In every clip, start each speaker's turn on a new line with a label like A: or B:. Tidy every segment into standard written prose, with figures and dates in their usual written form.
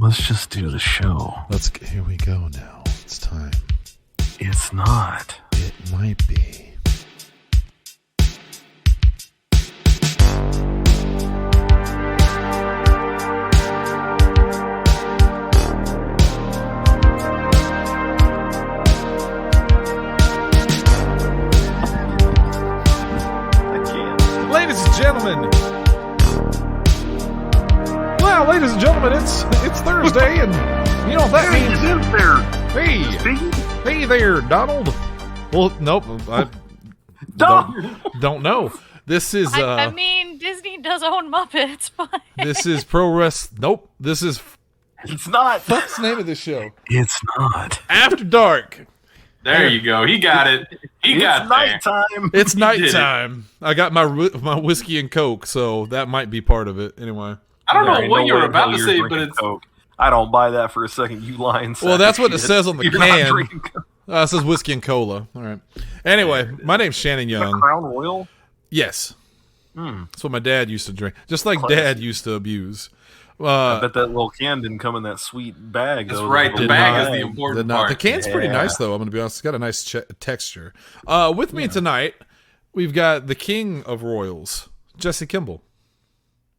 A: Let's just do the show.
B: Here we go now. It's time.
A: It's not.
B: It might be. Ladies and gentlemen. Well, ladies and gentlemen, it's Thursday, and you know what that means. Hey there, Donald. Well, nope, I don't know. This is.
C: I mean, Disney does own Muppets, but
B: this is pro wrestling. Nope, this is.
A: It's not.
B: What's the name of this show?
A: It's not.
B: After Dark.
D: There you go. He got it. He got
A: nighttime.
B: It's nighttime. I got my whiskey and Coke, so that might be part of it. Anyway.
D: I don't know what you were about to say, but it's.
A: Coke. I don't buy that for a second. You lying.
B: Well, that's what it says on the
A: You're
B: can. It says whiskey and cola. All right. Anyway, my name's Seanán Young.
A: Crown Royal?
B: Yes. That's what my dad used to drink. Just like
A: Classic.
B: Dad used to abuse.
A: I bet that little can didn't come in that sweet bag.
D: That's
A: though.
D: right. The
B: Did
D: bag
B: not-
D: is the important
B: did not.
D: part.
B: The can's pretty
A: Yeah.
B: nice, though. I'm going to be honest. It's got a nice texture. With me tonight, we've got the king of royals, Jesse Kimball.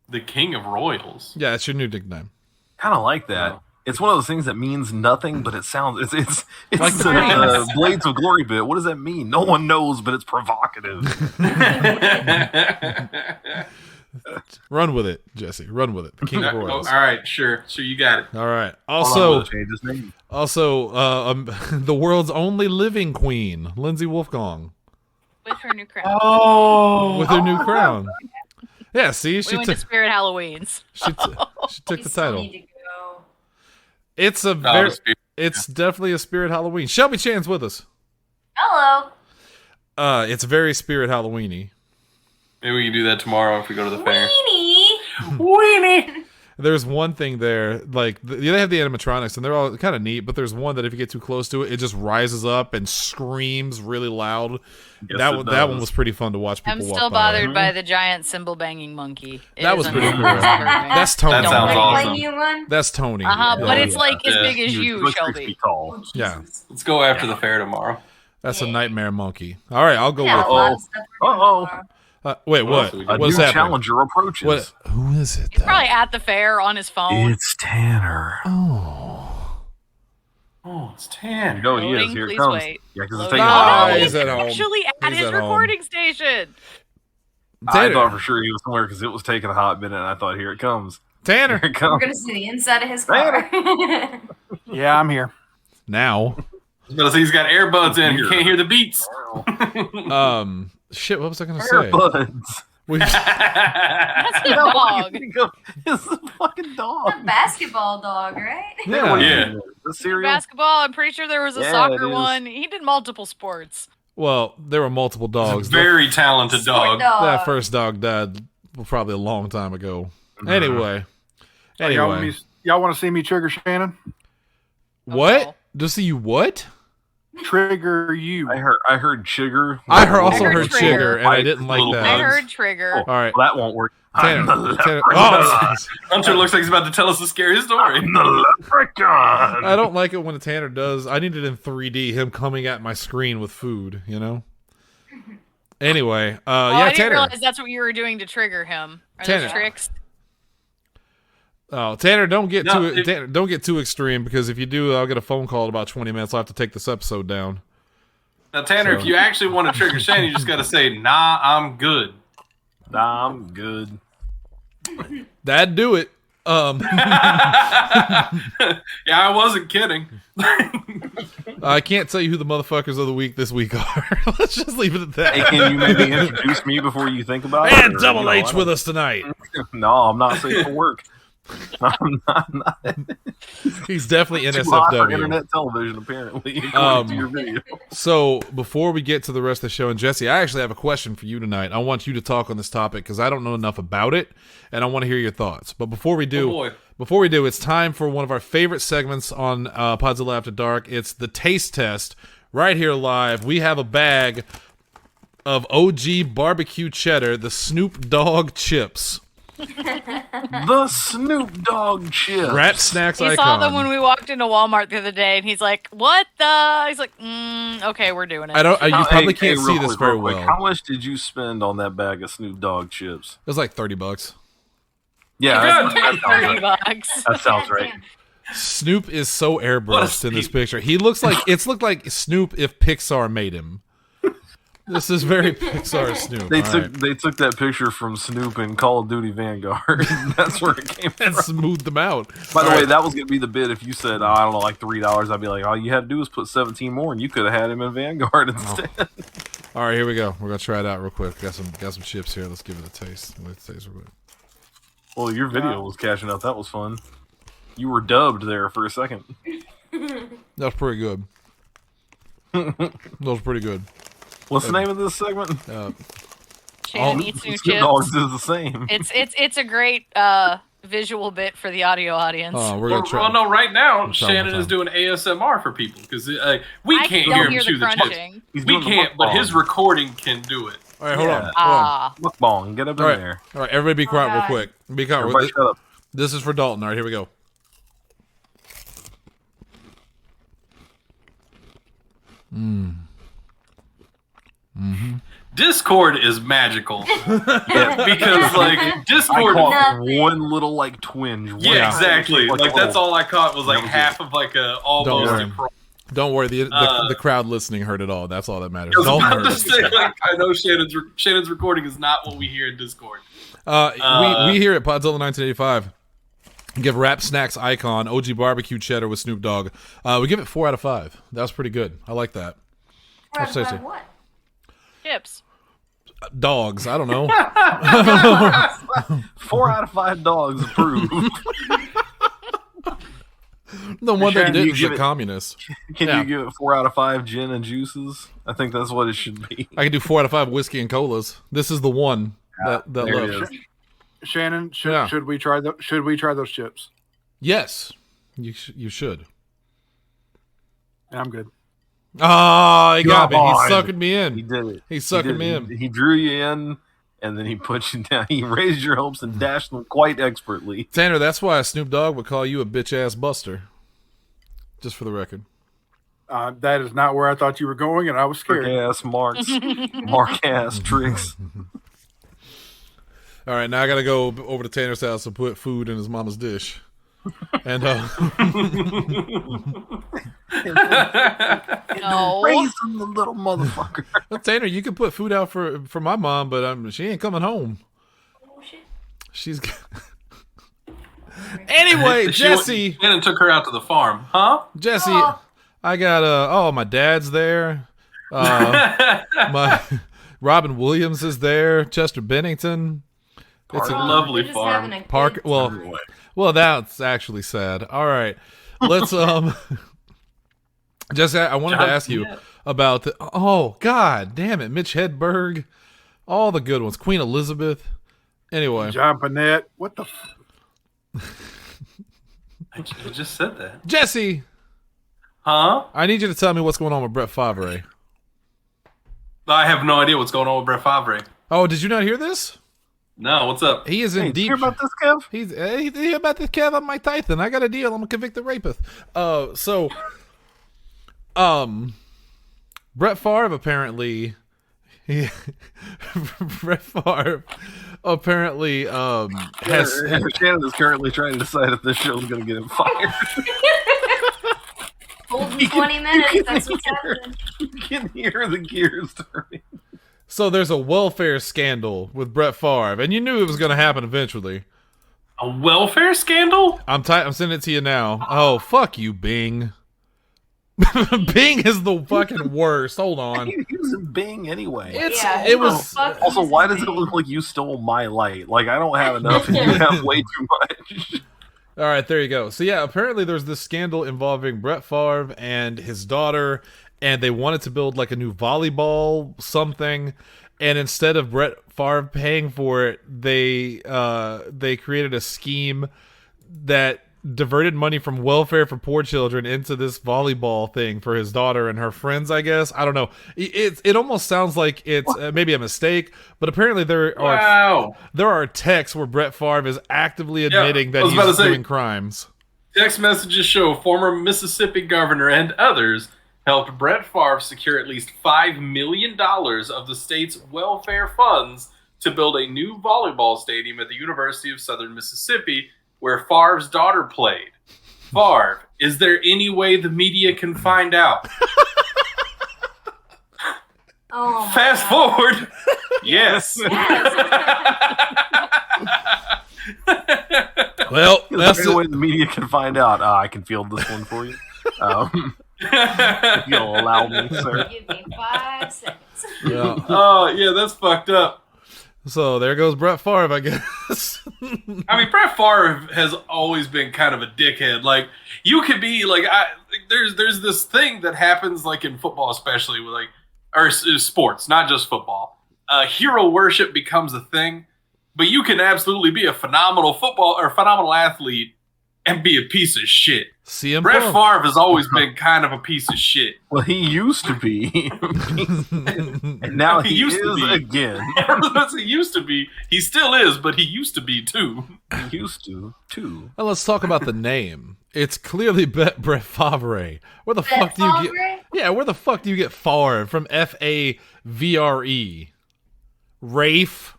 D: The king of royals.
B: Yeah, that's your new nickname.
A: Kind of like that. It's one of those things that means nothing, but it sounds. It's
B: Like
A: the Blades of Glory bit. What does that mean? No one knows, but it's provocative.
B: Run with it, Jesse. Run with it. The king of royals.
D: All right, sure, you got it.
B: All right.
A: Hold on,
B: Also,
A: we'll change his name.
B: the world's only living queen, Lindsay Wolfgong,
C: with her new crown.
D: Oh,
B: with her new crown. Yeah, see,
C: we went to Spirit Halloween's.
B: she took the title.
E: Need to go.
B: It's a very, it's definitely a Spirit Halloween. Shelby Chan's with us.
E: Hello.
B: It's very Spirit Halloweeny.
D: maybe we can do that tomorrow if we go to the fair.
E: Weenie.
B: There's one thing there, like they have the animatronics, and they're all kind of neat. But there's one that if you get too close to it, it just rises up and screams really loud.
A: Yes,
B: that one was pretty fun to watch people
C: I'm
B: walk
C: still
B: by.
C: bothered by the giant cymbal banging monkey.
B: That was pretty cool. That's Tony.
D: That sounds
E: Like
D: awesome.
E: my new one.
B: That's Tony.
C: But it's like as
D: Yeah.
C: big as
A: He
C: you,
A: was 6
C: Shelby.
A: feet tall.
B: Yeah,
D: Let's go after the fair tomorrow.
B: that's a nightmare monkey. All right, I'll go
E: Yeah, a
B: with.
E: lot of stuff we're doing
A: Uh-oh.
E: tomorrow.
B: Wait, what?
D: else do we got?
A: A
B: What's
A: new
B: happening?
A: challenger approaches.
B: What? Who is it?
C: He's probably at the fair on his phone.
A: It's Tanner.
D: Oh, it's Tan.
A: You know he is.
C: Loading,
A: Here it
C: please
A: comes.
C: wait.
A: Yeah, because it's
C: Loading.
A: taking
B: Oh,
A: a
C: no,
B: he's
C: he's
B: at home.
C: actually at
B: He's
C: his
B: at home.
C: recording station.
A: I
B: Tanner.
A: thought for sure he was somewhere because it was taking a hot minute, and I thought, here it comes.
B: Tanner.
A: Here it
E: We're
A: comes.
E: gonna see the inside of his car.
F: Yeah, I'm here.
B: Now,
D: But he's got earbuds in. He can't hear the beats.
B: shit. What was I gonna say?
A: Airbuds.
B: We,
C: That's a dog.
A: It's a fucking dog.
E: A basketball dog, right?
B: yeah.
D: Yeah.
A: The cereal.
C: Basketball, I'm pretty sure there was a
A: Yeah, it
C: soccer
A: is.
C: one. He did multiple sports.
B: Well, there were multiple dogs.
D: Very talented
E: Sport
D: dog.
B: That first dog died probably a long time ago. Anyway.
F: Y'all want to see me trigger Shannon?
B: What?
C: Oh.
B: To see you what?
F: Trigger you.
A: I heard Chigger.
B: Also
C: heard
B: heard
C: Trigger.
B: Chigger, and I didn't like
D: Little
B: that.
C: I
D: bugs.
C: heard Trigger.
B: All right.
A: Well, that won't work.
B: Tanner,
A: I'm the
B: Tanner-
A: leprechaun.
D: Hunter looks like he's about to tell us a scary story.
A: I'm the leprechaun.
B: I don't like it when a Tanner does. I need it in 3D, him coming at my screen with food, you know? Anyway,
C: I
B: yeah,
C: didn't
B: Tanner.
C: realize that's what you were doing to trigger him. Are
B: Tanner.
C: those tricks?
B: Oh, Tanner, don't get
D: No,
B: Tanner, don't get too extreme, because if you do, I'll get a phone call in about 20 minutes. I'll have to take this episode down.
D: Now, Tanner, if you actually want to trigger Shane, you just got to say, nah, I'm good.
A: Nah, I'm good.
B: That'd do it.
D: Yeah, I wasn't kidding.
B: I can't tell you who the motherfuckers of the week this week are. Let's just leave it at that.
A: Hey, can you maybe introduce me before you think about it?
B: And
A: or,
B: Double
A: you know,
B: H with us tonight.
A: No, I'm not safe for work. I'm not.
B: He's definitely
A: Too hot for
B: NSFW.
A: internet television, apparently, according to your video.
B: So before we get to the rest of the show, and Jesse, I actually have a question for you tonight. I want you to talk on this topic because I don't know enough about it, and I want to hear your thoughts. But before we do, it's time for one of our favorite segments on Podzilla After Dark. It's the taste test right here live. We have a bag of OG barbecue cheddar, the Snoop Dogg chips.
A: The Snoop Dogg chips.
B: Rat Snacks
C: He
B: icon.
C: saw them when we walked into Walmart the other day, and he's like, "What the?" He's like, "Okay, we're doing it."
B: You probably can't see
A: real
B: this
A: quick,
B: very
A: real quick.
B: well.
A: How much did you spend on that bag of Snoop Dogg chips?
B: It was like $30.
A: Yeah,
C: $30.
A: that sounds right.
B: Snoop is so airbrushed in this picture. He looks like it's looked like Snoop if Pixar made him. This is very Pixar Snoop.
A: They took that picture from Snoop in Call of Duty Vanguard. That's where it came from.
B: And smoothed them out.
A: By the way, that was gonna be the bid. If you said, I don't know, like $3, I'd be like, all you had to do was put 17 more, and you could have had him in Vanguard instead.
B: All right, here we go. We're gonna try it out real quick. Got some chips here. Let's give it a taste. Let's taste real quick.
A: Well, your video was cashing out. That was fun. You were dubbed there for a second.
B: That was pretty good. That was pretty good.
A: What's the name of this segment?
C: Shannon eats new
A: Snoop
C: chips.
A: Dogg's is the same.
C: It's a great visual bit for the audio audience.
B: Oh, we're gonna try.
D: Well, no, right now
B: try
D: Shannon
B: one
D: is
B: time.
D: doing ASMR for people because we
C: I
D: can't
C: don't
D: hear him
C: hear
D: chew
C: the
D: the chips.
C: crunching.
A: He's
D: We
A: doing the
D: can't, but
A: mukbang.
D: his recording can do it.
B: All right, hold on.
A: Mukbang, get up in
B: All right,
A: there.
B: all right. Everybody be quiet real
E: God.
B: quick. Be quiet.
A: Everybody shut up.
B: This is for Dalton. All right, here we go.
D: Discord is magical because like
A: I
D: Discord.
A: caught
E: Nothing.
A: one little like twinge.
D: Yeah, exactly.
A: Like,
D: Like that's all I caught was like
A: That was
D: half of like a
B: Don't
D: almost
B: worry.
D: a cross.
B: Don't worry. The crowd listening heard it all. That's all that matters.
D: I was
B: Dalton
D: about
B: heard
D: to
B: it.
D: say, like, I know Shannon's recording is not what we hear in Discord.
B: We here at Podzilla 1985 give Rap Snacks icon OG barbecue cheddar with Snoop Dogg. We give it 4 out of 5. That was pretty good. I like that. What's tasty?
E: What?
C: Chips.
B: Dogs. I don't know.
A: 4 out of 5 dogs approved.
B: The one that
A: Shannon,
B: did
A: you
B: was
A: give
B: a
A: it-
B: communist.
A: Can
B: Yeah.
A: you give it 4 out of 5 gin and juices? I think that's what it should be.
B: I can do 4 out of 5 whiskey and colas. This is the one that
A: there it
B: left.
A: is.
F: Shannon,
B: Yeah.
F: should we try those chips?
B: Yes, you should.
F: And I'm good.
B: Oh, he got me.
A: Come
B: He's
A: on.
B: sucking me
A: He
B: in.
A: did it.
B: He's sucking me
A: He
B: in.
A: did it. He drew you in, and then he put you down. He raised your hopes and dashed them quite expertly.
B: Tanner, that's why Snoop Dogg would call you a bitch ass buster. Just for the record.
F: That is not where I thought you were going, and I was
A: Trick
F: scared.
A: ass marks, mark ass tricks.
B: All right, now I gotta go over to Tanner's house and put food in his mama's dish. And
C: No.
A: Raising the little motherfucker.
B: Tanner, you can put food out for my mom, but she ain't coming home.
E: Oh, shit.
B: She's anyway. Jesse,
D: Shannon took her out to the farm, huh?
B: Jesse,
E: Oh.
B: I got my dad's there. My Robin Williams is there. Chester Bennington. It's a
E: Oh,
D: lovely
E: we're just
D: farm.
E: having a good
B: Park.
E: time.
B: Well, that's actually sad. All right, let's Jesse, I wanted to ask you about oh god damn it, Mitch Hedberg, all the good ones, Queen Elizabeth. Anyway,
F: John Panette. What the?
D: I just said that,
B: Jesse,
D: huh?
B: I need you to tell me what's going on with Brett Favre.
D: I have no idea what's going on with Brett Favre.
B: Oh, did you not hear this?
D: No, what's up?
B: He is in
A: Hey, did you
B: deep.
A: hear about this, Kev?
B: He's hear about this Kev on Mike Tyson. I got a deal. I'm a convicted rapist. Brett Favre apparently. Brett Favre apparently has.
A: Shannon is currently trying to decide if this show is going to get him fired.
E: Hold in 20 minutes. That's what's happening.
A: You can hear the gears turning.
B: So there's a welfare scandal with Brett Favre, and you knew it was going to happen eventually.
D: A welfare scandal?
B: I'm sending it to you now. Oh, fuck you, Bing. Bing is the fucking worst. Hold on.
A: He was in Bing anyway.
E: Yeah,
B: It was.
E: fuck
A: Also,
E: is
A: why
E: his
A: does it
E: name?
A: look like you stole my light? Like, I don't have enough and you have way too much.
B: All right, there you go. So yeah, apparently there's this scandal involving Brett Favre and his daughter, and they wanted to build like a new volleyball something, and instead of Brett Favre paying for it, they created a scheme that diverted money from welfare for poor children into this volleyball thing for his daughter and her friends, I guess. I don't know. It almost sounds like it's maybe a mistake, but apparently there are texts where Brett Favre is actively admitting that he's doing crimes.
D: Text messages show former Mississippi governor and others helped Brett Favre secure at least $5 million of the state's welfare funds to build a new volleyball stadium at the University of Southern Mississippi, where Favre's daughter played. Favre, is there any way the media can find out?
E: Oh,
D: Fast forward. Yes.
B: Well, that's
A: the way the media can find out. I can field this one for you. If you'll allow me, sir.
E: Give me 5 seconds.
B: Yeah.
D: Oh, yeah, that's fucked up.
B: So there goes Brett Favre, I guess.
D: I mean, Brett Favre has always been kind of a dickhead. Like, you could be like, there's this thing that happens like in football, especially with or sports, not just football. Hero worship becomes a thing, but you can absolutely be a phenomenal athlete and be a piece of shit.
B: CM
D: Brett
B: Punk.
D: Favre has always been kind of a piece of shit.
A: Well, he used to be. And now he
D: used to
A: is
D: be.
A: again.
D: He used to be. He still is, but he used to be too.
A: He used to, too.
B: And let's talk about the name. It's clearly Brett Favre. Where the fuck do you get? Yeah, where the fuck do you get Favre from? Favre. Rafe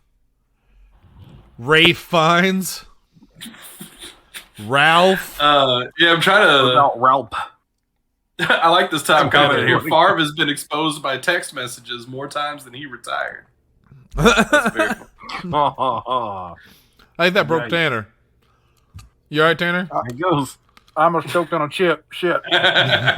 B: Fiennes. Ralph.
D: Yeah, I'm trying to.
A: What about Ralph?
D: I like this time comment here. Favre has been exposed by text messages more times than he retired. That's very funny.
B: I think that broke Tanner. You all right, Tanner?
A: It goes.
F: I almost choked on a chip. Shit.
D: Yeah,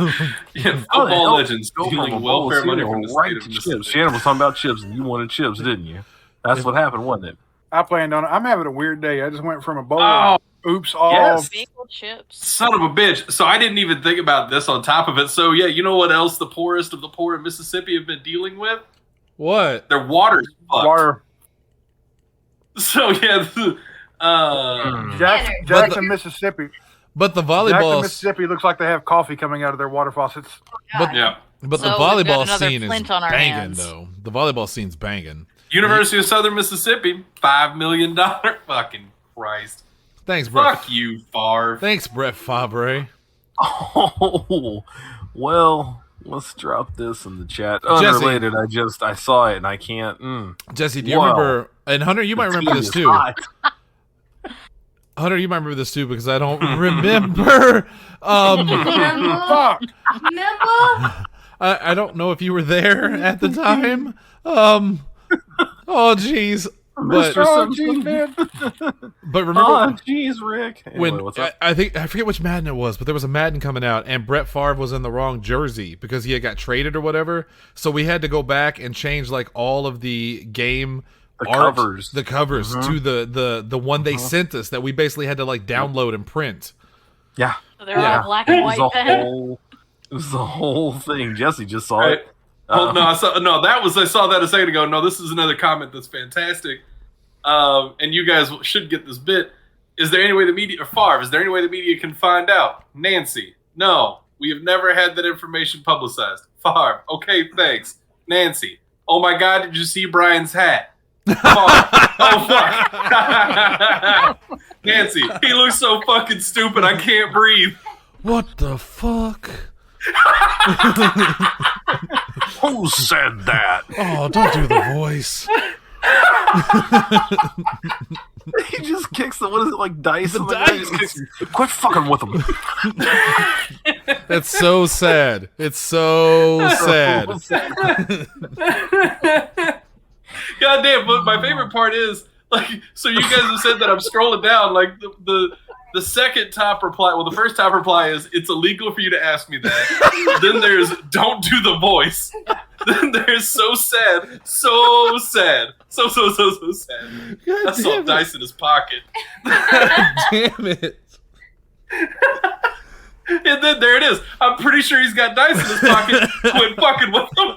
D: football legends stealing welfare money from the state of
A: chips.
D: Mississippi.
A: Shannon was talking about chips, and you wanted chips, didn't you? That's what happened, wasn't it?
F: I planned on it. I'm having a weird day. I just went from a bowl
D: Oh,
F: of oops all.
A: yes.
C: Bagel chips.
D: Son of a bitch. So I didn't even think about this on top of it. So yeah, you know what else the poorest of the poor in Mississippi have been dealing with?
B: What?
D: Their water's fucked.
F: Water.
D: So yeah,
F: Jackson, Mississippi.
B: But the
F: Jackson,
B: volleyball,
F: Mississippi looks like they have coffee coming out of their water faucets.
B: but
D: yeah.
B: the
C: So we've got
B: volleyball
C: another
B: scene is
C: Flint on our
B: banging
C: hands.
B: though. The volleyball scene's banging.
D: University of Southern Mississippi, $5 million. Fucking Christ.
B: Thanks, Brett.
D: Fuck you, Favre.
B: Thanks, Brett Favre.
A: Oh, well, let's drop this in the chat. Unrelated, I saw it and I can't.
B: Jesse, do you
A: Wow.
B: remember? And Hunter, you might remember this
A: It's
B: too.
A: hot.
B: Hunter, you might remember this too because I don't remember.
F: Fuck.
E: Remember?
B: I don't know if you were there at the time. Oh, jeez. But
A: Mr.
F: Oh,
A: Simpson.
F: jeez, man.
B: remember
A: Oh, jeez, Rick. Anyway,
B: when
A: what's up?
B: I forget which Madden it was, but there was a Madden coming out, and Brett Favre was in the wrong jersey because he had got traded or whatever. So we had to go back and change like all of the game art,
A: covers.
B: the covers to the one they sent us that we basically had to like download and print.
A: Yeah.
C: So they're all black and white then.
A: It was the whole thing. Jesse just saw
D: Right.
A: it.
D: I saw that a second ago. No, this is another comment that's fantastic. And you guys should get this bit. Is there any way the media, or Favre, is there any way the media can find out? Nancy, no, we have never had that information publicized. Favre, okay, thanks. Nancy, oh my God, did you see Brian's hat? Favre, oh fuck. Nancy, he looks so fucking stupid, I can't breathe.
B: What the fuck?
A: Who said that?
B: Oh, don't do the voice.
A: He just kicks the, what is it, like dice?
B: The
A: in the
B: dice.
A: He just kicks, quit fucking with him.
B: That's so sad. It's so sad.
D: God damn, but my favorite part is, like, so you guys have said that I'm scrolling down, like, the second top reply, well, the first top reply is, it's illegal for you to ask me that. Then there's, don't do the voice. Then there's so sad. So sad. So sad. I saw dice in his pocket.
B: Damn it.
D: And then there it is. I'm pretty sure he's got dice in his pocket. Quit fucking with him.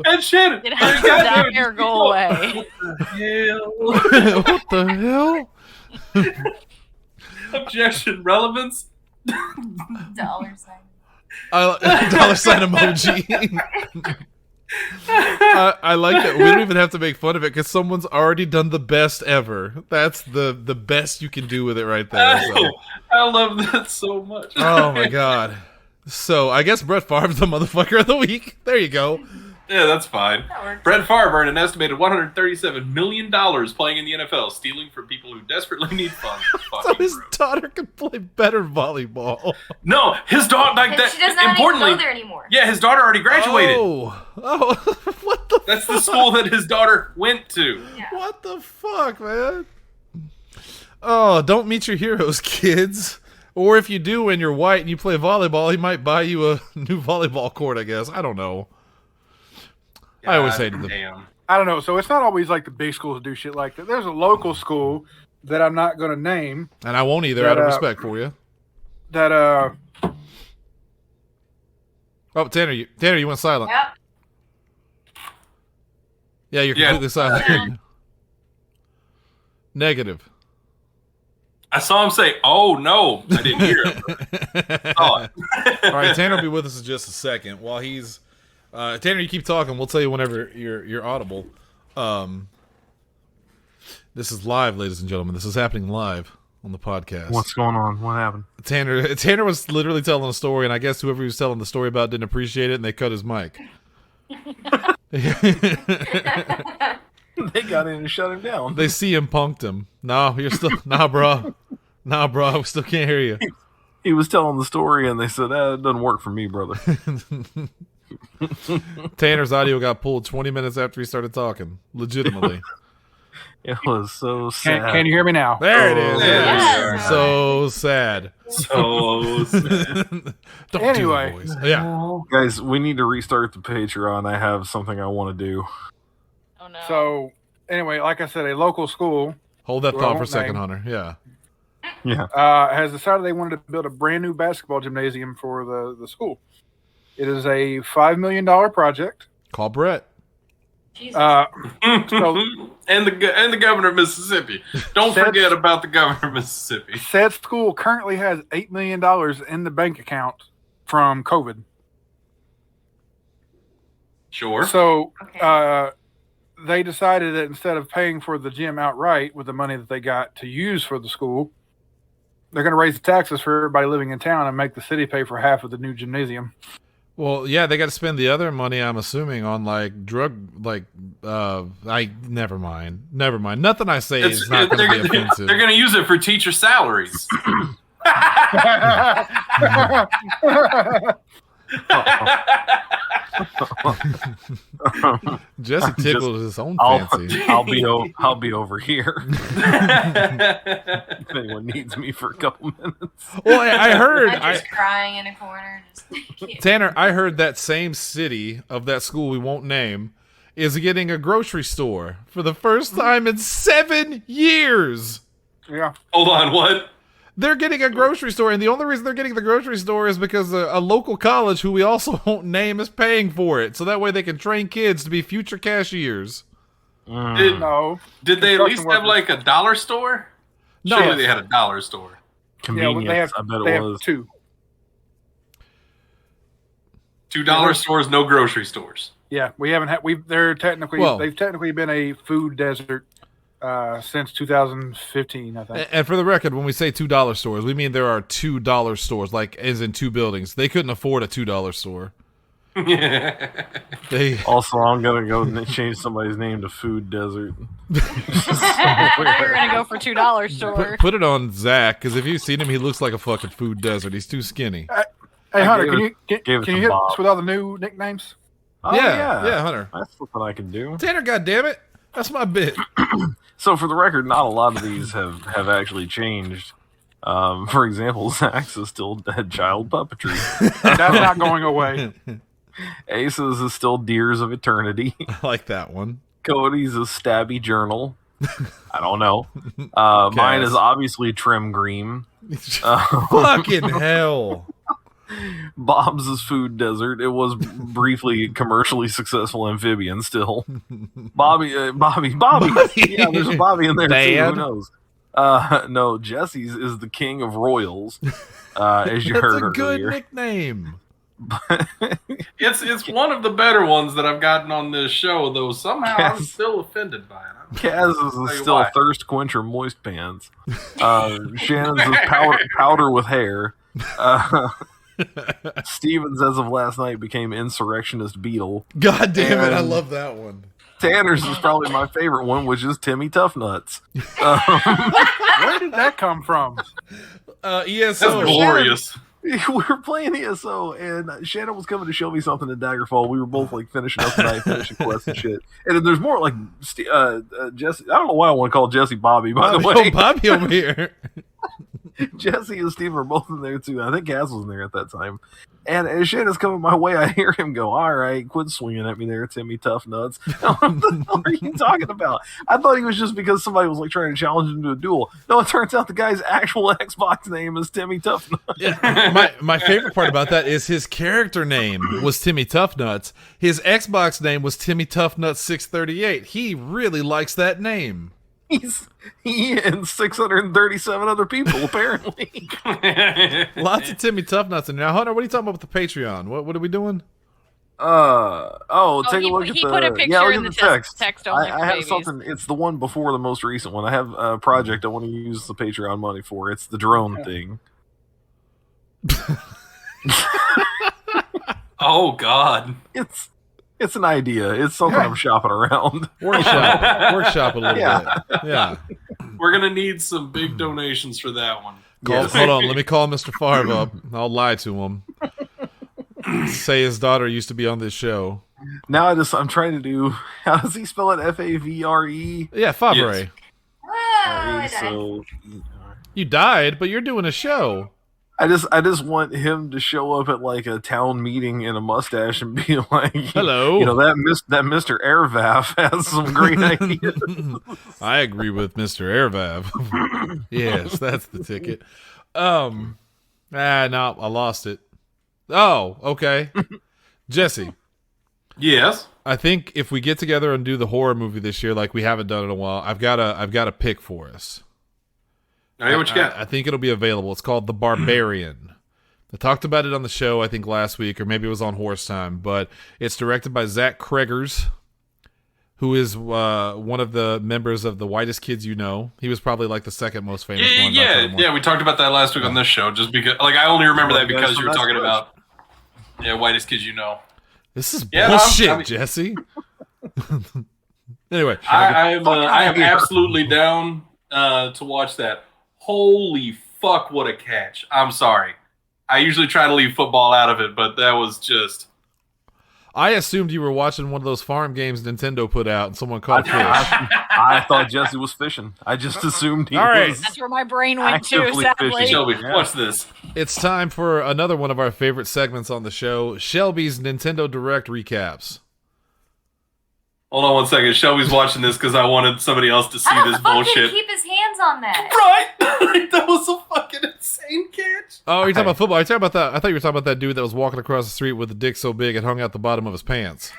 D: And Shannon,
C: It has to die or go away.
D: hell?
B: What the hell?
D: Objection, relevance.
E: Dollar sign.
B: Dollar sign emoji. I like it. We don't even have to make fun of it because someone's already done the best ever. That's the best you can do with it right there. So.
D: I love that so much.
B: Oh my god. So I guess Brett Favre's the motherfucker of the week. There you go.
D: Yeah, that's fine. Brett Favre earned an estimated $137 million playing in the NFL, stealing from people who desperately need funds.
B: So his daughter can play better volleyball.
D: No, his daughter, like that.
E: She does not
D: Importantly,
E: even go there anymore.
D: yeah, his daughter already graduated.
B: Oh, what the?
D: That's the school that his daughter went to.
E: Yeah.
B: What the fuck, man? Oh, don't meet your heroes, kids. Or if you do and you're white and you play volleyball, he might buy you a new volleyball court, I guess. I don't know. I always say to them.
D: Damn.
F: I don't know. So it's not always like the big schools do shit like that. There's a local school that I'm not going to name
B: And I won't either, out of respect for you.
F: that
B: Oh, Tanner, you went silent.
E: Yep.
B: Yeah, you're completely silent. Negative.
D: I saw him say, "Oh no!" I didn't hear him. Oh.
B: All right, Tanner will be with us in just a second. While he's Tanner, you keep talking. We'll tell you whenever you're audible. This is live, ladies and gentlemen. This is happening live on the podcast.
A: What's going on? What happened?
B: Tanner was literally telling a story, and I guess whoever he was telling the story about didn't appreciate it, and they cut his mic.
A: They got in and shut him down.
B: They see him, punked him. No, you're still bro. Nah, bro, we still can't hear you.
A: He was telling the story, and they said, "It doesn't work for me, brother."
B: Tanner's audio got pulled 20 minutes after he started talking. Legitimately.
A: It was so sad.
F: can you hear me now?
B: There it is.
E: Yeah.
B: So sad.
D: So sad.
B: Don't
F: Anyway.
B: do the voice. Yeah.
A: Guys, we need to restart the Patreon. I have something I want to do.
C: Oh no.
F: So anyway, like I said, a local school
B: Hold that
F: Well,
B: thought for a second,
F: name.
B: Hunter. Yeah.
A: Yeah.
F: has decided they wanted to build a brand new basketball gymnasium for the school. It is a $5 million project.
B: Call Brett.
E: Jesus.
F: So
D: and the governor of Mississippi. Don't
F: Said-
D: forget about the governor of Mississippi.
F: said school currently has $8 million in the bank account from COVID.
D: Sure.
F: So
E: Okay.
F: they decided that instead of paying for the gym outright with the money that they got to use for the school, they're going to raise the taxes for everybody living in town and make the city pay for half of the new gymnasium.
B: Well, yeah, they got to spend the other money, I'm assuming, on like drug, like, never mind. Nothing I say is not going to be offensive.
D: They're going to use it for teacher salaries.
B: Jesse tickled his own
A: I'll
B: fancy.
A: I'll be over here if anyone needs me for a couple minutes.
B: Well, I heard,
E: I'm just crying in a corner. Just
B: Tanner, I heard that same city of that school we won't name is getting a grocery store for the first time in 7 years.
F: Yeah.
D: Hold on, what?
B: They're getting a grocery store, and the only reason they're getting the grocery store is because a local college, who we also won't name, is paying for it. So that way they can train kids to be future cashiers.
D: Did,
F: No.
D: did they at least
F: Construction
D: have like a dollar store?
B: No.
D: Surely they had a dollar store.
A: Convenience,
F: they have,
A: I bet
F: they
A: it
F: have
A: was.
F: two.
D: $2 stores, no grocery stores.
F: Yeah, we haven't had. They've technically been a food desert since 2015, I think.
B: And for the record, when we say $2 stores, we mean there are $2 stores, like as in two buildings. They couldn't afford a $2 store. They
A: Also, I'm gonna go and change somebody's name to Food Desert.
C: You're gonna go for $2 store.
B: put it on Zach, because if you've seen him, he looks like a fucking food desert. He's too skinny.
F: Hey, Hunter,
A: gave
F: can
A: gave
F: you
A: it to
F: hit
A: Bob.
F: us with all the new nicknames?
A: Oh,
B: yeah, Hunter.
A: That's something I can do.
B: Tanner, goddammit. That's my bit.
A: So, for the record, not a lot of these have actually changed. For example, Zach's is still Dead Child Puppetry.
F: That's not going away.
A: Ace's is still Deers of Eternity.
B: I like that one.
A: Cody's is Stabby Journal. I don't know. Mine
B: Guess.
A: is obviously Trim Green.
B: Fucking hell.
A: Bob's Food Desert. It was briefly commercially successful amphibian still. Bobby. Yeah, there's a Bobby in there too.
B: Dad?
A: Who knows? No, Jesse's is the king of royals. As you
B: That's
A: heard
B: a good
A: earlier.
B: nickname.
D: It's one of the better ones that I've gotten on this show, though somehow I'm still offended by it.
A: Kaz is still
D: why.
A: thirst quencher moist pants. Shannon's is powder with hair. Stevens, as of last night, became insurrectionist beetle.
B: God damn it, I
A: And-
B: love that one.
A: Tanner's is probably my favorite one, which is Timmy Toughnuts.
F: Where did that come from?
B: ESO.
D: That's glorious.
A: We were playing ESO, and Shannon was coming to show me something in Daggerfall. We were both like finishing up tonight, finishing quests and shit. And then there's more like Jesse. I don't know why I want to call Jesse Bobby. By the way,
B: Bobby over here.
A: Jesse and Steve are both in there too. I think Gaz was in there at that time. And as Shannon's coming my way, I hear him go, "All right, quit swinging at me there, Timmy Tough Nuts." What the hell are you talking about? I thought he was just because somebody was like trying to challenge him to a duel. No, it turns out the guy's actual Xbox name is Timmy Tough Nuts.
B: Yeah, my favorite part about that is his character name was Timmy Toughnuts. His Xbox name was Timmy Toughnuts 638. He really likes that name.
A: He and 637 other people, apparently.
B: Lots of Timmy Toughnuts in there. Now, Hunter, what are you talking about with the Patreon? What are we doing?
A: Take a
C: he
A: look at
C: he
A: the
C: put a picture
A: look
C: in
A: at
C: the
A: text.
C: text only
A: I
C: for
A: have
C: babies.
A: something. It's the one before the most recent one. I have a project I want to use the Patreon money for. It's the drone thing.
D: Oh God.
A: It's an idea. It's something I'm shopping around.
B: Workshop a little bit. Yeah.
D: We're gonna need some big donations for that one.
B: Hold on. Let me call Mr. Favre up. I'll lie to him. Say his daughter used to be on this show.
A: Now I'm trying to do. How does he spell it? Favre.
B: Yeah, Favre.
D: Yes.
E: Whoa, I died.
A: So
B: You died, but you're doing a show.
A: I just want him to show up at like a town meeting in a mustache and be like,
B: Hello.
A: You know that Mr. Airvav has some great ideas.
B: I agree with Mr. Airvav. Yes, that's the ticket. No, I lost it. Oh, okay. Jesse,
D: Yes.
B: I think if we get together and do the horror movie this year, like we haven't done in a while, I've got a pick for us.
D: All right, what you got?
B: I think it'll be available. It's called The Barbarian. I talked about it on the show, I think, last week, or maybe it was on Horse Time, but it's directed by Zach Cregers, who is one of the members of The Whitest Kids You Know. He was probably like the second most famous one.
D: Yeah. We talked about that last week on this show. Just because, like, I only remember that because you were talking about Whitest Kids You Know.
B: This is
D: Yeah,
B: bullshit, Jesse. Anyway,
D: I am absolutely down to watch that. Holy fuck, what a catch. I'm sorry. I usually try to leave football out of it, but that was just...
B: I assumed you were watching one of those farm games Nintendo put out and someone caught a fish.
A: I thought Jesse was fishing. I just assumed he
B: All right.
A: was.
C: That's where my brain went to,
A: Actively
C: sadly.
A: fishing.
D: Shelby,
A: Yeah.
D: watch this.
B: It's time for another one of our favorite segments on the show, Shelby's Nintendo Direct recaps.
D: Hold on one second. Shelby's watching this because I wanted somebody else to see
E: How
D: this
E: the fuck did
D: bullshit.
E: he keep his hands on that?
D: Right? That was a fucking insane catch.
B: Oh, you're talking about football. You're talking about that. I thought you were talking about that dude that was walking across the street with a dick so big it hung out the bottom of his pants.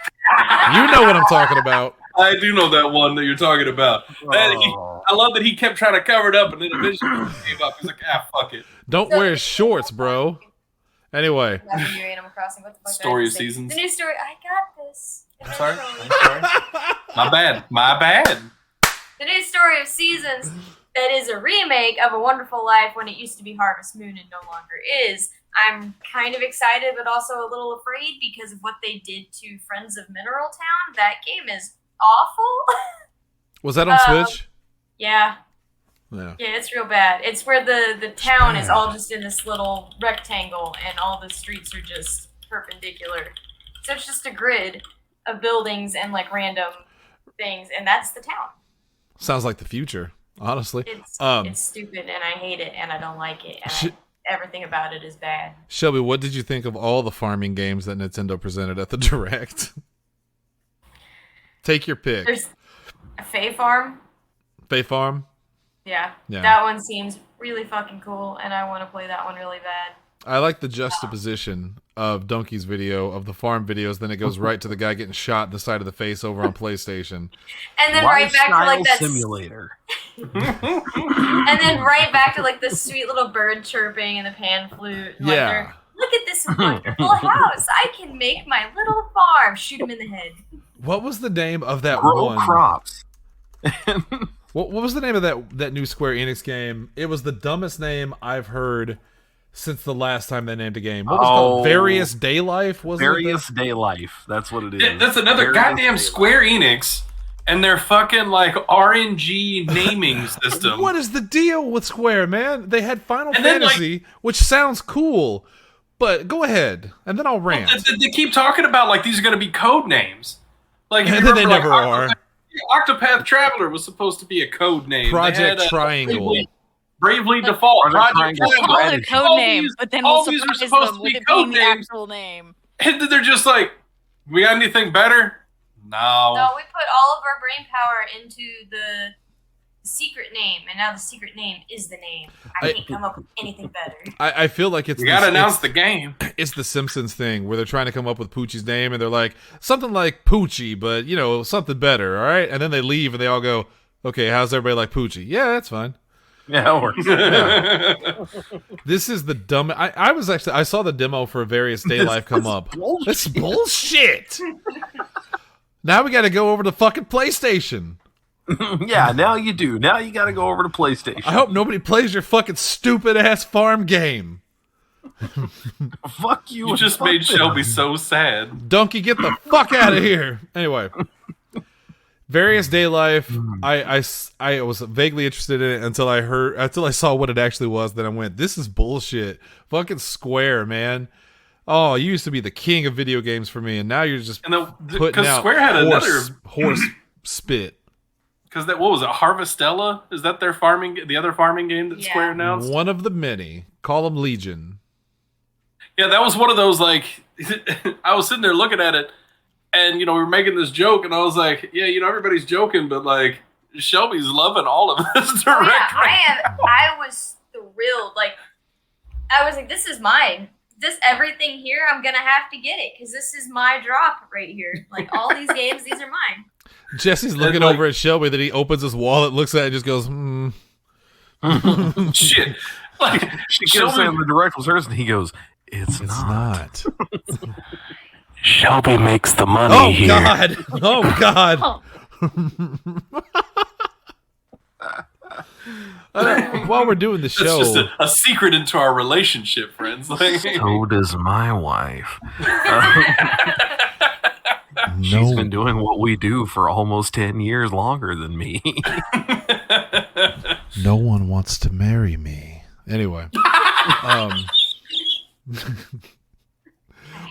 B: You know what I'm talking about.
D: I do know that one that you're talking about. I love that he kept trying to cover it up and then eventually he gave up. He's like, fuck it.
B: Don't wear shorts, bro. Anyway.
E: Love you, Animal Crossing. What the fuck did I
D: Story of
E: just say?
D: Seasons.
E: The new story. I got this.
D: I'm sorry. My bad.
E: The new Story of Seasons that is a remake of A Wonderful Life when it used to be Harvest Moon and no longer is. I'm kind of excited but also a little afraid because of what they did to Friends of Mineral Town. That game is awful.
B: Was that on Switch?
E: Yeah.
B: Yeah.
E: Yeah, it's real bad. It's where the town is all just in this little rectangle and all the streets are just perpendicular. So it's just a grid of buildings and like random things, and that's the town.
B: Sounds like the future, honestly.
E: It's stupid and I hate it and I don't like it and everything about it is bad.
B: Shelby, what did you think of all the farming games that Nintendo presented at the Direct? Take your pick.
E: There's a Fae Farm.
B: Fae Farm?
E: Yeah.
B: Yeah.
E: That one seems really fucking cool and I want to play that one really bad.
B: I like the juxtaposition of Donkey's video of the farm videos. Then it goes right to the guy getting shot in the side of the face over on PlayStation.
E: And then right back to like that
A: simulator.
E: And then right back to like the sweet little bird chirping and the pan flute. And,
B: Yeah.
E: like, look at this wonderful house. I can make my little farm. Shoot him in the head.
B: What was the name of that
A: Grow
B: one?
A: crops.
B: What was the name of that new Square Enix game? It was the dumbest name I've heard since the last time they named a game. What was it called? Various Day Life?
A: Various Day Life. That's what it is.
D: Yeah, that's another goddamn Square Enix and their fucking like RNG naming system.
B: What is the deal with Square, man? They had Final
D: And then,
B: Fantasy, which sounds cool, but go ahead, and then I'll rant.
D: They keep talking about like these are going to be code names. Like,
B: And then they never are.
D: Octopath Traveler was supposed to be a code name.
B: Project Triangle.
D: Bravely Default. Project
A: Triangle.
C: Just call it a
A: Strategy.
C: code
D: All
C: name,
D: these-
C: but then
D: all
C: we'll
D: these are
C: surprise
D: supposed
C: them
D: to
C: with
D: be
C: it being
D: code
C: the
D: names.
C: actual name.
D: And then they're just like, we got anything better? No.
E: No, we put all of our brain power into the secret name, and now the secret name is the name. I can't come up with anything better.
B: I feel like it's
D: We got to announce the game.
B: It's the Simpsons thing where they're trying to come up with Poochie's name, and they're like something like Poochie, but you know something better, all right? And then they leave, and they all go, "Okay, how's everybody like Poochie? Yeah, that's fine."
A: Yeah, it works.
B: This is the dumb. I saw the demo for Various Day Life come up. That's bullshit. Now we got to go over to fucking PlayStation.
A: Yeah, now you do. Now you got to go over to PlayStation.
B: I hope nobody plays your fucking stupid ass farm game.
A: Fuck you.
D: You
A: and
D: just
A: fuck
D: made
A: them.
D: Shelby so sad.
B: Donkey, get the fuck out of here. Anyway, Various Day Life. I was vaguely interested in it until I saw what it actually was. Then I went, this is bullshit. Fucking Square, man. Oh, you used to be the king of video games for me, and now you're just
D: And
B: putting
D: because
B: out
D: Square had
B: horse spit.
D: Because what was it? Harvestella? Is that their the other farming game that
E: Yeah.
D: Square announced?
B: One of the many. Call them Legion.
D: Yeah, that was one of those, like, I was sitting there looking at it, and, we were making this joke, and I was like, yeah, everybody's joking, but, like, Shelby's loving all of this
E: Oh,
D: direct.
E: yeah, I was thrilled. Like, I was like, this is mine. Everything here, I'm going to have to get it, because this is my drop right here. Like, all these games, these are mine.
B: Jesse's looking over at Shelby, that he opens his wallet, looks at it, and just goes,
D: Shit. Like,
A: She kept
D: Shelby,
A: saying the direct was hers, and he goes, It's not.
G: Shelby makes the money
B: Oh,
G: here.
B: God. Oh, God. While we're doing the
D: that's
B: show,
D: just a secret into our relationship, friends. Like,
A: So does my wife. She's
B: no,
A: been doing what we do for almost 10 years longer than me.
B: no one wants to marry me. Anyway.
E: I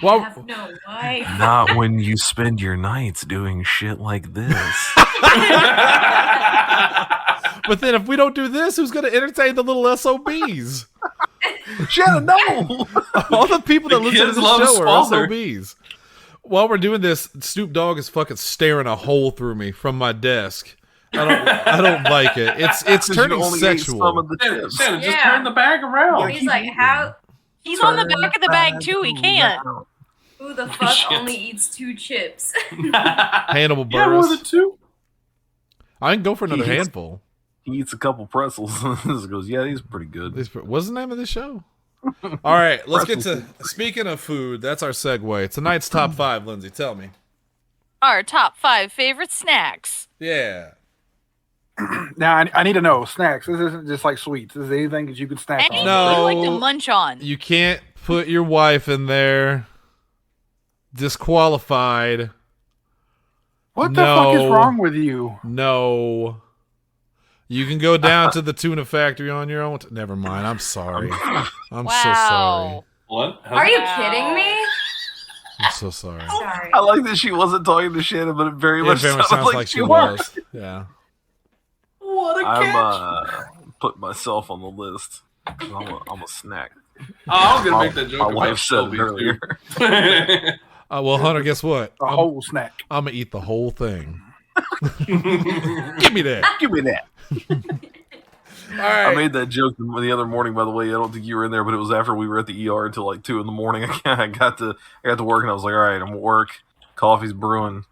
B: Well,
E: have no wife.
A: Not when you spend your nights doing shit like this.
B: but then if we don't do this, who's going to entertain the little SOBs?
A: Shannon, no!
B: All the people that
D: The
B: listen to
D: kids
B: the
D: love
B: show are
D: Spalter.
B: SOBs. While we're doing this, Snoop Dogg is fucking staring a hole through me from my desk. I don't like it. It's turning
A: You only ate some
B: sexual.
A: of the chips.
D: Shannon, just
E: Yeah.
D: turn the bag around.
E: He's like, how?
C: He's on the back of the bag too. He can't.
E: Who the fuck
D: Shit.
E: only eats 2 chips?
B: Hannibal
D: Yeah, more than
B: Buress.
D: 2.
B: I can go for another
A: He's-
B: handful.
A: He eats a couple pretzels and just goes, yeah, these are pretty good.
B: What's the name of the show? All right, let's get to. Speaking of food, that's our segue. Tonight's top 5, Lindsay. Tell me.
C: Our top 5 favorite snacks.
B: Yeah.
F: Now I need to know snacks. This isn't just like sweets. This is anything that you can snack
C: Anything
F: on.
B: No.
C: you like to munch on.
B: You can't put your wife in there. Disqualified.
F: What the fuck is
B: No.
F: wrong with you?
B: No. You can go down to the tuna factory on your own. Never mind. I'm sorry. I'm so sorry.
C: Wow.
D: What?
E: Are you
C: Wow.
E: kidding me?
B: I'm so sorry.
E: Sorry.
A: I like that she wasn't talking to Shannon, but it very
B: It
A: much
B: very much
A: sounded
B: sounds like she
A: was.
B: was. Yeah.
D: What a
A: I'm
D: catch.
A: putting myself on the list. I'm a snack.
D: Oh, I was going to make that joke
A: My
D: about
A: wife said
D: Shelby,
A: it earlier.
D: too.
B: Well, Hunter, guess what?
F: A whole snack.
B: I'm going to eat the whole thing. Give me that.
A: Give me that.
B: right.
A: I made that joke the other morning. By the way, I don't think you were in there, but it was after we were at the ER until like 2 a.m. I got to work, and I was like, all right, I'm at work. Coffee's brewing.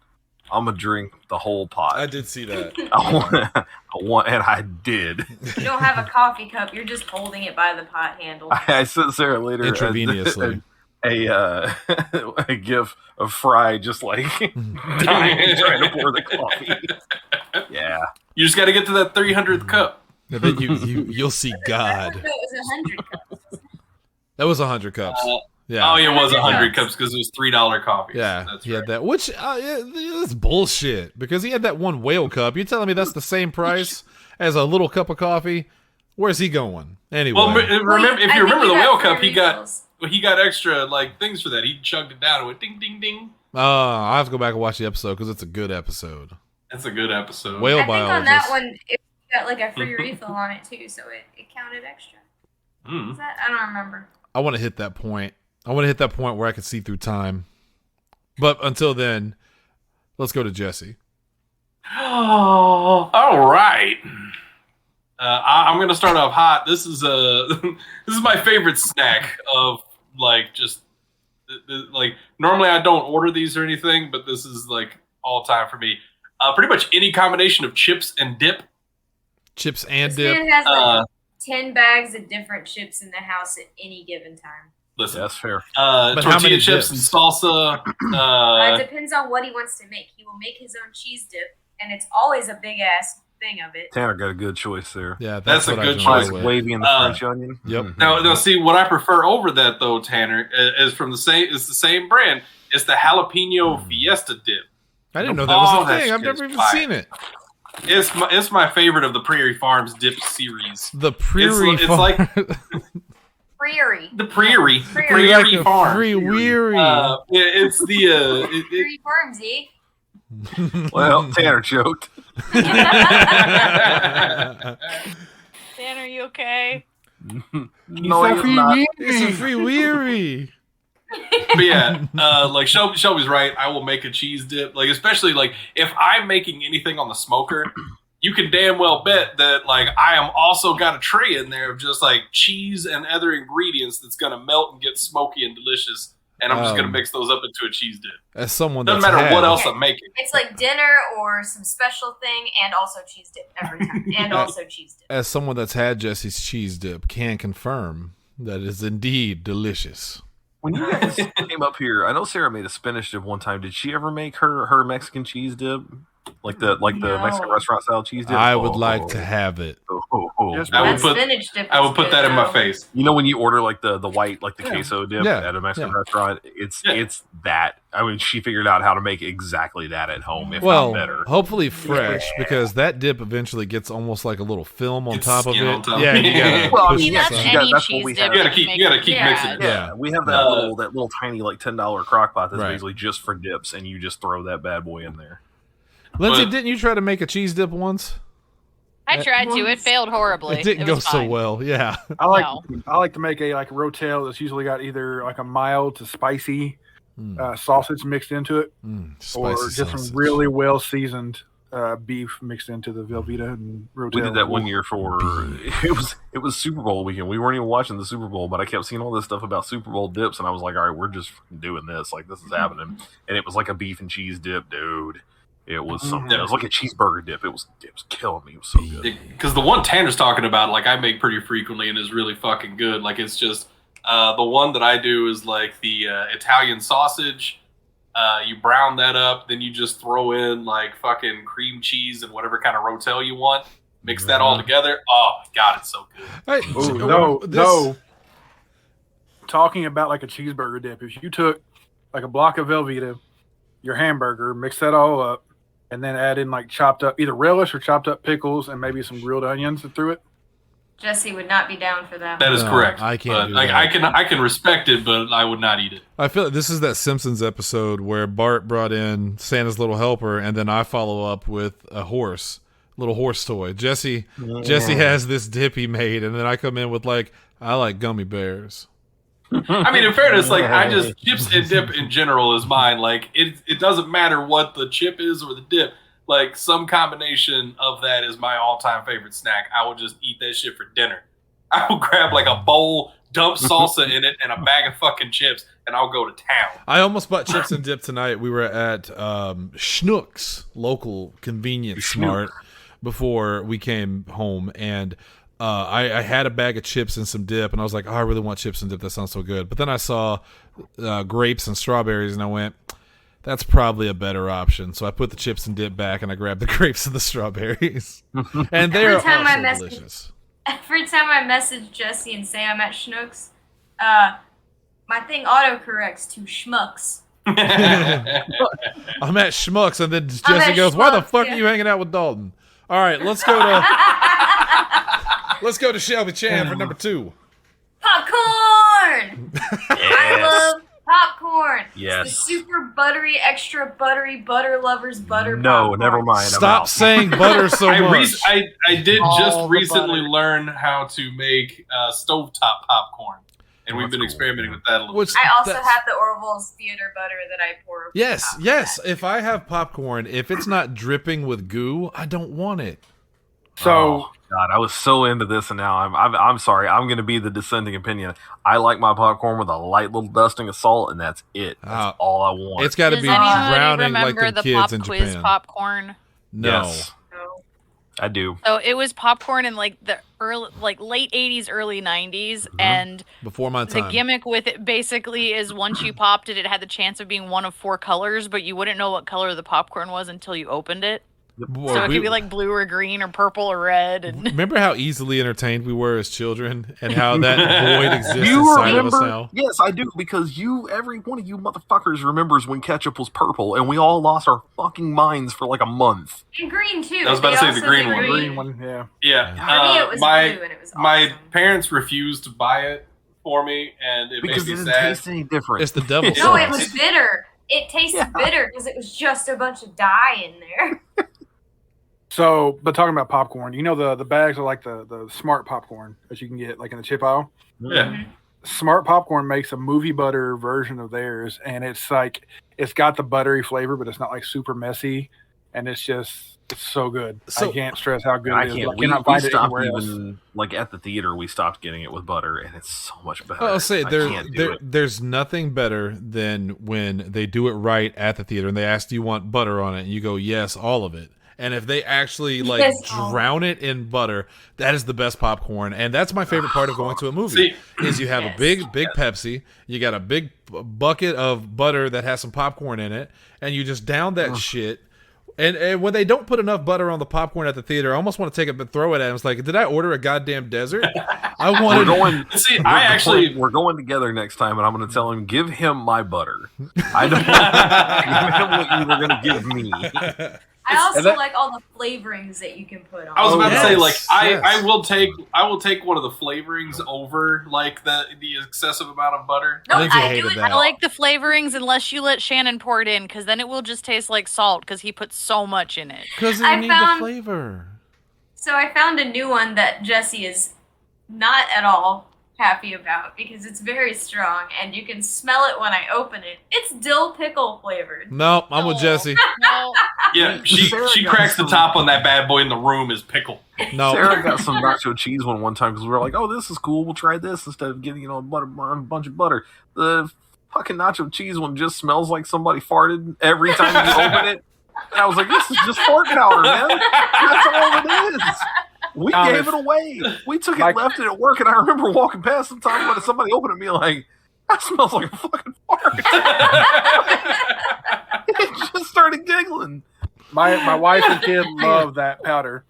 A: I'm gonna drink the whole pot.
B: I did see that.
A: I want, and I did.
E: You don't have a coffee cup. You're just holding it by the pot handle.
A: I sent Sarah later
B: Intravenously.
A: a gif of Fry just like dying trying to pour the coffee. Yeah,
D: You just got to get to that 300th cup.
B: And then you'll see God.
E: It was 100 cups.
B: That was 100 cups. Yeah.
D: Oh, yeah, it was 100
E: 100
D: cups because it was $3 coffee.
B: Yeah,
D: That's
B: he
D: right.
B: had that. Which that's bullshit because he had that one whale cup. You telling me that's the same price as a little cup of coffee? Where's he going anyway?
D: Well, remember if you remember the whale cup, he
E: refills.
D: got extra like things for that. He chugged it down and went ding ding ding.
B: I have to go back and watch the episode because it's a good episode.
D: That's a good episode.
B: Whale
E: I think on that
B: biologist.
E: one, it got like a free refill on it too, so it counted extra.
D: Mm.
E: Is that? I don't remember.
B: I want to hit that point. I want to hit that point where I can see through time. But until then, let's go to Jesse.
D: Oh, all right. I'm gonna start off hot. This is this is my favorite snack of like just like normally I don't order these or anything, but this is like all time for me. Pretty much any combination of chips and dip.
B: Chips and
E: This
B: dip.
E: man has like 10 bags of different chips in the house at any given time.
D: Listen,
A: that's fair.
B: But how many
D: tortilla chips and
B: dips?
D: salsa.
E: It depends on what he wants to make. He will make his own cheese dip, and it's always a big ass thing of it.
A: Tanner got a good choice there.
B: Yeah,
D: That's
B: what
D: a
B: I
D: good
B: enjoy
D: choice.
A: Like
B: with.
A: wavy and the French onion.
B: Yep.
A: Mhm.
D: Now, see what I prefer over that though, Tanner, is from the same. It's the same brand. It's the jalapeno fiesta dip.
B: I didn't know that was
D: Oh,
B: a
D: that
B: thing. I've
D: shit
B: never
D: is
B: even
D: fire.
B: seen it.
D: It's my favorite of the Prairie Farms dip series.
B: The Prairie
D: it's
B: Farm.
D: like-
E: Prairie.
D: The Prairie
E: Prairie.
B: like a
D: Farm.
B: free weary.
D: It's the
E: Prairie Farms, eh?
A: Well, Tanner joked.
C: Dan, are you okay?
A: No, he's not.
B: It's a free weary.
D: But yeah, like Shelby's right. I will make a cheese dip. Like especially like if I'm making anything on the smoker, you can damn well bet that like I am also got a tray in there of just like cheese and other ingredients that's gonna melt and get smoky and delicious. And I'm just gonna mix those up into a cheese dip.
B: As someone
D: Doesn't
B: that's
D: matter
B: had,
D: what else I'm making.
E: It's like dinner or some special thing, and also cheese dip every time, and also cheese dip.
B: as someone that's had Jesse's cheese dip, can confirm that it is indeed delicious.
A: When you guys came up here, I know Sarah made a spinach dip one time. Did she ever make her Mexican cheese dip, like the
E: No.
A: Mexican restaurant style cheese dip?
B: I would like to have it.
F: Yes,
D: I would
E: That
D: put-
E: spinach dip.
D: I
E: is
D: would put
E: good,
D: that in my
E: though.
D: face.
A: You know when you order like the white like the
B: Yeah.
A: queso dip
B: Yeah.
A: at a Mexican
B: Yeah.
A: restaurant, it's that. I mean, she figured out how to make exactly that at home, if
B: Well,
A: not better.
B: hopefully fresh, because that dip eventually gets almost like a little film on
D: Gets
B: top of
D: skin
B: it.
D: on top.
B: Yeah, you gotta
A: Well, I
B: push
A: mean,
B: it
A: yeah,
B: aside.
A: you got-
C: Any
A: that's what
C: cheese
A: we
C: dip
A: have.
D: You gotta keep
C: make
D: mixing it.
A: Yeah, we have that little tiny like $10 crock pot that's
B: Right.
A: basically just for dips, and you just throw that bad boy in there.
B: Lindsay,
D: But-
B: didn't you try to make a cheese dip once?
C: I tried to. It failed horribly.
B: It didn't go
C: was
B: so
C: fine.
B: well. Yeah.
F: I like
C: No.
F: I like to make a rotel that's usually got either like a mild to spicy
B: Mm.
F: sausage mixed into it,
B: Spicy
F: or just
B: sausage.
F: some really well seasoned beef mixed into the Velveeta and rotel.
A: We did that one year for it was Super Bowl weekend. We weren't even watching the Super Bowl, but I kept seeing all this stuff about Super Bowl dips, and I was like, all right, we're just doing this. Like, this is happening. And it was like a beef and cheese dip, dude. It was something. It was like a cheeseburger dip. It was killing me. It was so good.
D: Because the one Tanner's talking about, like I make pretty frequently and is really fucking good. Like it's just the one that I do is like the Italian sausage. You brown that up, then you just throw in like fucking cream cheese and whatever kind of rotel you want. Mix that all together. Oh my god, it's so good.
B: Hey,
F: Ooh,
B: so,
F: no. Talking about like a cheeseburger dip, if you took like a block of Velveeta, your hamburger, mix that all up, and then add in like chopped up either relish or chopped up pickles and maybe some grilled onions through it.
E: Jesse would not be down for that.
D: That is
B: No,
D: correct.
B: I can't
D: But,
B: do
D: like,
B: that.
D: I can respect it, but I would not eat it.
B: I feel like this is that Simpsons episode where Bart brought in Santa's little helper, and then I follow up with a little horse toy. Jesse has this dip he made, and then I come in with like, I like gummy bears.
D: I mean, in fairness, like I just chips and dip in general is mine. Like it doesn't matter what the chip is or the dip. like some combination of that is my all-time favorite snack. I will just eat that shit for dinner. I will grab like a bowl, dump salsa in it, and a bag of fucking chips, and I'll go to town.
B: I almost bought chips and dip tonight. We were at Schnucks, local convenience mart, before we came home, and I had a bag of chips and some dip, and I was like, oh, I really want chips and dip. That sounds so good. But then I saw grapes and strawberries, and I went, that's probably a better option. So I put the chips and dip back, and I grabbed the grapes and the strawberries. And they're also delicious.
E: Every time I message Jesse and say I'm at Schnucks, my thing autocorrects to Schmucks.
B: I'm at Schmucks, and then Jesse goes, why the fuck are you hanging out with Dalton? All right, let's go to Shelby Chan for number 2.
E: Popcorn! I love popcorn.
A: Yes.
E: It's the super buttery, extra buttery, butter lovers butter
A: No,
E: popcorn.
A: never mind.
B: Stop saying butter so much.
D: I did
F: All
D: just
F: the
D: recently
F: butter.
D: learn how to make stovetop popcorn, and we've been
A: cool.
D: experimenting with that a little
B: Which-
E: I also
B: That's-
E: have the Orville's theater butter that I pour over
B: Yes,
E: top of
B: yes.
E: that.
B: If I have popcorn, if it's not dripping with goo, I don't want it.
F: So
A: Oh, God, I was so into this, and now I'm sorry. I'm going to be the dissenting opinion. I like my popcorn with a light little dusting of salt, and that's it. That's all I want.
B: It's got to
C: Does
B: be
C: anybody
B: drowning like
C: remember
B: the
C: the
B: kids
C: pop
B: in
C: quiz
B: Japan.
C: popcorn?
B: No.
A: Yes,
E: So,
A: I do.
C: So it was popcorn in like the late 80s, early 90s, and
B: Before my
C: the
B: time.
C: gimmick with it basically is once you popped it, it had the chance of being one of 4 colors, but you wouldn't know what color the popcorn was until you opened it.
B: Boy,
C: So it
B: we-
C: could be like blue or green or purple or red. And
B: Remember how easily entertained we were as children, and how that void exists
A: You
B: inside of us
A: remember?
B: now?
A: Yes, I do, because every one of you motherfuckers remembers when ketchup was purple, and we all lost our fucking minds for like a month.
E: and green too.
D: I was about to
E: They
D: say
E: also
D: the green
E: did
D: one.
F: green one, yeah.
D: Yeah,
E: For me, it was
D: my
E: blue, and it was
D: my
E: awesome.
D: parents refused to buy it for me, and it
A: Because
D: made
A: it
D: me
A: didn't
D: sad.
A: taste any different.
B: It's the devil
E: No,
B: sauce.
E: it was bitter. It tasted bitter because it was just a bunch of dye in there.
F: So, but talking about popcorn, you know the bags are like the smart popcorn that you can get like in the chip aisle.
D: Yeah.
F: Smart popcorn makes a movie butter version of theirs, and it's like it's got the buttery flavor, but it's not like super messy, and it's so good.
B: So-
F: I can't stress how good
A: I
F: it is.
A: can't.
F: I
A: We
F: cannot find it
A: stopped
F: anywhere else.
A: even like at the theater. We stopped getting it with butter, and it's so much better.
B: I'll say
A: I can't do it.
B: there's nothing better than when they do it right at the theater and they ask, do you want butter on it? And you go, yes, all of it. And if they actually like
E: Yes.
B: drown it in butter, that is the best popcorn. And that's my favorite part of going to a movie
D: See-
B: is you have
E: Yes.
B: a big Pepsi, you got a big bucket of butter that has some popcorn in it, and you just down that shit. And when they don't put enough butter on the popcorn at the theater, I almost want to take it and throw it at him. It's like, did I order a goddamn desert? I
A: We're
B: wanted
A: going.
D: See, I actually
A: we're going together next time, and I'm going to tell him, give him my butter. I don't give him what you were going to give me.
E: I also
F: And that-
E: like all the flavorings that you can put on.
D: I was
B: Oh,
D: about to say, like,
B: yes,
D: I
B: yes.
D: will take one of the flavorings over like the excessive amount of butter.
E: No,
B: Lindsay
E: I
B: hated
E: do it.
B: that.
C: I like the flavorings unless you let Shannon pour it in, because then it will just taste like salt because he puts so much in it.
B: Because you
E: I
B: need
E: found-
B: the flavor.
E: So I found a new one that Jesse is not at all happy about because it's very strong and you can smell it when I open it. It's dill pickle flavored.
B: No, I'm with Jesse.
C: No,
D: Yeah, she
A: Sarah got
D: cracks the
A: some-
D: top on that bad boy in the room is pickle.
B: No.
A: Sarah got some nacho cheese one time because we were like, "Oh, this is cool. We'll try this instead of getting a bunch of butter." The fucking nacho cheese one just smells like somebody farted every time you open it. And I was like, "This is just fart powder, man. That's all it is." We
F: Thomas.
A: gave it away. We took it,
F: Like-
A: left it at work, and I remember walking past sometime when somebody opened it, and me like, "That smells like a fucking fart." It just started giggling.
F: My wife and kid love that powder,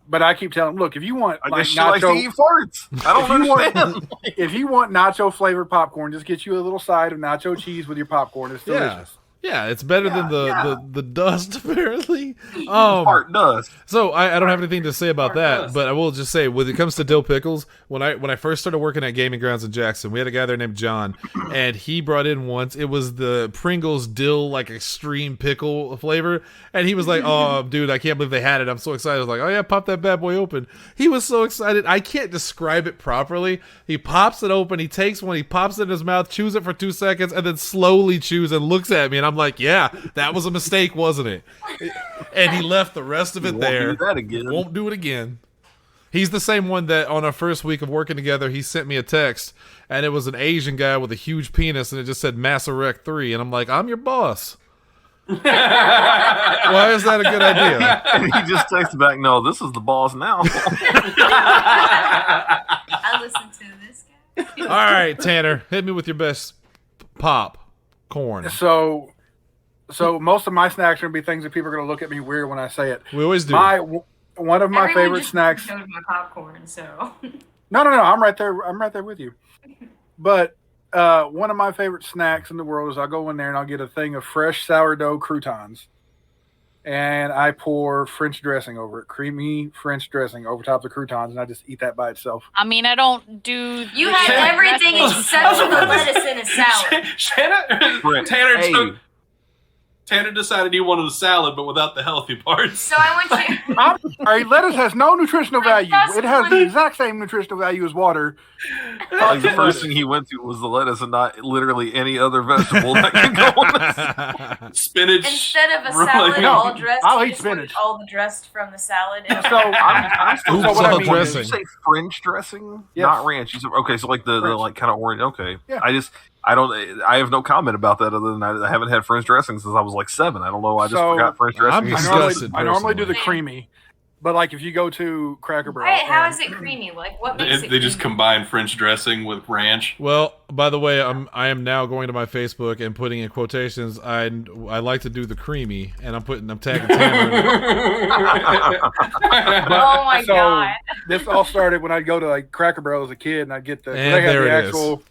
F: but I keep telling them, look, if you want
A: I
F: like
A: guess she likes to
F: nacho,
A: eat farts. I don't
F: If you want-
A: understand.
F: if you want nacho flavored popcorn, just get you a little side of nacho cheese with your popcorn. It's delicious.
B: Yeah, it's better than the dust, apparently.
A: Fart dust.
B: So I don't have anything to say about
D: Fart
B: that,
D: dust.
B: but I will just say when it comes to dill pickles, when I first started working at Gaming Grounds in Jackson, we had a guy there named John, and he brought in once, it was the Pringles dill like extreme pickle flavor, and he was like, "Oh, dude, I can't believe they had it. I'm so excited." I was like, "Oh yeah, pop that bad boy open." He was so excited. I can't describe it properly. He pops it open, he takes one, he pops it in his mouth, chews it for 2 seconds, and then slowly chews and looks at me, and I'm I'm like, yeah, that was a mistake, wasn't it? And he left the rest of it there.
A: Won't do that again.
B: Won't do it again. He's the same one that on our first week of working together, he sent me a text, and it was an Asian guy with a huge penis, and it just said Mass Erect 3, and I'm like, I'm your boss. Why is that a good idea?
A: And he just texted back, no, this is the boss now.
E: I listen to this guy.
B: All right, Tanner, hit me with your best pop corn.
F: So most of my snacks are gonna be things that people are gonna look at me weird when I say it.
B: We always do.
F: One of my
E: Everyone
F: favorite
E: just
F: snacks.
E: showed my popcorn, so.
F: No, I'm right there. I'm right there with you. But one of my favorite snacks in the world is I'll go in there and I'll get a thing of fresh sourdough croutons, and I pour French dressing over it, creamy French dressing over top of the croutons, and I just eat that by itself.
C: I mean, I don't do.
E: You have everything except for the lettuce in a salad.
D: Tanner decided he wanted a salad, but without the healthy parts.
E: So I want you.
F: I'm sorry, lettuce has no nutritional value.
E: That's
F: It has the
E: funny.
F: exact same nutritional value as water.
A: Like the first thing he went to was the lettuce and not literally any other vegetable that could go on this.
D: Spinach.
E: Instead of a
D: Really?
E: salad
F: No,
E: all dressed,
F: I'll
E: you
F: eat
E: just want
F: spinach.
E: all the dressed from the salad.
F: So
A: I'm still
B: Oops,
F: so what I
B: all
F: mean
B: dressing.
A: Did you say French dressing?
F: Yes.
A: Not ranch. You said, okay, so like the
F: French.
A: like kind of orange. Okay.
F: Yeah.
A: I have no comment about that other than I haven't had French dressing since I was like 7. I don't know. I just
F: So,
A: forgot French dressing.
B: I'm
F: I
B: disgusted,
F: normally do the
B: personally.
F: creamy, but like if you go to Cracker Barrel,
E: Wait, how
F: and-
E: is it creamy? Like, what makes it
D: They just
E: creamy?
D: combine French dressing with ranch.
B: Well, by the way, I am now going to my Facebook and putting in quotations. I like to do the creamy, and I'm tagging Tanner. In it.
E: Oh my
F: So,
E: god.
F: This all started when I'd go to like Cracker Barrel as a kid, and I'd get
B: And
F: they had
B: there
F: the
B: it is.
F: actual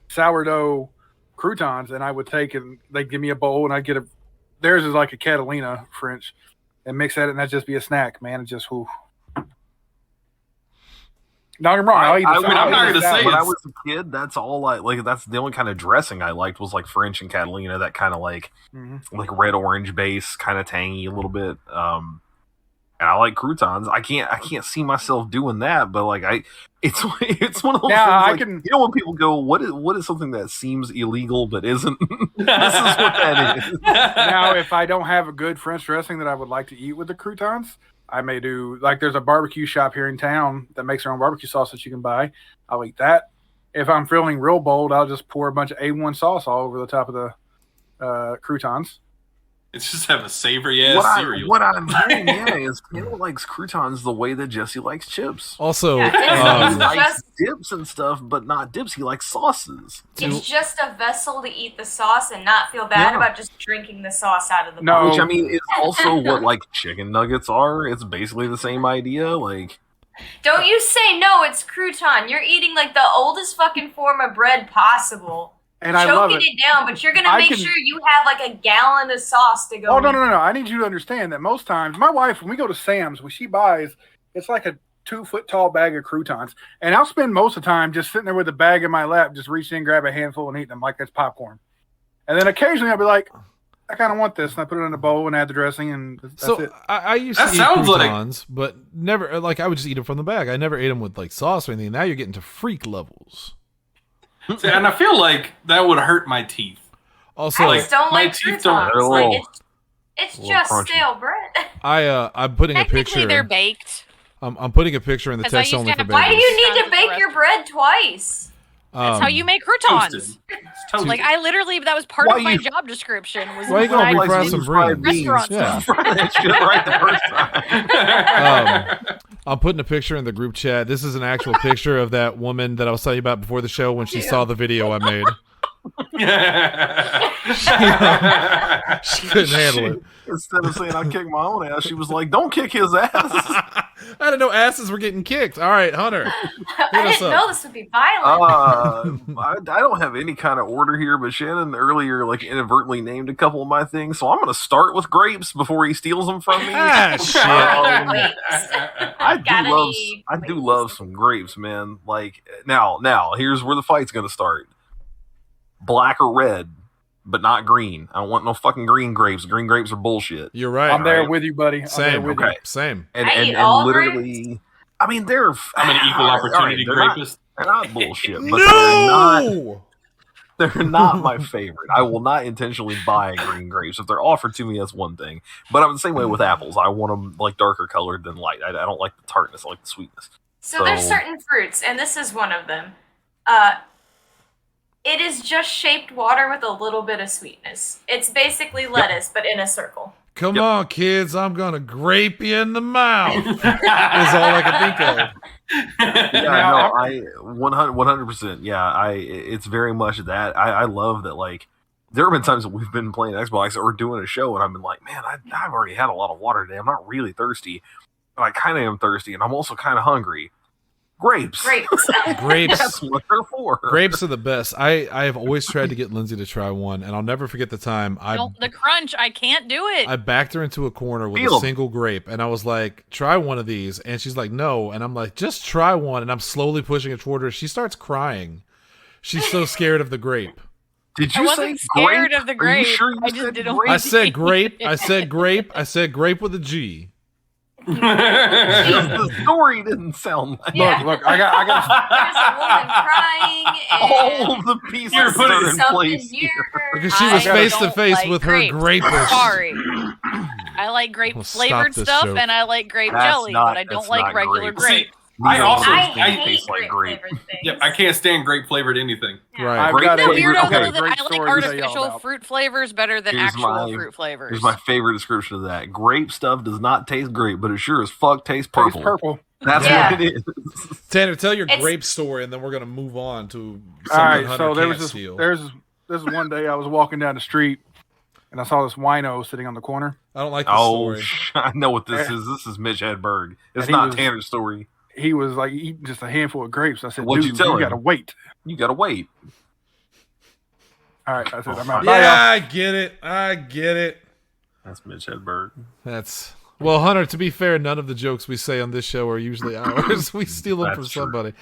F: sourdough croutons, and I would take and they'd give me a bowl, and I'd get theirs is like a Catalina French, and mix that, and that'd just be a snack, man. It just whew. Don't get me wrong. I'll eat the
D: I'm
F: salad.
D: not gonna say
A: when I
D: it's-
A: was a kid, that's all like that's the only kind of dressing I liked was like French and Catalina, that kind of like red orange base, kind of tangy a little bit. And I like croutons. I can't see myself doing that, but like it's one of those
F: Yeah,
A: things.
F: I
A: Like,
F: can-
A: you know when people go, what is something that seems illegal but isn't? This is what that is.
F: Now, if I don't have a good French dressing that I would like to eat with the croutons, I may do like there's a barbecue shop here in town that makes their own barbecue sauce that you can buy. I'll eat that. If I'm feeling real bold, I'll just pour a bunch of A1 sauce all over the top of the croutons.
D: It's just have a savory ass cereal.
A: What I'm hearing, is Taylor likes croutons the way that Jesse likes chips.
B: Also,
E: Yeah,
A: He
E: it's
A: likes dips and stuff, but not dips. He likes sauces.
E: It's just a vessel to eat the sauce and not feel bad
A: Yeah.
E: about just drinking the sauce out of the
F: No.
E: bowl.
A: Which I mean is also what like chicken nuggets are. It's basically the same idea. Like
E: Don't you say no, it's crouton. You're eating like the oldest fucking form of bread possible.
F: And I love
E: Choking
F: it.
E: it down, but you're gonna
F: I
E: make
F: can-
E: sure you have like a gallon of sauce to go.
F: Oh, no,
E: in.
F: no. I need you to understand that most times, my wife, when we go to Sam's, when she buys, it's like a 2-foot tall bag of croutons. And I'll spend most of the time just sitting there with a bag in my lap, just reaching in, grab a handful and eating them like it's popcorn. And then occasionally I'll be like, I kind of want this. And I put it in a bowl and add the dressing, and that's
B: so
F: it.
B: I used
D: That
B: to eat
D: sounds like-
B: croutons, but never like I would just eat them from the bag. I never ate them with like sauce or anything. Now you're getting to freak levels.
D: See, and I feel like that would hurt my teeth.
B: Also,
E: I just don't
D: my
E: like
D: teeth
E: croutons.
D: don't-
A: they're a
E: Like,
A: little-
E: it's
A: little
E: just
A: crunchy.
E: stale bread.
B: I'm putting a
C: Technically,
B: picture.
C: they're baked.
B: I'm putting a picture in the
C: 'Cause I
B: text
C: used
B: only
C: to
B: for
C: have-
B: babies.
E: Why do you need to
C: Sounds
E: bake
C: like
E: your bread twice?
C: That's how you make croutons.
D: Toasted. It's toasted.
C: Like that was part
A: Why
C: of my
A: you-
C: job description. Was
B: Why you
C: when
B: gonna
C: I-
B: refry some
A: fried
B: beans?
C: Restaurant
B: Yeah.
A: that shit right the first time.
B: I'm putting a picture in the group chat. This is an actual picture of that woman that I was telling you about before the show when she saw the video I made. She couldn't handle it.
A: Instead of saying I kick my own ass, she was like, "Don't kick his ass."
B: I didn't know asses were getting kicked. All right, Hunter.
E: I
B: us
E: didn't
B: up.
E: know this would be violent.
A: I don't have any kind of order here, but Shannon earlier like inadvertently named a couple of my things, so I'm going to start with grapes before he steals them from me.
B: Ah, shit.
A: I do love some grapes, man. Like now, here's where the fight's going to start. Black or red, but not green. I don't want no fucking green grapes. Green grapes are bullshit.
B: You're right.
F: I'm there
A: right.
F: with you, buddy. I'm there
B: Same.
F: with
A: okay.
F: you.
B: Same.
E: I eat all
A: literally, I mean, they're
D: I'm an equal opportunity
A: they're not-
D: rapist.
A: They're not bullshit, but
B: No.
A: They're not my favorite. I will not intentionally buy green grapes. If they're offered to me, that's one thing. But I'm the same way with apples. I want them like darker colored than light. I don't like the tartness. I like the sweetness.
E: So there's certain fruits, and this is one of them. It is just shaped water with a little bit of sweetness. It's basically lettuce, but in a circle.
B: Come on, kids! I'm gonna grape you in the mouth. Is all I can think of.
A: Yeah, no, I 100%. Yeah, it's very much that. I love that. Like, there have been times that we've been playing Xbox or doing a show, and I've been like, man, I've already had a lot of water today. I'm not really thirsty, but I kind of am thirsty, and I'm also kind of hungry. Grapes.
B: Grapes.
A: That's what they're for.
B: Grapes are the best. I have always tried to get Lindsay to try one, and I'll never forget the time
C: the crunch. I can't do it.
B: I backed her into a corner with a single grape, and I was like, try one of these. And she's like, no. And I'm like, just try one. And I'm slowly pushing it toward her. She starts crying. She's so scared of the grape.
A: Did you
C: I wasn't scared of the grape.
A: Sure
C: I just didn't
A: grape?
B: I said grape. I said grape. I said grape with a G.
A: The story didn't sound like.
E: Yeah.
F: Look, I got.
E: There's a woman crying, and
A: All the pieces
D: You're putting
A: are in
E: something
A: place
E: near
A: here.
E: her.
B: Because she was
C: I
B: face to
C: don't
B: face
C: like
B: with
C: grapes.
B: her grapish.
C: Sorry. I like grape
B: We'll stop
C: flavored
B: this
C: stuff,
B: joke.
C: and I like grape
A: That's
C: jelly,
A: not-
C: but I don't
A: that's
C: like
A: not
C: regular
A: grape.
C: grape.
D: I also
E: I
A: I
E: hate
A: taste like grape.
E: grape-flavored things.
D: Yep, I can't stand grape flavored anything.
B: Right.
F: I've
A: Grape
F: got
C: Isn't
F: a,
C: it weird
A: I've got
C: though
A: a
C: that
F: great
C: I like
F: story to tell y'all
C: artificial
F: about.
C: fruit flavors better than
A: Here's
C: actual
A: my-
C: fruit flavors?
A: Here's my favorite description of that. Grape stuff does not taste great, but it sure as fuck tastes purple.
F: Tastes purple.
A: That's
E: Yeah.
A: what it is.
B: Tanner, tell your
E: It's-
B: grape story, and then we're gonna move on to something
F: All right,
B: Hunter
F: so there
B: can't
F: was
B: steal.
F: this is one day I was walking down the street, and I saw this wino sitting on the corner.
B: I don't like this
A: Oh,
B: story.
A: I know what this is. This is Mitch Hedberg. It's
F: And he
A: not
F: was-
A: Tanner's story.
F: He was like eating just a handful of grapes. I said,
A: What'd
F: "Dude,
A: you tell him?
F: gotta wait."
A: You gotta wait.
F: All right, I said, "I'm
A: Oh,
F: out."
B: Yeah,
F: Bye, y'all.
B: I get it. I get it.
A: That's Mitch Hedberg.
B: That's well, Hunter. To be fair, none of the jokes we say on this show are usually ours. We steal them
A: That's
B: from
A: true.
B: somebody.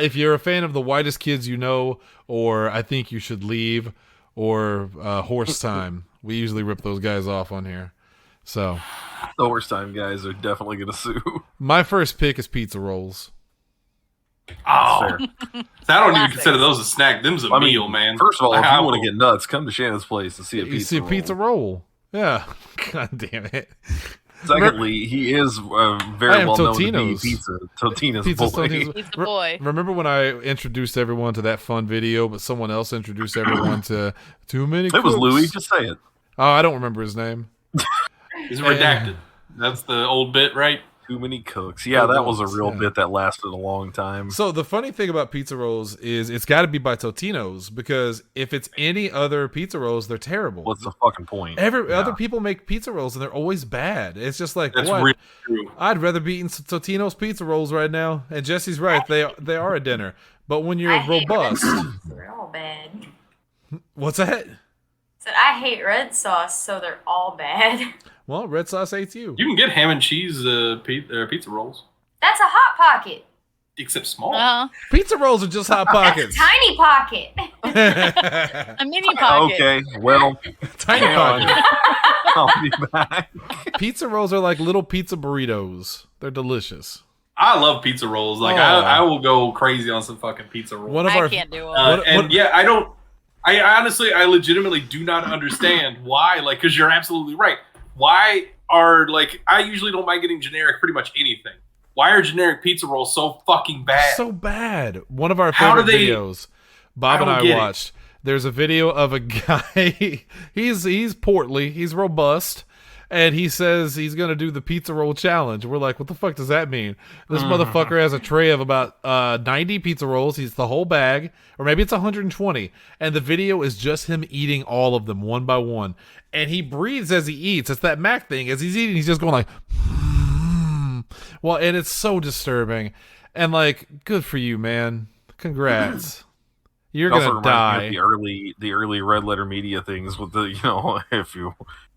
B: If you're a fan of the Whitest Kids You Know, or I Think You Should Leave, or Horse Time, we usually rip those guys off on here. So
A: The worst time guys are definitely gonna sue.
B: my first pick is pizza rolls.
D: Oh,
A: Fair.
D: so I don't even
C: Classic.
D: consider those a snack. Them's a
A: I mean,
D: meal, man.
A: First of all,
D: Like,
A: if
D: I
A: you want
D: will-
A: to get nuts, come to Shannon's place and see a
B: You
A: pizza
B: see a
A: roll.
B: pizza roll? Yeah. God damn it.
A: Secondly, he is
B: I
A: very
B: am
A: well known to be
B: Totino's.
A: Totina's
B: Pizza
A: boy.
B: Totino's.
C: Pizza boy.
B: Remember when I introduced everyone to that fun video, but someone else introduced everyone to Too Many
A: It was
B: Cooks?
A: Louis. Just say it.
B: Oh, I don't remember his name.
D: He's redacted. That's the old bit, right?
A: Too many cooks. Yeah, that was a real
B: Yeah.
A: bit that lasted a long time.
B: So the funny thing about pizza rolls is it's got to be by Totino's, because if it's any other pizza rolls, they're terrible.
A: What's the fucking point?
B: Other people make pizza rolls and they're always bad. It's just like,
D: That's
B: what?
D: really true.
B: I'd rather be eating some Totino's pizza rolls right now. And Jesse's right; they are a dinner. But when you're
E: I hate red
B: robust,
E: sauce. They're all bad.
B: what's that?
E: Said I hate red sauce, so they're all bad.
B: Well, red sauce hates you.
D: You can get ham and cheese pizza rolls,
E: That's a hot pocket.
D: except small.
B: Pizza rolls are just hot
E: That's
B: pockets.
E: a tiny pocket.
C: A mini pocket.
A: Okay, well,
B: Tiny
A: hang on.
B: pocket.
A: I'll be back.
B: Pizza rolls are like little pizza burritos. They're delicious.
D: I love pizza rolls. Like
B: Oh.
D: I will go crazy on some fucking pizza rolls.
B: One of
C: I
B: our
C: can't do it.
D: I don't. I honestly, I legitimately do not understand why. Like, because you're absolutely right. Why are I usually don't mind getting generic pretty much anything. Why are generic pizza rolls so fucking bad?
B: So bad. One of our
D: How do
B: favorite
D: they-
B: videos, Bob and
D: I
B: I
D: don't get it.
B: watched. There's a video of a guy. he's portly. He's robust. And he says he's going to do the pizza roll challenge. We're like, what the fuck does that mean? This motherfucker has a tray of about 90 pizza rolls. He's the whole bag. Or maybe it's 120. And the video is just him eating all of them one by one. And he breathes as he eats. It's that Mac thing. As he's eating, he's just going like, well, and it's so disturbing. And good for you, man. Congrats. You're
A: It also
B: going to
A: reminds me
B: die.
A: of the early Red Letter Media things with the if you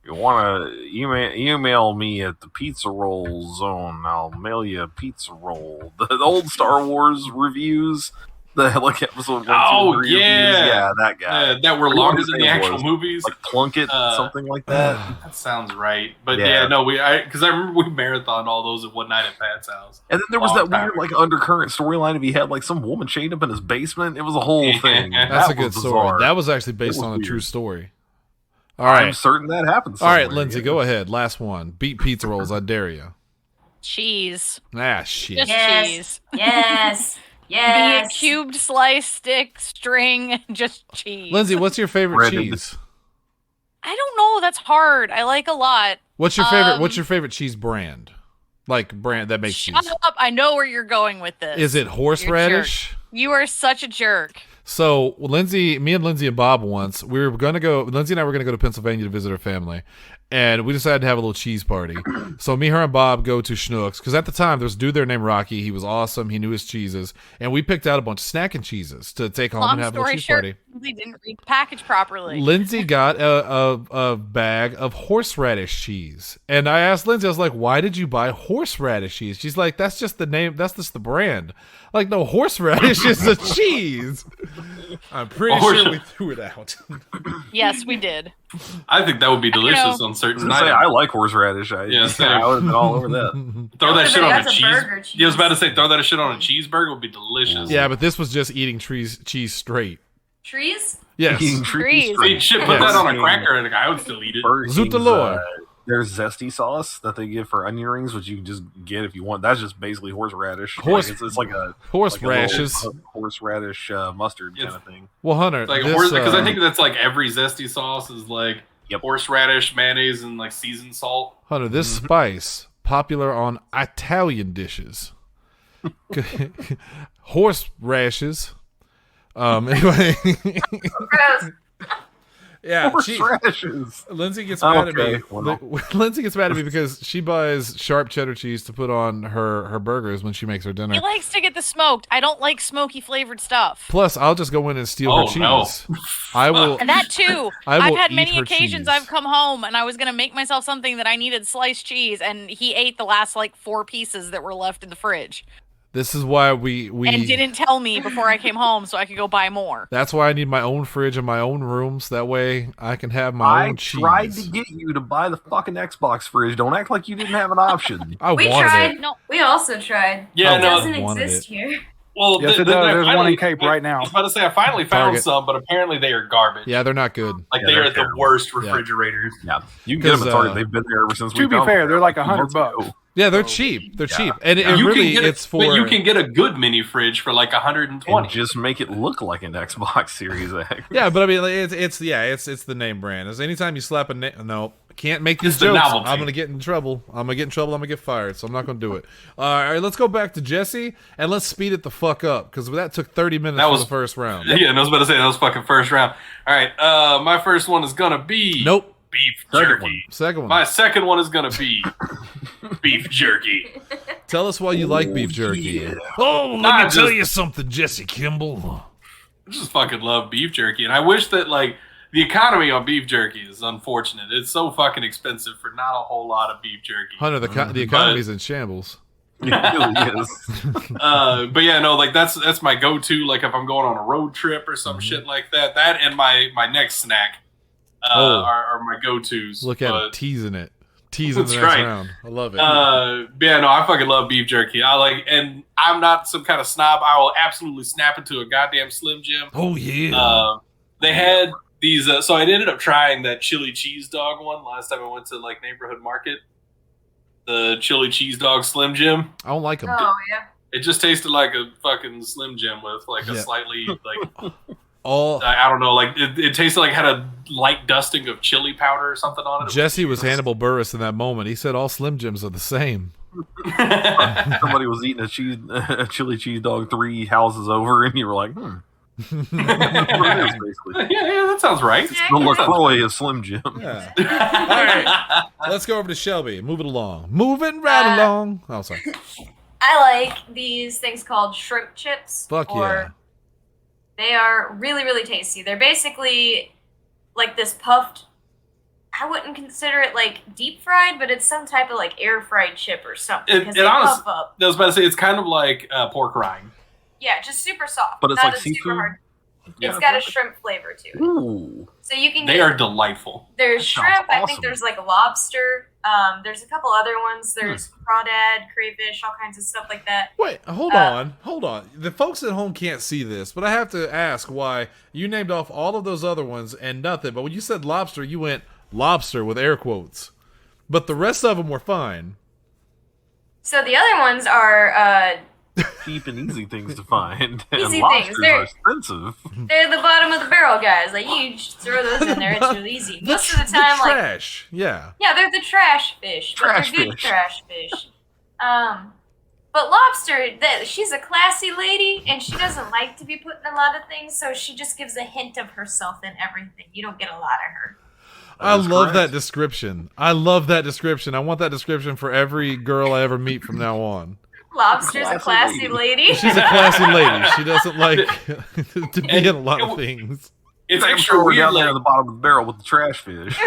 A: want to email me at the Pizza Roll Zone, I'll mail you a pizza roll. The old Star Wars reviews, The like episode 1, 2,
D: Oh,
A: 3
D: yeah.
A: yeah, that guy.
D: That were
A: I forget
D: longer
A: what his
D: than the
A: name
D: actual
A: was.
D: movies.
A: Like Plunkett, something like that.
D: That sounds right. But
A: Yeah.
D: no, because I remember we marathoned all those at one night at Pat's house.
A: And then there was
D: Long
A: that
D: time
A: weird
D: ago.
A: like undercurrent storyline of he had like some woman chained up in his basement. It was a whole thing.
B: That's
A: That
B: a good
A: was
B: story.
A: bizarre.
B: That was actually based
A: was
B: on a
A: weird.
B: true story. All
A: I'm
B: right.
A: certain that happened.
B: All right,
A: somewhere,
B: Lindsay,
A: yeah.
B: go ahead. Last one. Beat pizza rolls. I dare you.
C: Cheese.
B: Ah, shit.
C: Just
E: Yes.
C: cheese.
E: Yes.
C: Be it
E: Yes.
C: cubed, slice, stick, string, just cheese.
B: Lindsay, what's your favorite
A: Breaded.
B: cheese?
C: I don't know. That's hard. I like a lot.
B: What's your favorite? What's your favorite cheese brand? Like brand that makes
C: Shut
B: cheese.
C: up. I know where you're going with this.
B: Is it horseradish?
C: You are such a jerk.
B: So me and Lindsay and Bob once, we were going to go, Lindsay and I were going to go to Pennsylvania to visit her family. And we decided to have a little cheese party. So me, her, and Bob go to Schnucks. Because at the time, there was a dude there named Rocky. He was awesome. He knew his cheeses. And we picked out a bunch of snacking cheeses to take home
C: Long
B: and have a little
C: story
B: cheese
C: short,
B: party.
C: they didn't read the package properly.
B: Lindsay got a bag of horseradish cheese. And I asked Lindsay, I was like, why did you buy horseradish cheese? She's like, that's just the name. That's just the brand. Like, no, horseradish is a cheese. I'm pretty sure we threw it out.
C: Yes, we did.
D: I think that would be delicious
C: know.
D: on
A: I was
D: certain
A: gonna say,
D: nights.
A: I like horseradish.
D: Yeah, same.
A: I would have been all over that.
D: Throw that shit on a
E: That's a
D: cheese.
E: burger
D: Yeah, I was about to
E: cheese.
D: say, throw that shit on a cheeseburger would be delicious.
B: Yeah, but this was just eating cheese straight.
E: Trees?
B: Yes.
A: Eating
C: Trees.
D: I mean, shit, put
B: Yes.
D: that on a cracker and I would still eat it.
A: Burger
B: Zoot the
A: King's,
B: Lord.
A: There's zesty sauce that they give for onion rings, which you can just get if you want. That's just basically horseradish.
B: Horse-
A: it's like a
B: Horserashes.
A: horseradish mustard kind of thing.
B: Well, Hunter,
D: Like
B: this,
D: because I think that's like every zesty sauce is like
A: Yep.
D: horseradish, mayonnaise, and like seasoned salt.
B: Hunter, this spice popular on Italian dishes. Horse rashes. Anyway,
E: Gross.
B: yeah,
A: Horserashes.
B: Lindsay gets mad at me.
A: Okay, well.
B: Lindsay gets mad at me because she buys sharp cheddar cheese to put on her burgers when she makes her dinner.
C: He likes to get the smoked. I don't like smoky flavored stuff.
B: Plus, I'll just go in and steal her
D: Oh,
B: cheese.
D: no.
B: I will.
C: And that too.
B: I will
C: I've had
B: eat
C: many
B: her
C: occasions
B: cheese.
C: I've come home and I was gonna make myself something that I needed sliced cheese, and he ate the last like 4 pieces that were left in the fridge
B: This is why we
C: and didn't tell me before I came home so I could go buy more.
B: That's why I need my own fridge and my own rooms. That way I can have my
A: I
B: own cheese.
A: tried to get you to buy the fucking Xbox fridge. Don't act like you didn't have an option.
B: I
E: We
B: wanted
E: tried.
B: it.
C: No.
E: We also tried.
D: Yeah,
E: It
D: no,
E: doesn't
B: wanted
E: exist
B: it.
E: here.
D: Well,
F: Yes, it does.
D: I
F: There's one
D: finally-
F: in Cape right now.
D: I was about to say I finally found
B: Target.
D: some, but apparently they are garbage.
B: Yeah, they're not good.
D: Like
A: Yeah,
D: they
A: they're
D: are the
A: terrible.
D: worst
B: Yeah.
D: refrigerators.
A: Yeah, you can get them
B: 'Cause,
A: at Target. They've been there ever since.
F: To
A: we
F: be
A: found
F: fair,
A: them.
F: they're like
A: Months
F: $100.
A: ago.
B: Yeah, they're cheap. They're cheap, and it
D: You
B: really
D: can get
B: it's for.
D: but you can get a good mini fridge for like
A: And
D: $120.
A: just make it look like an Xbox Series X.
B: Yeah, but I mean, like, it's the name brand. As anytime you slap a name, no, can't make these
D: It's the
B: jokes.
D: novelty.
B: I'm gonna get in trouble. I'm gonna get fired. So I'm not gonna do it. All right, let's go back to Jesse and let's speed it the fuck up because that took 30 minutes
D: That
B: for
D: was-
B: the first round.
D: Yeah, and I was about to say that was fucking first round. All right, my first one is gonna be
B: Nope.
D: beef
A: Second
D: jerky.
A: one.
B: Second one.
D: My second one is gonna be beef jerky.
B: Tell us why you like beef jerky.
A: Yeah.
B: Oh, let
D: Nah,
B: me tell
D: just-
B: you something, Jesse Kimball.
D: I just fucking love beef jerky, and I wish that like the economy on beef jerky is unfortunate. It's so fucking expensive for not a whole lot of beef jerky.
B: Hunter, the economy's in shambles.
A: It really is.
D: But yeah, no, like that's my go-to. Like if I'm going on a road trip or some shit like that. That and my next snack are my go-tos.
B: Look at
D: But,
B: it, teasing it. Teasing the
D: That's
B: next
D: right.
B: round. I love it.
D: But yeah, no, I fucking love beef jerky. And I'm not some kind of snob. I will absolutely snap into a goddamn Slim Jim.
B: oh, yeah.
D: They had these, so I ended up trying that chili cheese dog one last time I went to like neighborhood market. The chili cheese dog Slim Jim.
B: I don't like them.
E: Oh yeah.
D: It just tasted like a fucking Slim Jim with like a
B: Yeah.
D: slightly like
B: All
D: I don't know, like it tasted like it had a light dusting of chili powder or something on it.
B: Jesse was Hannibal Buress in that moment. He said all Slim Jims are the same.
A: Somebody was eating a chili cheese dog 3 houses over, and you were like, That's what it is, basically.
D: yeah, that sounds right.
A: The LaCroix is Slim Jim.
B: Yeah. All right. Let's go over to Shelby. Move it along. Moving right along. Oh, sorry.
E: I like these things called shrimp chips.
B: Fuck yeah.
E: They are really, really tasty. They're basically like this puffed. I wouldn't consider it like deep fried, but it's some type of like air fried chip or something.
D: It
E: Because they
D: honest-
E: puff up.
D: I was about to say it's kind of like pork rind.
E: Yeah, just super soft.
A: But it's
E: not
A: like
E: a super
A: seafood?
E: hard.
A: Yeah.
E: It's got a shrimp flavor to it.
A: Ooh.
E: So you can
D: They
E: get,
D: are delightful.
E: there's
A: That sounds
E: shrimp. I think
A: awesome.
E: there's like lobster. There's a couple other ones. There's crawdad, crayfish, all kinds of stuff like that.
B: Wait, hold on. The folks at home can't see this, but I have to ask why you named off all of those other ones and nothing. But when you said lobster, you went lobster with air quotes. But the rest of them were fine.
E: So the other ones are
A: Cheap and easy things to find.
E: Easy
A: and
E: things.
A: lobsters
E: They're-
A: are expensive.
E: they're the bottom of the barrel guys. Like you just throw those in there, it's really easy. Most of the time, like
B: trash. Yeah.
E: yeah, they're the trash fish.
A: Trash
E: but they're good
A: fish.
E: trash fish. But lobster, she's a classy lady, and she doesn't like to be put in a lot of things, so she just gives a hint of herself in everything. You don't get a lot of her.
B: I
A: That's
B: love
A: correct.
B: that description. I love that description. I want that description for every girl I ever meet from now on.
E: Lobster's a
A: Classy
E: classy lady.
B: She's a classy lady. She doesn't like to be in a lot of things.
D: It's
A: I'm
D: extra
A: sure we're
D: weird.
A: down there
D: Like,
A: at the bottom of the barrel with the trash fish.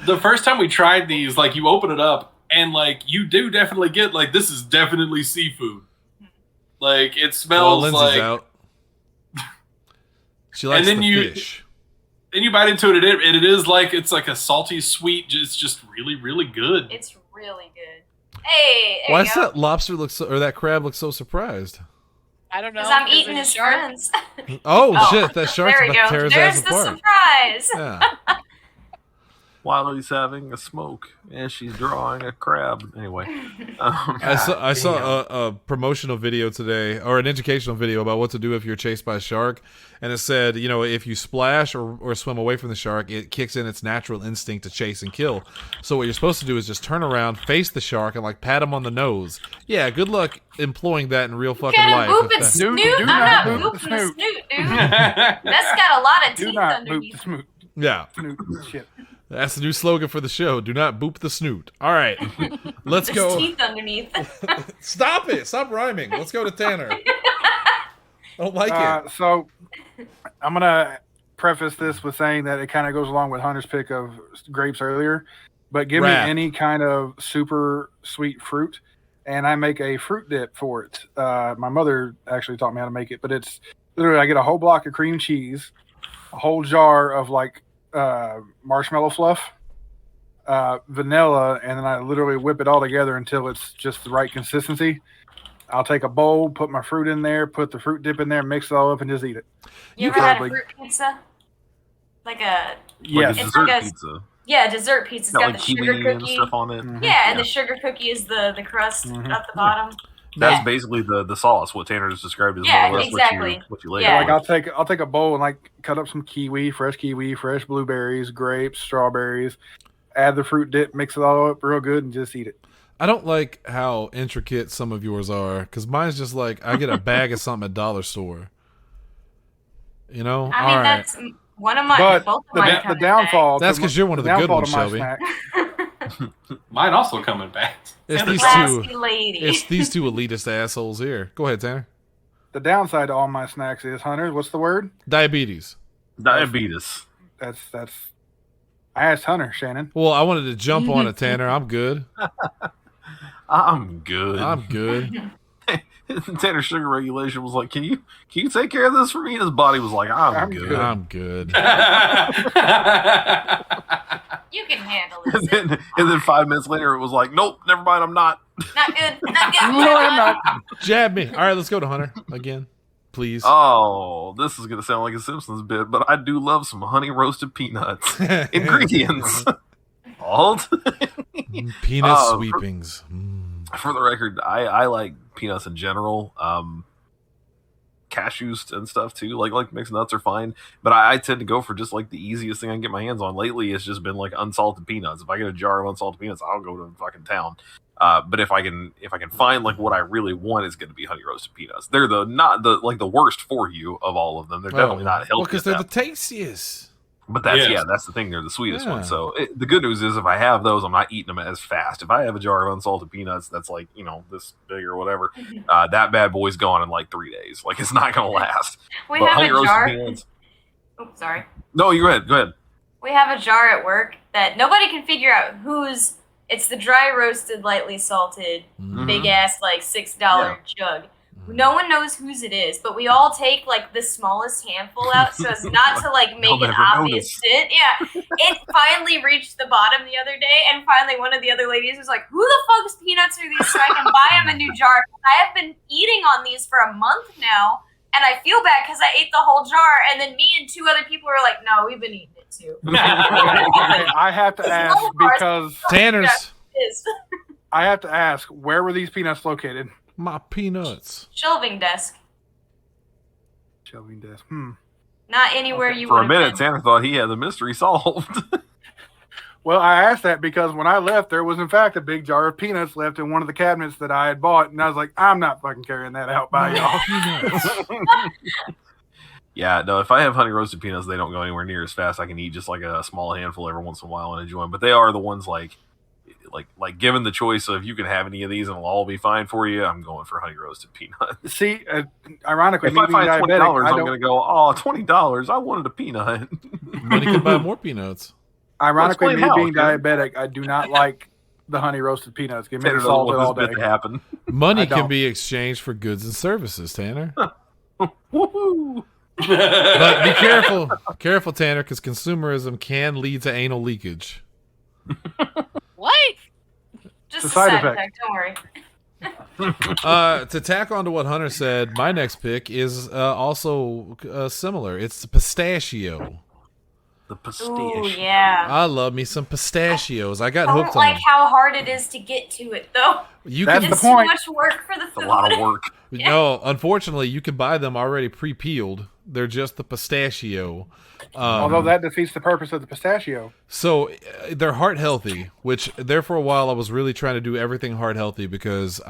D: the first time we tried these, like you open it up and like you do definitely get like this is definitely seafood. Like it
B: Well,
D: smells
B: Lindsay's
D: like.
B: out. She likes
D: then
B: the
D: you-
B: fish.
D: And you bite into it, and it is like it's like a salty, sweet. It's just really, really good.
E: It's really good. Hey, there
B: Why
E: you
B: does
E: go.
B: that lobster look so, or that crab look so surprised?
C: I don't know.
E: Because I'm
C: 'cause
E: eating
C: it's
E: his
C: shark.
E: friends.
B: Oh, shit! That shark's
E: There we
B: about to
E: go.
B: tear his
E: There's
B: ass
E: the
B: apart.
E: surprise.
B: Yeah.
A: While he's having a smoke, and she's drawing a crab. Anyway,
B: I saw a promotional video today, or an educational video about what to do if you're chased by a shark, and it said, you know, if you splash or swim away from the shark, it kicks in its natural instinct to chase and kill. So what you're supposed to do is just turn around, face the shark, and like pat him on the nose. Yeah, good luck employing that in real fucking
E: Gotta
B: life.
E: boop
B: if
E: and
B: that-
E: snoot.
F: Do
E: I'm
F: not
E: not
F: boop the
E: booping the
F: snoot.
E: snoot, dude. That's got a lot of
F: Do
E: teeth
F: not boop
E: underneath.
F: the snoot.
B: Yeah,
F: Snoot shit.
B: that's the new slogan for the show. Do not boop the snoot. All right, let's
E: There's
B: go.
E: teeth underneath.
B: Stop it! Stop rhyming. Let's go to Tanner. I don't like it.
F: So I'm gonna preface this with saying that it kind of goes along with Hunter's pick of grapes earlier, but give
B: Rap.
F: me any kind of super sweet fruit, and I make a fruit dip for it. My mother actually taught me how to make it, but it's literally I get a whole block of cream cheese, a whole jar of like marshmallow fluff, vanilla, and then I literally whip it all together until it's just the right consistency. I'll take a bowl, put my fruit in there, put the fruit dip in there, mix it all up, and just eat it.
E: You ever had a
F: probably-
E: fruit pizza? Like a
A: like
F: Yes.
A: a
E: It's
A: dessert
E: like a-
A: pizza.
E: yeah, dessert pizza. It's
A: Got
E: got
A: like
E: the sugar
A: kiwi and
E: cookie.
A: stuff on it.
F: Mhm.
E: Yeah, and
A: Yeah.
E: the sugar cookie is the crust
F: Mhm.
E: at the bottom.
A: That's
E: Yeah.
A: basically the sauce. What Tanner just described is
E: Yeah,
A: more or less
E: exactly.
A: what you laid
E: Yeah.
A: out.
F: Like I'll take a bowl and like cut up some kiwi, fresh blueberries, grapes, strawberries, add the fruit dip, mix it all up real good, and just eat it.
B: I don't like how intricate some of yours are, because mine's just like I get a bag of something at dollar store. You know,
E: I mean,
B: all right.
E: that's one of my.
F: But
E: both of
F: the,
E: mine
F: the
E: come in
F: downfall.
B: That's
F: to
B: 'cause
F: my-
B: you're one of the good
F: downfall
B: ones,
F: to my
B: Shelby.
F: snack-
D: Mine also coming back.
B: It's
E: bags.
B: these
E: Classy
B: two.
E: lady.
B: It's these two elitist assholes here. Go ahead, Tanner.
F: The downside to all my snacks is Hunter. What's the word?
B: Diabetes.
A: Diabetes.
F: That's. I asked Hunter, Shannon.
B: Well, I wanted to jump on it, Tanner. I'm good.
A: I'm good.
B: I'm good.
A: Tanner's sugar regulation was like, can you take care of this for me? And his body was like, I'm
F: I'm
A: good.
F: good.
B: I'm good.
E: You can handle
A: And
E: this.
A: then 5 minutes later, it was like, nope, never mind, I'm not.
E: Not good. Not good.
F: No, I'm not.
B: Jab me. All right, let's go to Hunter again, please.
A: Oh, this is gonna sound like a Simpsons bit, but I do love some honey roasted peanuts. Ingredients. Salt.
B: Peanut
A: Oh,
B: sweepings. Mm.
A: For the record, I like peanuts in general. Cashews and stuff too. Like mixed nuts are fine, but I tend to go for just like the easiest thing I can get my hands on. Lately, it's just been like unsalted peanuts. If I get a jar of unsalted peanuts, I'll go to fucking town. But if I can find like what I really want, is going to be honey roasted peanuts. They're not the worst for you of all of them. They're definitely not healthy.
B: Well, because
A: at
B: they're
A: that
B: the tastiest.
A: But that's
D: Yes.
A: that's the thing. They're the sweetest
B: Yeah.
A: ones. So the good news is, if I have those, I'm not eating them as fast. If I have a jar of unsalted peanuts that's like this big or whatever, that bad boy's gone in like 3 days. Like it's not gonna last.
E: We
A: But
E: have
A: honey
E: a
A: roasted
E: jar.
A: peanuts.
E: Oops, sorry.
A: No, you go ahead. Go ahead.
E: We have a jar at work that nobody can figure out whose. It's the dry roasted, lightly salted,
B: Mm.
E: big ass like $6 jug. No one knows whose it is, but we all take like the smallest handful out so as not to like make an obvious scent. Yeah. It finally reached the bottom the other day, and finally one of the other ladies was like, "Who the fuck's peanuts are these so I can buy them a new jar? I have been eating on these for a month now, and I feel bad because I ate the whole jar." And then me and 2 other people were like, "No, we've been eating it too."
F: Okay, I have to ask because
B: Tanner's.
F: I have to ask, where were these peanuts located?
B: My peanuts.
E: Shelving desk.
F: Shelving desk.
E: Not anywhere you
A: For
E: would
A: a minute,
E: been.
A: Tanner thought he had the mystery solved.
F: Well, I asked that because when I left, there was in fact a big jar of peanuts left in one of the cabinets that I had bought, and I was like, I'm not fucking carrying that out by y'all.
A: Yeah, no, if I have honey roasted peanuts, they don't go anywhere near as fast. I can eat just like a small handful every once in a while and enjoy them. But they are the ones like given the choice of you can have any of these and it'll all be fine for you, I'm going for honey roasted peanuts.
F: See, ironically,
A: If I find $20, I'm
F: don't...
A: going to go, oh, $20, I wanted a peanut.
B: Money can buy more peanuts.
F: Ironically, me
A: Explain how,
F: being
A: Tanner.
F: diabetic, I do not like the honey roasted peanuts. Give me
A: Tanner
F: the
A: doesn't
F: salted
A: want
F: all
A: this
F: day.
A: bit to happen.
B: Money
F: I
B: can
F: don't.
B: be exchanged for goods and services, Tanner.
A: Woohoo!
B: But be careful. Careful, Tanner, because consumerism can lead to anal leakage.
C: What?
E: Just a
F: It's a side
E: side
F: effect.
E: effect, don't worry.
B: To tack on to what Hunter said, my next pick is also similar. It's the pistachio.
A: The pistachio.
E: Ooh, yeah.
B: I love me some pistachios. I got
E: I
B: hooked
E: don't
B: on
E: like
B: them.
E: how hard it is to get to it, though.
B: You
F: That's
B: can,
F: the
E: It's
F: point.
E: too much work for the
A: It's a
E: food.
A: lot of work.
B: no, unfortunately, you can buy them already pre-peeled. They're just the pistachio.
F: Although that defeats the purpose of the pistachio.
B: So they're heart healthy, which there for a while I was really trying to do everything heart healthy because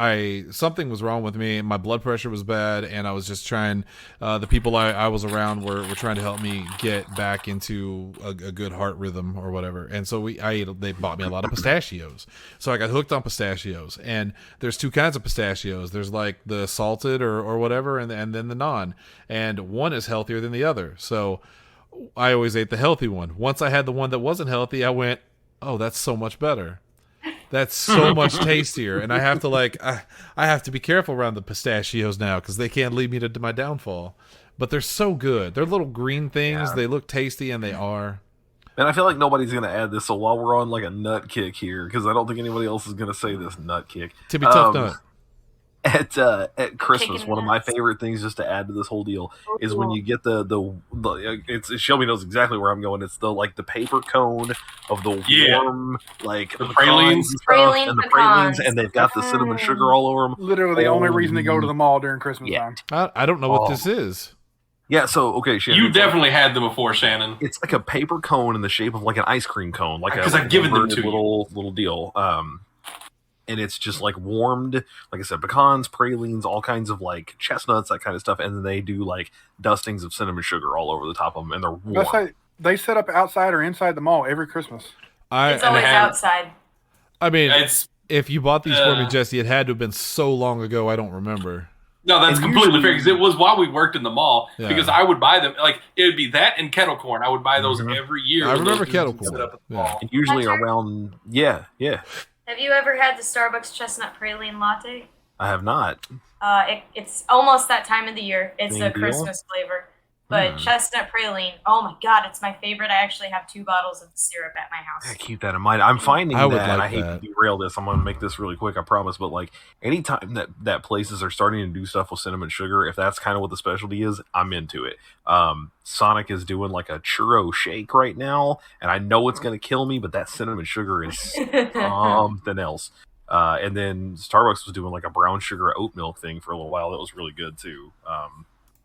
B: something was wrong with me. My blood pressure was bad, and I was just trying. The people I was around were trying to help me get back into a good heart rhythm or whatever. And so they bought me a lot of pistachios. So I got hooked on pistachios. And there's 2 kinds of pistachios. There's like the salted or whatever, and then the non. And one is healthier than the other. So I always ate the healthy one. Once I had the one that wasn't healthy, I went, oh, that's so much better. That's so much tastier. And I have to I have to be careful around the pistachios now because they can't lead me to my downfall. But they're so good. They're little green things.
A: Yeah.
B: They look tasty, and they are.
A: And I feel like nobody's going to add this, so while we're on like a nut kick here, because I don't think anybody else is going to say this nut kick.
B: Tippy Tough Nut.
A: At Christmas,
E: Chicken
A: one of my
E: nuts.
A: favorite things just to add to this whole deal is when you get the it's Shelby knows exactly where I'm going. It's the paper cone of the warm
D: The
A: pecans
D: pralines.
A: and stuff,
E: Praline
A: and the
E: pecans.
A: pralines, and they've got the cinnamon sugar all over them.
F: Literally the only reason to go to the mall during Christmas
A: Yeah.
F: time.
B: I don't know what this is.
A: Yeah, so okay, Shannon,
D: You
A: it's like-
D: definitely had them before, Shannon.
A: it's like a paper cone in the shape of like an ice cream cone, like
D: 'Cause
A: a
D: I've given them
A: inverted
D: to you.
A: little deal. And it's just like warmed, like I said, pecans, pralines, all kinds of like chestnuts, that kind of stuff. And then they do like dustings of cinnamon sugar all over the top of them, and they're warm.
F: That's like they set up outside or inside the mall every Christmas.
E: It's always
D: have-
E: outside.
B: I mean,
D: It's
B: if you bought these for me, Jesse, it had to have been so long ago. I don't remember.
D: no, that's
A: And
D: completely
A: usually-
D: fair because it was while we worked in the mall.
B: Yeah.
D: Because I would buy them like it would be that and kettle corn. I would buy those every year.
B: I
D: when those
B: remember kettle
D: dudes would
B: corn.
D: set up at the
B: Yeah.
D: mall.
A: And usually
E: Hunter?
A: around, yeah.
E: Have you ever had the Starbucks chestnut praline latte?
A: I have not.
E: It's almost that time of the year. It's
A: Same
E: a
A: deal?
E: Christmas flavor. But chestnut praline, oh my god, it's my favorite. I actually have 2 bottles of the syrup at my house.
A: I keep that in mind. I'm finding
B: I would
A: that, and I
B: like
A: hate
B: that.
A: to derail this. I'm going to make this really quick, I promise. But like anytime that places are starting to do stuff with cinnamon sugar, if that's kind of what the specialty is, I'm into it. Sonic is doing like a churro shake right now, and I know it's going to kill me, but that cinnamon sugar is something else. And then Starbucks was doing like a brown sugar oat milk thing for a little while. That was really good too.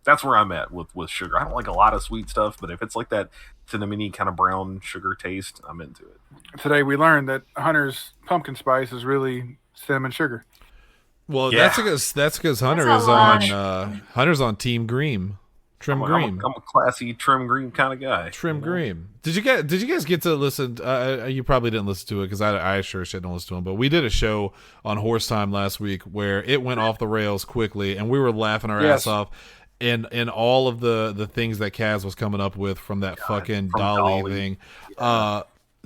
A: That's where I'm at with sugar. I don't like a lot of sweet stuff, but if it's like that cinnamony kind of brown sugar taste, I'm into it.
F: Today we learned that Hunter's pumpkin spice is really cinnamon sugar.
B: Well,
A: Yeah.
B: that's because Hunter
E: That's
B: is
E: a lot.
B: on Hunter's on Team Green, Trim Green.
A: I'm a classy trim green kind of guy.
B: Trim Green. Did you guys get to listen? You probably didn't listen to it because I sure didn't listen to him. But we did a show on Horse Time last week where it went off the rails quickly, and we were laughing our ass off. And all of the things that Kaz was coming up with from that fucking
A: from
B: Dolly
A: Dolly.
B: thing.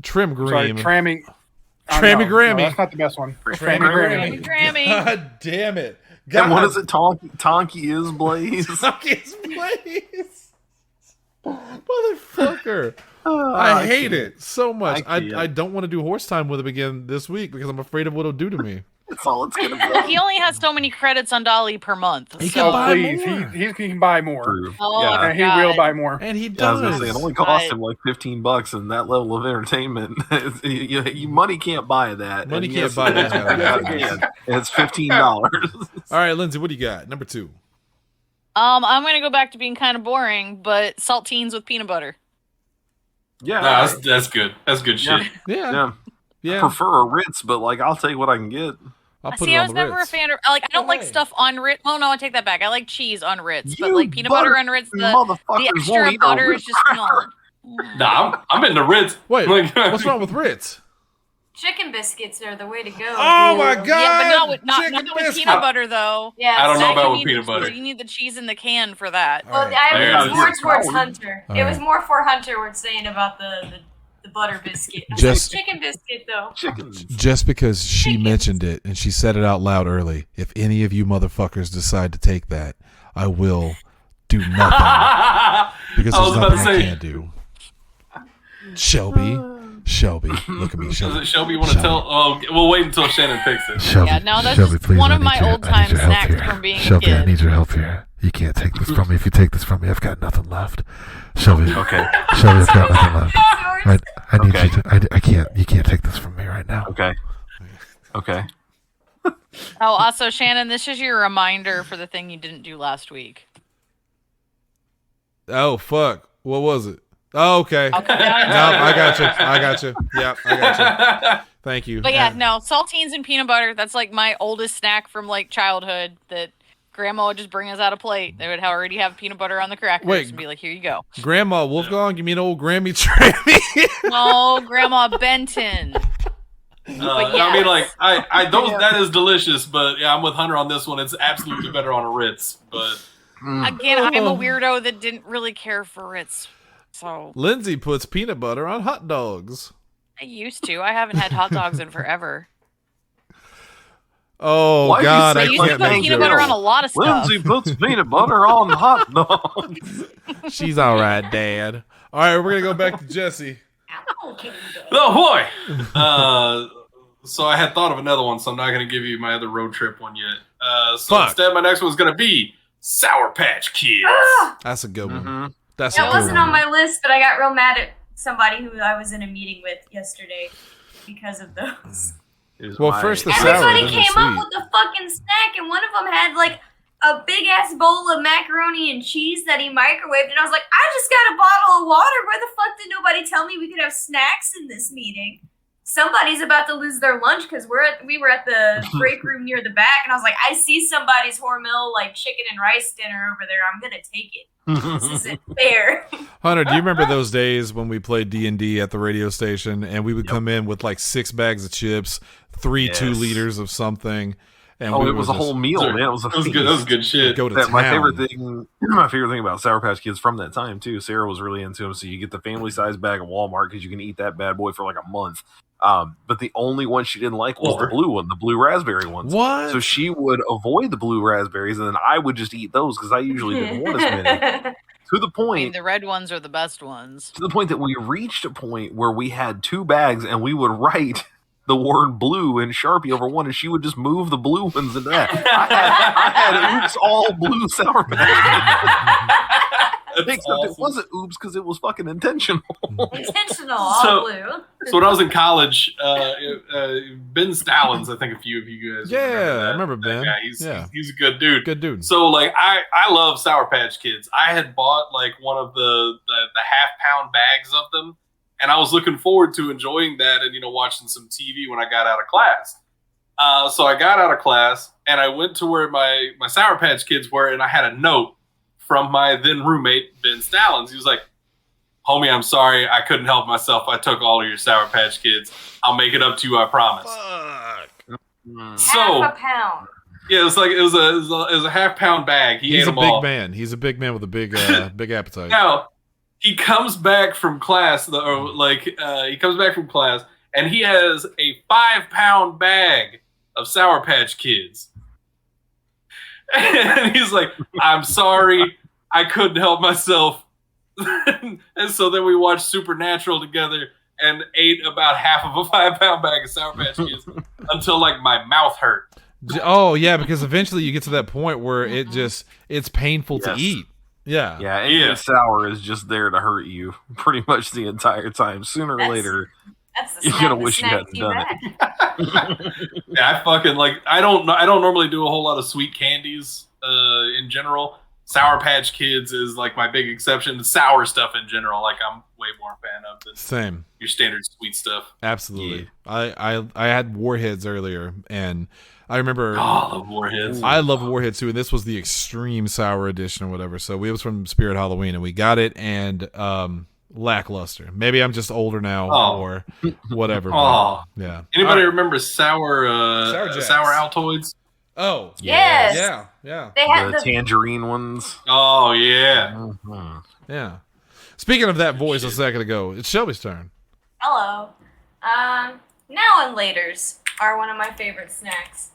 B: Trim
F: Sorry,
B: Green.
F: Trammy.
B: Trammy
F: no,
B: Grammy.
F: No, that's not the best one.
A: Trammy
F: Trammy Grammy.
C: Grammy.
B: God damn it.
A: And what is it? Tonky is Blaze.
B: Tonky is Blaze. Motherfucker. I hate it so much. I don't want to do horse time with him again this week because I'm afraid of what it'll do to me.
A: That's all it's gonna be.
C: He only has so many credits on Dolly per month.
B: He can buy
F: please,
B: more.
F: he can buy more.
A: True.
C: Oh,
A: Yeah.
F: And he will buy more.
B: And he
A: Yeah, I was
B: does.
A: gonna say it only costs him like $15, and that level of entertainment, money can't buy that.
B: Money
A: And
B: can't buy that.
A: and it's $15.
B: All right, Lindsay, what do you got? Number 2.
C: I'm gonna go back to being kind of boring, but saltines with peanut butter.
A: Yeah,
D: Nah, that's good. That's good shit.
B: Yeah.
A: I prefer a Ritz, but like I'll take what I can get.
B: I'll put
C: See,
B: it
C: I
B: on
C: was
B: the
C: never a
B: Ritz.
C: fan of I don't like stuff on Ritz. Oh no, I take that back. I like cheese on Ritz, but like peanut butter on Ritz, the
A: Motherfuckers
C: extra
A: won't eat a
C: butter is
A: Ritz
C: just
A: cracker.
C: not.
D: Nah, I'm into Ritz.
B: Wait,
D: Like-
B: what's wrong with Ritz?
E: Chicken biscuits are the way to go.
B: Oh my god!
C: Yeah, but not with
B: Chicken
C: not with
B: biscuit.
C: peanut butter though.
E: Yeah,
D: I don't know
C: That
D: about
C: you
D: with
C: need
D: peanut
C: the-
D: butter.
C: You need the cheese in the can for that.
E: Well,
B: Alright.
E: I
D: There
E: was
D: you
E: more
D: go.
E: towards Hunter. It was more for Hunter. We're saying about the butter biscuit. I was
B: Just-
E: like, chicken biscuit though.
A: Chickens.
B: Just because she mentioned it and she said it out loud early, if any of you motherfuckers decide to take that, I will do nothing because
D: I was
B: there's
D: about to
B: nothing I
D: say-
B: can't do. Shelby, look at me,
D: Does
B: Shelby.
D: it, Shelby, you want to tell? Oh, we'll wait until Shannon picks it.
G: Shelby,
C: Yeah, no, that's
G: Shelby,
C: just
G: please,
C: one
G: I
C: of
G: need
C: my
G: your-
C: old
G: I need
C: time
G: your help
C: snacks
G: here.
C: from being a
G: Shelby, I
C: kid.
G: need your help here. You can't take this from me. If you take this from me, I've got nothing left. Shelby,
A: Okay.
G: Shelby, I've got nothing left.
E: Yours.
G: I need
A: Okay.
G: you to. I can't. You can't take this from me right now.
A: Okay.
C: Oh, also Shannon, this is your reminder for the thing you didn't do last week.
B: Oh fuck! What was it? Oh, okay.
C: I'll come down and
B: No,
C: tell you.
B: I got you. Yep, I got you. Thank you.
C: But yeah, no, saltines and peanut butter, that's like my oldest snack from like childhood that grandma would just bring us out a plate. They would already have peanut butter on the crackers
B: Wait.
C: and be like, here you go.
B: Grandma Wolfgang, give me an old Grammy Trammy.
C: No, Grandma Benton. But
D: I mean,
C: yes.
D: like, I those that is delicious, but yeah, I'm with Hunter on this one. It's absolutely better on a Ritz, but
C: Again, I'm a weirdo that didn't really care for Ritz. So
B: Lindsay puts peanut butter on hot dogs.
C: I used to. I haven't had hot dogs in forever.
B: Oh
A: Why do you
B: God,
A: say
C: I
B: I
C: used to
B: can't
C: put
B: make
C: peanut butter on a
B: jokes.
C: lot of stuff.
A: Lindsay puts peanut butter on hot dogs.
B: She's all right, Dad. All right, we're gonna go back to Jesse.
D: oh boy. So I had thought of another one, so I'm not going to give you my other road trip one yet. So
B: Fuck.
D: instead, my next one's going to be Sour Patch Kids.
B: That's a good one.
A: Mm-hmm.
B: That's
E: That
B: a good
E: wasn't
B: one.
E: on my list, but I got real mad at somebody who I was in a meeting with yesterday because of those.
B: Well, first the sour,
E: Everybody
B: then the
E: came up
B: sweet.
E: with the fucking snack, and one of them had like a big ass bowl of macaroni and cheese that he microwaved, and I was like, I just got a bottle of water. Where the fuck did nobody tell me we could have snacks in this meeting? Somebody's about to lose their lunch because we were at the break room near the back, and I was like, I see somebody's Hormel like chicken and rice dinner over there. I'm gonna take it. This isn't fair.
B: Hunter, do you remember those days when we played D&D at the radio station and we would come in with like 6 bags of chips, 3
A: Yes.
B: 2 liters of something, and
A: Oh,
B: we
A: it was
B: would
A: a whole
B: just
A: meal, man. It was a
D: That was
A: feast.
D: good. That was good shit.
B: go to
A: That,
B: town.
A: my favorite thing about Sour Patch Kids from that time too. Sarah was really into them, so you get the family size bag at Walmart because you can eat that bad boy for like a month. But the only one she didn't like was the blue one, the blue raspberry ones.
B: What?
A: So she would avoid the blue raspberries, and then I would just eat those because I usually didn't want as many. To the
C: I mean,
A: point,
C: the red ones are the best ones.
A: that we reached a point where we had 2 bags, and we would write the word blue in Sharpie over one, and she would just move the blue ones into that. I had oops all blue Sour Patch.
D: That's
A: Except
D: awesome.
A: it wasn't oops because it was fucking intentional.
E: Intentional, all
D: So-
E: blue.
D: So when I was in college, Ben Stallings, I think a few of you guys
B: Yeah, I
D: remember
B: remember Ben.
D: that guy. He's a good dude.
B: Good dude.
D: So like I love Sour Patch Kids. I had bought like one of the half-pound bags of them, and I was looking forward to enjoying that and watching some TV when I got out of class. So I got out of class and I went to where my Sour Patch Kids were, and I had a note from my then roommate Ben Stallings. He was like, "Homie, I'm sorry, I couldn't help myself. I took all of your Sour Patch Kids. I'll make it up to you, I promise." So
E: Half a pound.
D: yeah, it was a half-pound bag. He
B: He's
D: ate
B: a
D: them
B: big
D: all.
B: man. He's a big man with a big big appetite.
D: Now he comes back from class, he comes back from class, and he has a 5-pound bag of Sour Patch Kids. And he's like, I'm sorry, I couldn't help myself. And so then we watched Supernatural together and ate about half of a 5-pound bag of Sour Patch Kids until like my mouth hurt.
B: Oh yeah, because eventually you get to that point where it's painful to eat. Yeah.
A: Yeah, anything sour is just there to hurt you pretty much the entire time. Sooner or later, you're gonna wish you hadn't done it.
D: Yeah, I fucking like. I don't normally do a whole lot of sweet candies in general. Sour Patch Kids is like my big exception. The sour stuff in general, like I'm way more a fan of than
B: Same.
D: your standard sweet stuff.
B: Absolutely. Yeah. I had Warheads earlier, and I remember.
D: Oh, I love Warheads.
B: I love Warheads too, and this was the extreme sour edition or whatever. So it was from Spirit Halloween, and we got it, and lackluster. Maybe I'm just older now or whatever.
D: Oh,
B: yeah.
D: Anybody remember sour Altoids?
B: Oh,
E: yes.
B: Yeah.
E: They had
A: the tangerine ones.
D: Oh yeah.
A: Mm-hmm.
B: Yeah. Speaking of that voice a second ago, it's Shelby's turn.
E: Hello. Now and laters are one of my favorite snacks.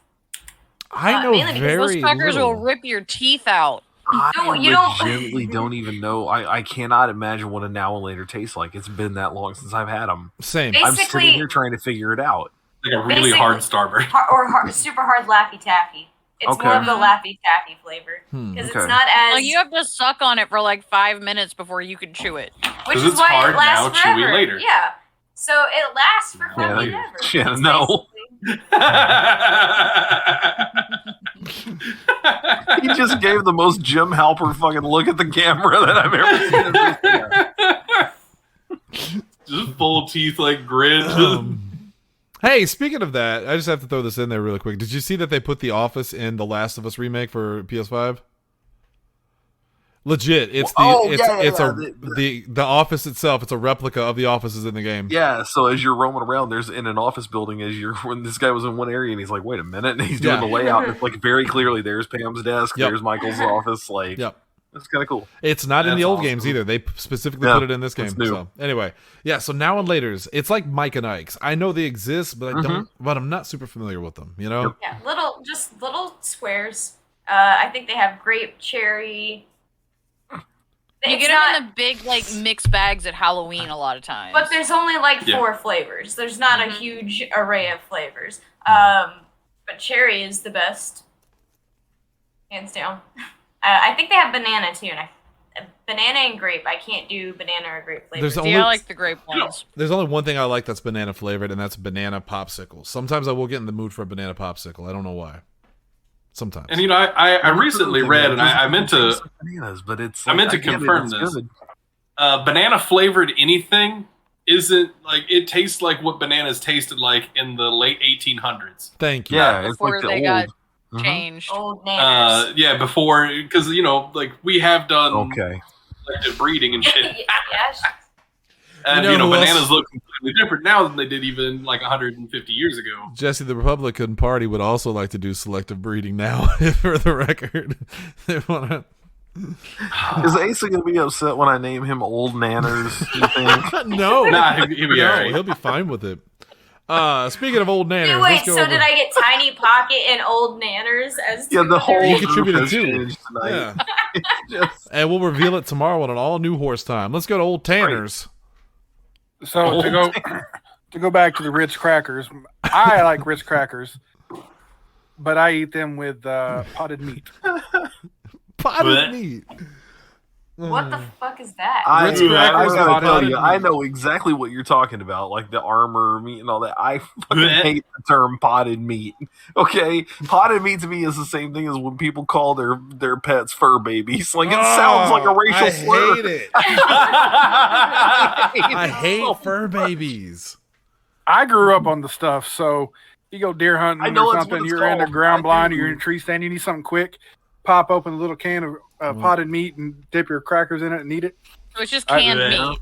B: I know
E: mainly because
B: very
C: Those fuckers
B: little.
C: will rip your teeth out.
E: You don't-
A: legitimately don't even know. I cannot imagine what a now and later tastes like. It's been that long since I've had them.
B: Same.
E: Basically-
A: I'm sitting here trying to figure it out.
D: Like a really hard Starburst.
E: Super hard Laffy Taffy. It's
A: Okay.
E: more of the Laffy Taffy flavor because
A: okay.
E: it's not as.
C: Like, you have to suck on it for like 5 minutes before you can chew it.
E: Which
D: 'Cause
E: is
D: it's
E: why
D: hard
E: it lasts
D: now, chewy
E: forever.
D: later.
E: Yeah. So it lasts for
A: Yeah,
E: fucking ever.
A: yeah,
E: It's
A: no.
E: basically-
A: He just gave the most Jim Halper fucking look at the camera that I've ever seen.
D: Just full teeth like grin.
B: Hey, speaking of that, I just have to throw this in there really quick. Did you see that they put The Office in the Last of Us remake for PS5? Legit, it's the Office itself. It's a replica of the offices in the game.
A: Yeah, so as you're roaming around, there's in an office building. When this guy was in one area, and he's like, "Wait a minute," and he's doing the layout. And it's like very clearly, there's Pam's desk, there's Michael's office. Like, that's kind of cool.
B: It's not in the old games
A: awesome.
B: either. They specifically put it in this game.
A: new.
B: So anyway, so now and later's. It's like Mike and Ike's. I know they exist, but I don't. But I'm not super familiar with them. You know?
E: Yeah, little squares. I think they have grape, cherry.
C: You get them in the big like mixed bags at Halloween a lot of times.
E: But there's only like 4 flavors. There's not a huge array of flavors. But cherry is the best, hands down. I think they have banana too. Banana and grape. I can't do banana or grape flavors.
C: I like the grape ones.
B: There's only one thing I like that's banana flavored, and that's banana popsicles. Sometimes I will get in the mood for a banana popsicle. I don't know why. Sometimes.
D: And I recently read, and I meant to
A: bananas, but it's
D: I meant to confirm this. Banana flavored anything isn't like it tastes like what bananas tasted like in the late 1800s.
B: Thank you.
A: Yeah, it's
C: Before
A: like
C: they
A: the
C: got
A: old.
C: changed.
E: Old nanners.
D: Yeah, before because like we have done
A: Okay.
D: selective breeding and shit.
E: Yes.
D: And
B: You know who
D: bananas
B: else-
D: look completely different now than they did even like 150 years ago.
B: Jesse, the Republican Party would also like to do selective breeding now, for the record. They want to.
A: Is Asa gonna be upset when I name him Old Nanners? You think?
B: No,
D: Nah, he'll be
B: no,
D: all right.
B: he'll be fine with it. Speaking of old nanners,
E: Hey, wait,
B: let's go
E: so
B: over.
E: did I get Tiny Pocket and Old Nanners as two
A: Yeah, the
E: of
A: whole
E: their-
B: You contributed
A: group has
B: too.
A: changed tonight.
B: Yeah.
A: Just-
B: And we'll reveal it tomorrow on an all new horse time. Let's go to old Tanners.
F: So to go back to the Ritz crackers, I like Ritz crackers, but I eat them with potted meat.
B: Potted meat.
E: What the fuck is that?
A: I
B: Ritz crackers,
A: gotta tell
B: potted
A: you,
B: meat.
A: I know exactly what you're talking about, like the armor meat and all that. I fucking
D: Blech.
A: hate the term potted meat. Okay, potted meat to me is the same thing as when people call their pets fur babies. Like it sounds like a racial
B: I
A: slur.
B: hate it. I hate fur babies.
F: I grew up on the stuff, so you go deer hunting
A: I know
F: or
A: that's what
F: something,
A: it's
F: you're in the
A: called.
F: ground
A: I
F: blind, or
A: do.
F: you're in a tree stand, you need something quick, pop open a little can of potted meat and dip your crackers in it and eat it.
C: So it's just canned
D: Yeah.
C: meat.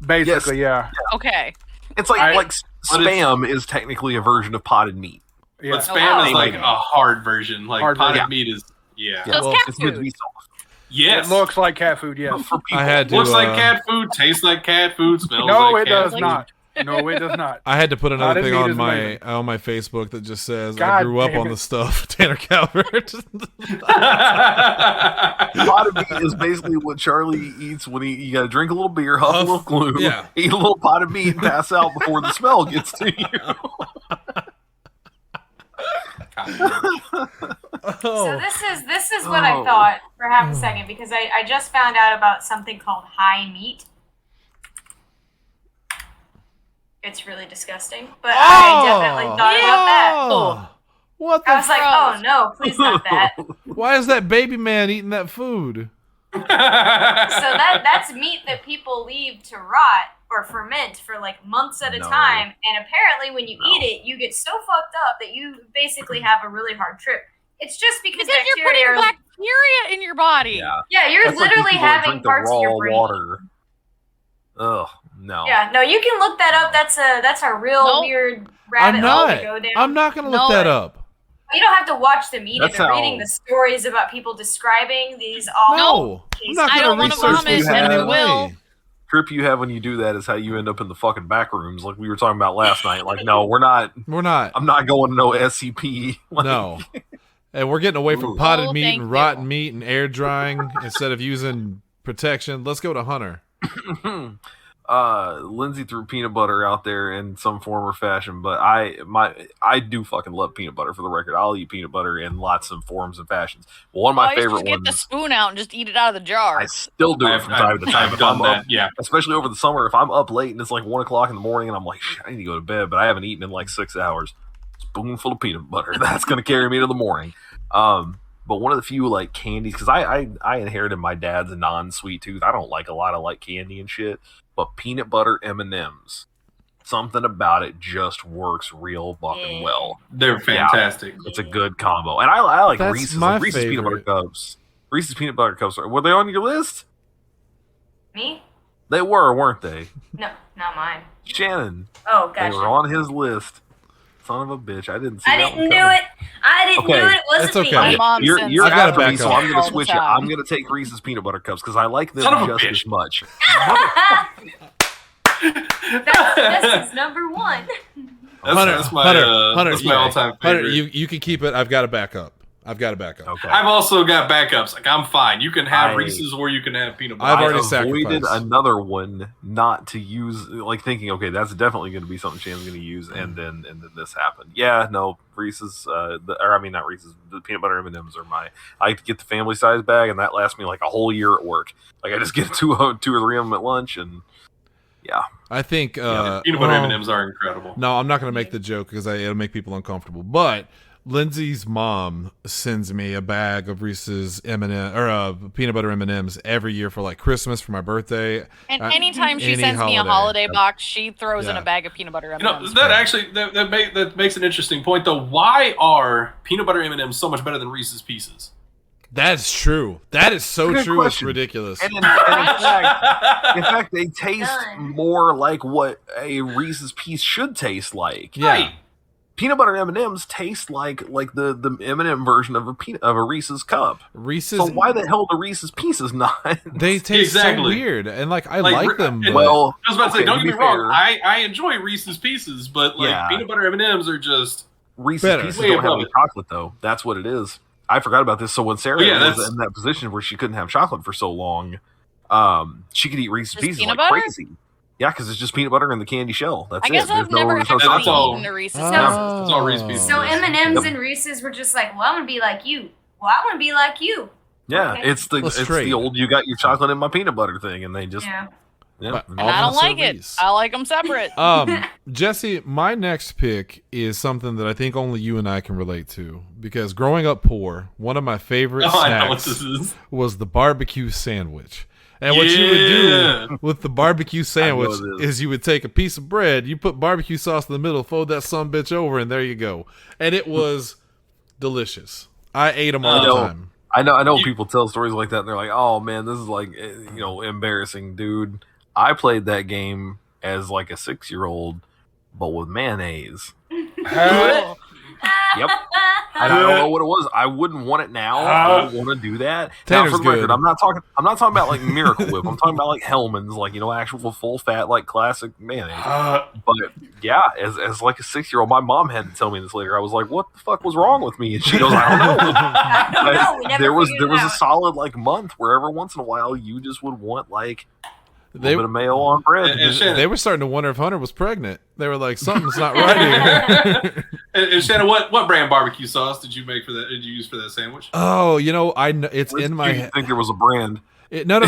F: Basically, yeah.
C: Okay.
A: It's like
F: I-
A: spam is technically a version of potted meat.
F: Yeah.
D: But spam is
E: wow.
D: like a hard version. Like
F: Hard
D: potted
A: version.
D: meat is yeah.
C: So it's cat
A: it's meant to
C: food.
A: be soft.
D: Yes.
F: It looks like cat food, yes.
A: For people.
B: I had to.
D: Looks like cat food, tastes like cat food, smells
F: No,
D: like
F: it
D: cat
F: does
D: food.
F: not. No, it does not.
B: I had to put another
F: Potted
B: thing
F: meat
B: on
F: is
B: my
F: amazing.
B: Facebook that just says I
F: God
B: grew up
F: damn
B: on
F: it.
B: the stuff. Tanner Calvert.
A: Pot of meat is basically what Charlie eats when you got to drink a little beer, huff a little glue,
B: yeah.
A: eat a little pot of meat, and pass out before the smell gets to you.
E: So this is what I thought for half a second, because I just found out about something called high meat. It's really disgusting, but I definitely thought about that.
B: What the
E: I was like, oh no, please not that.
B: Why is that baby man eating that food?
E: So that's meat that people leave to rot or ferment for like months at a time, and apparently when you eat it, you get so fucked up that you basically have a really hard trip. It's just because
C: you're putting bacteria in your body.
E: Yeah, you're
A: That's like
E: literally
A: people that
E: having
A: drink the
E: parts of your
A: raw
E: brain.
A: water. Ugh, no.
E: Yeah, no, you can look that up. That's a real weird rabbit hole to go down.
B: I'm not going to look that up.
E: You don't have to watch them eat
A: That's
E: it. They're reading the stories about people describing these awful cases.
B: I'm not going to research this anyway.
A: Trip you have when you do that is how you end up in the fucking back rooms, like we were talking about last night. Like, no, we're not. I'm not going to no SCP. Like,
B: no. And we're getting away from potted meat and rotten meat and air drying instead of using protection. Let's go to Hunter.
A: Lindsay threw peanut butter out there in some form or fashion, but I do fucking love peanut butter. For the record, I'll eat peanut butter in lots of forms and fashions. But one of my favorite
C: get
A: ones.
C: the spoon out and just eat it out of the jar.
A: I still do it from time to time.
D: I've done that.
A: Especially over the summer, if I'm up late and it's like 1 o'clock in the morning and I'm like, shit, I need to go to bed, but I haven't eaten in like 6 hours. Spoonful of peanut butter. That's gonna carry me to the morning. But one of the few like candies, because I inherited my dad's non-sweet tooth. I don't like a lot of like candy and shit, but peanut butter M&Ms, something about it just works real fucking well.
D: They're fantastic.
A: It's a good combo, and I like
B: That's
A: Reese's.
B: my
A: Reese's peanut butter
B: favorite.
A: cups. Reese's peanut butter cups. Were they on your list?
E: Me?
A: They were, weren't they?
E: No, not mine.
A: Shannon.
E: Oh,
A: They
E: gotcha.
A: were on his list. Son of a bitch! I didn't see.
E: I
A: that
E: didn't
A: one
E: do
A: coming.
E: it. I didn't do it. It wasn't
B: It's okay.
E: me.
C: My mom
A: You're
C: sends
B: I gotta
A: after me,
B: back
A: so
B: up.
A: I'm gonna
C: all the
A: switch it.
C: time.
A: I'm gonna take Reese's peanut butter cups because I like them
D: Son of a
A: just
D: bitch.
A: as much.
E: That's number one.
D: That's my all-time favorite.
B: Hunter, you can keep it. I've got to back up.
A: Okay.
D: I've also got backups. Like, I'm fine. You can have
A: I-
D: Reese's or you can have peanut butter.
B: I've
A: I
B: already
A: avoided
B: sacrificed.
A: another one not to use, like thinking, okay, that's definitely going to be something Shannon's going to use, and then this happened. Yeah, no, Reese's, not Reese's. The peanut butter M&Ms are I get the family size bag, and that lasts me like a whole year at work. Like I just get two or three of them at lunch, and yeah.
B: I think
D: peanut butter M&Ms are incredible.
B: No, I'm not going to make the joke because it'll make people uncomfortable. But Lindsay's mom sends me a bag of Reese's peanut butter M&Ms every year for like Christmas, for my birthday.
C: And anytime she
B: any
C: sends me a
B: holiday.
C: holiday box, she throws in
B: Yeah.
C: a bag of peanut butter
D: You know,
C: M&Ms.
D: that actually that makes an interesting point though. Why are peanut butter M&Ms so much better than Reese's Pieces?
B: That's true. That is so
A: Good
B: true.
A: question.
B: It's ridiculous.
A: And in fact, they taste
E: Done.
A: more like what a Reese's piece should taste like.
B: Yeah.
D: Right.
A: Peanut butter M&Ms taste like the M&M version of a Reese's cup.
B: Reese's,
A: So why the hell do Reese's Pieces not?
B: they taste so
D: Exactly.
B: weird, and like I like them.
D: and-
B: But
A: Well,
D: I was about to say,
A: okay,
D: don't
A: to
D: get me
A: be
D: wrong.
A: fair,
D: I enjoy Reese's Pieces, but like
A: Yeah.
D: peanut butter M&Ms are just
A: Reese's
B: better.
A: Pieces
D: Way
A: don't have
D: above
A: any
D: it.
A: chocolate though. That's what it is. I forgot about this. So when Sarah
D: Well, yeah,
A: was
D: that's-
A: in that position where she couldn't have chocolate for so long, she could eat Reese's
C: Just
A: Pieces
C: peanut
A: like
C: butter?
A: crazy. Yeah, because it's just peanut butter and the candy shell. That's
C: I guess
A: it.
C: I've never
A: there's no
C: actually
D: That's all.
C: eaten a Reese's
B: Oh.
C: Pieces.
D: it's all Reese's Pieces.
E: So M&Ms
A: Yep.
E: and Reese's were just like, well, I'm gonna be like you. Well, I want to be like you.
A: Yeah,
E: Okay.
A: it's
B: Let's
A: the
B: trade.
A: old you got your chocolate in my peanut butter thing, and they just
E: Yeah.
B: But
C: And I don't
B: Also
C: like it.
B: Reese.
C: I like them separate.
B: Jesse, my next pick is something that I think only you and I can relate to, because growing up poor, one of my favorite
D: Oh, I know what
B: snacks
D: this is.
B: was the barbecue sandwich. And what you would do with the barbecue sandwich
A: it is.
B: is you would take a piece of bread, you put barbecue sauce in the middle, fold that sumbitch over, and there you go. And it was delicious. I ate them all
A: I
B: the
A: know.
B: time.
A: I know people tell stories like that, and they're like, "Oh man, this is like embarrassing, dude." I played that game as like a 6-year-old, but with mayonnaise. Yep. I don't know what it was. I wouldn't want it now. I don't want to do that. Now,
B: Tanner's
A: for the record,
B: good.
A: I'm not talking about like Miracle Whip. I'm talking about like Hellman's, like actual full fat, like classic mayonnaise. But yeah, as like a 6-year-old, my mom had to tell me this later. I was like, "What the fuck was wrong with me?" And she goes, "I don't know."
E: I don't know. We never
A: there was
E: figured it
A: a
E: out.
A: solid like month where every once in a while you just would want like a
B: They,
A: little bit of mayo on bread.
D: And Shannon,
B: they were starting to wonder if Hunter was pregnant. They were like, something's not right here.
D: and Shannon, what brand barbecue sauce did you make for that? Did you use for that sandwich?
B: Oh, it's in my
A: I
B: head.
A: think there was a brand.
B: No.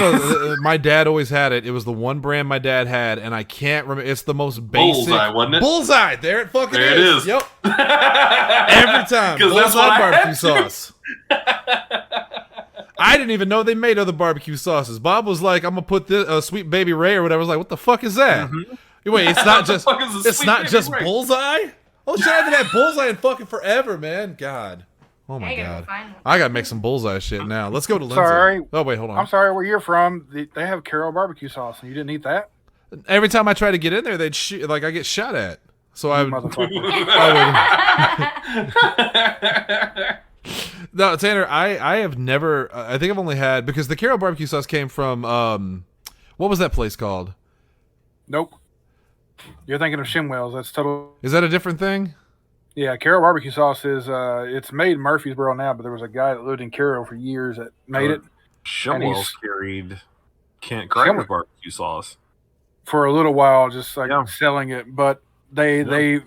B: My dad always had it. It was the one brand my dad had, and I can't remember. It's the most basic.
D: Bullseye, wasn't it?
B: Bullseye. There it fucking
D: There it is.
B: Yep. Every time.
D: 'Cause that's
B: Bullseye
D: what I
B: barbecue
D: had
B: sauce. I didn't even know they made other barbecue sauces. Bob was like, "I'm gonna put this Sweet Baby Ray or whatever." I was like, "What the fuck is that?" Wait, it's not just
D: What the fuck is a
B: it's
D: Sweet
B: not
D: Baby
B: just
D: Ray?
B: Bullseye. Oh shit! I haven't had Bullseye in fucking forever, man. God. Oh my
E: I gotta
B: god.
E: find one.
B: I gotta make some Bullseye shit now. Let's go to Lindsay.
F: Sorry.
B: Oh wait, hold on.
F: I'm sorry, where you're from, they have Carol barbecue sauce, and you didn't eat that?
B: Every time I try to get in there, they'd shoot. Like I get shot at. So I would.
F: Motherfucker.
B: No, Tanner, I have never. I think I've only had because the Carol barbecue sauce came from what was that place called?
F: Nope. You're thinking of Shimwell's. That's total.
B: Is that a different thing?
F: Yeah, Carol barbecue sauce is it's made in Murfreesboro now, but there was a guy that lived in Carroll for years that made it
A: Shimwell's carried Kent Cracker barbecue sauce.
F: for a little while, just like
A: Yeah.
F: selling it. But they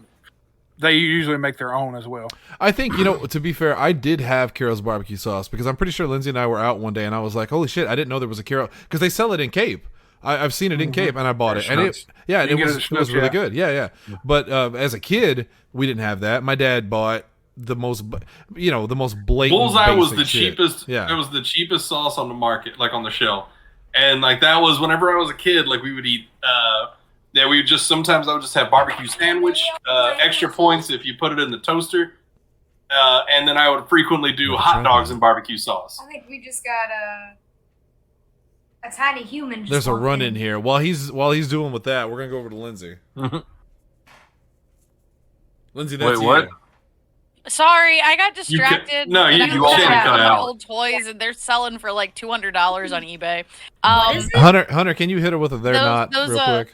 F: usually make their own as well.
B: I think to be fair, I did have Carol's barbecue sauce because I'm pretty sure Lindsay and I were out one day and I was like, "Holy shit! I didn't know there was a Carol," because they sell it in Cape. I've seen it in Cape and I bought it, and it
F: You
B: it
F: get
B: was
F: it at
B: it was
F: Schnucks,
B: really
F: yeah.
B: good. Yeah. But as a kid, we didn't have that. My dad bought the most blatant.
D: Bullseye was
B: basic
D: the
B: shit.
D: cheapest.
B: Yeah.
D: It was the cheapest sauce on the market, like on the shelf. And like that was whenever I was a kid, like we would eat. We would sometimes I would just have barbecue sandwich, extra points if you put it in the toaster, and then I would frequently do hot dogs and barbecue sauce.
E: I think we just got a tiny human. Just
B: There's a
E: walked
B: run in here. While he's doing with that, we're gonna go over to Lindsay. Lindsay, that's
A: Wait, what?
B: you.
C: Sorry, I got distracted.
D: no,
C: and
D: you-
C: I
A: you
C: looked
A: also
C: at
A: cut
C: all the
A: out.
C: old toys, and they're selling for like $200 on eBay.
E: What is it?
B: Hunter, can you hit her with a "they're not"
C: those,
B: real quick?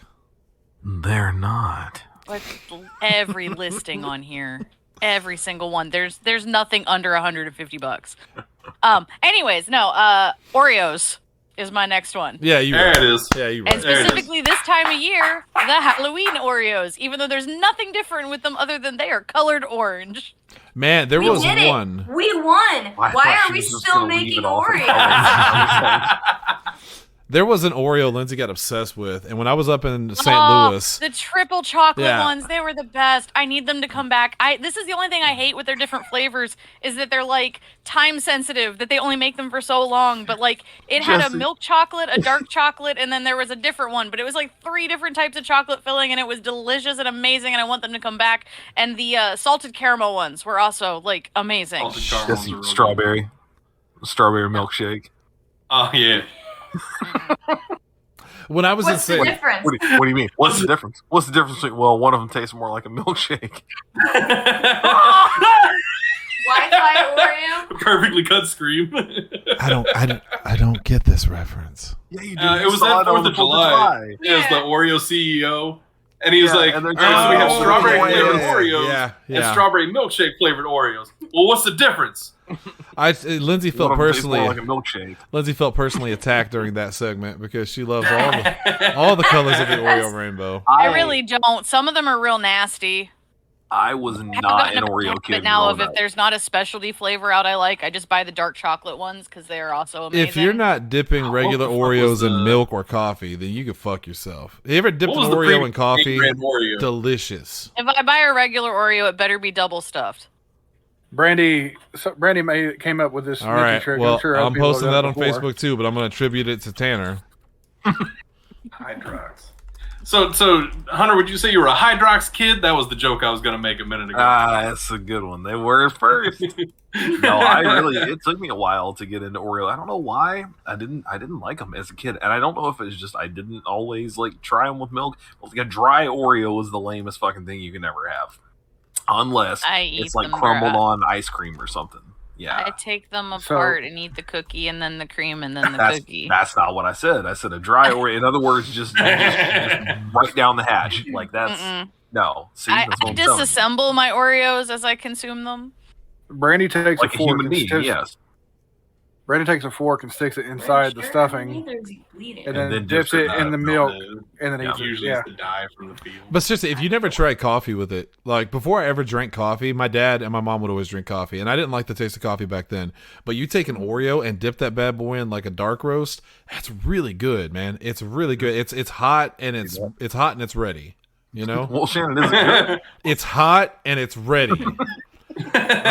A: They're not.
C: Like every listing on here, every single one. There's nothing under $150. Anyways, no. Oreos is my next one.
B: Yeah, you.
D: There
B: Right.
D: it is.
B: Yeah, you.
C: And
B: Right.
D: There it is.
C: specifically this time of year, the Halloween Oreos. Even though there's nothing different with them other than they are colored orange.
B: Man, there
E: We
B: was
E: did it.
B: one.
E: We won.
A: I thought
E: Why
A: she
E: are we
A: was just
E: still
A: gonna leave
E: making
A: it off of
E: Oreos?
B: There was an Oreo Lindsay got obsessed with, and when I was up in St.
C: Oh,
B: Louis,
C: the triple chocolate
B: Yeah.
C: ones, they were the best. I need them to come back. This is the only thing I hate with their different flavors is that they're like time sensitive, that they only make them for so long. But like it had a
A: Jesse.
C: milk chocolate, a dark chocolate, and then there was a different one. But it was like 3 different types of chocolate filling, and it was delicious and amazing. And I want them to come back. And the salted caramel ones were also like amazing.
D: Salted caramels
A: Just
D: are real good.
A: strawberry milkshake.
D: Oh yeah.
B: when I was
E: What's the
B: in St.
E: difference?
A: What do you mean? What's the difference? What's the difference between, well, one of them tastes more like a milkshake.
E: Wi-Fi Oreo.
D: Perfectly cut scream.
B: I don't get this reference.
A: Yeah, you
D: It was that 4th of July. It was the Oreo CEO. And he was
A: Yeah,
D: like,
A: and
D: all
A: they're
D: right, so we have
A: Oh,
D: strawberry
A: yeah,
D: flavored
A: yeah,
D: Oreos and strawberry milkshake flavored Oreos. Well, what's the difference?
B: Lindsay
A: One
B: felt
A: of them tastes
B: personally.
A: more like a milkshake.
B: Lindsay felt personally attacked during that segment because she loves all the colors of the Oreo rainbow.
C: I really don't. Some of them are real nasty.
A: I was
C: I haven't
A: not
C: gotten
A: an
C: a
A: Oreo
C: habit
A: kid.
C: now
A: growing
C: of if
A: up.
C: there's not a specialty flavor out I like, I just buy the dark chocolate ones because they are also amazing.
B: If you're not dipping regular
D: the fuck
B: Oreos
D: was
B: in
D: the-
B: milk or coffee, then you can fuck yourself. You ever dipped
D: What
B: an
D: was the
B: Oreo in coffee?
D: 8-gram Oreo?
B: Delicious.
C: If I buy a regular Oreo, it better be double stuffed.
F: Brandy came up with this
B: All
F: sneaky
B: right.
F: trick.
B: Well,
F: sure other
B: I'm
F: people have
B: posting
F: done
B: that
F: it
B: on
F: before.
B: Facebook too, but I'm going to attribute it to Tanner.
D: Hydrox. So Hunter, would you say you were a Hydrox kid? That was the joke I was going to make a minute ago.
A: That's a good one. They were first. No, it took me a while to get into Oreo. I don't know why. I didn't like them as a kid, and I don't know if it's just I didn't always like try them with milk. Like a dry Oreo is the lamest fucking thing you can ever have. Unless
C: I eat
A: it's like
C: them
A: crumbled
C: raw.
A: on ice cream or something. Yeah.
C: I take them
F: So-
C: apart and eat the cookie and then the cream and then the
A: That's
C: cookie.
A: that's not what I said. I said a dry Oreo. In other words, just right down the hatch. Like that's
C: Mm-mm.
A: no. See,
C: I
A: that's what I'm telling you.
C: disassemble my Oreos as I consume them.
F: Brandy takes
A: Like
F: a
A: a
F: fork
A: human
F: and
A: being.
F: sticks,
A: Yes.
F: Brandy takes a fork and sticks it inside the stuffing, and then dips it in the milk, and then eats it.
D: Usually
F: Yeah.
D: it's the dye from the field.
B: But seriously, if you never tried coffee with it, like before I ever drank coffee, my dad and my mom would always drink coffee, and I didn't like the taste of coffee back then. But you take an Oreo and dip that bad boy in like a dark roast, that's really good, man. It's really good. It's hot and it's hot and it's ready. You know,
A: Well, Shannon, is it good?
B: it's hot and it's ready. All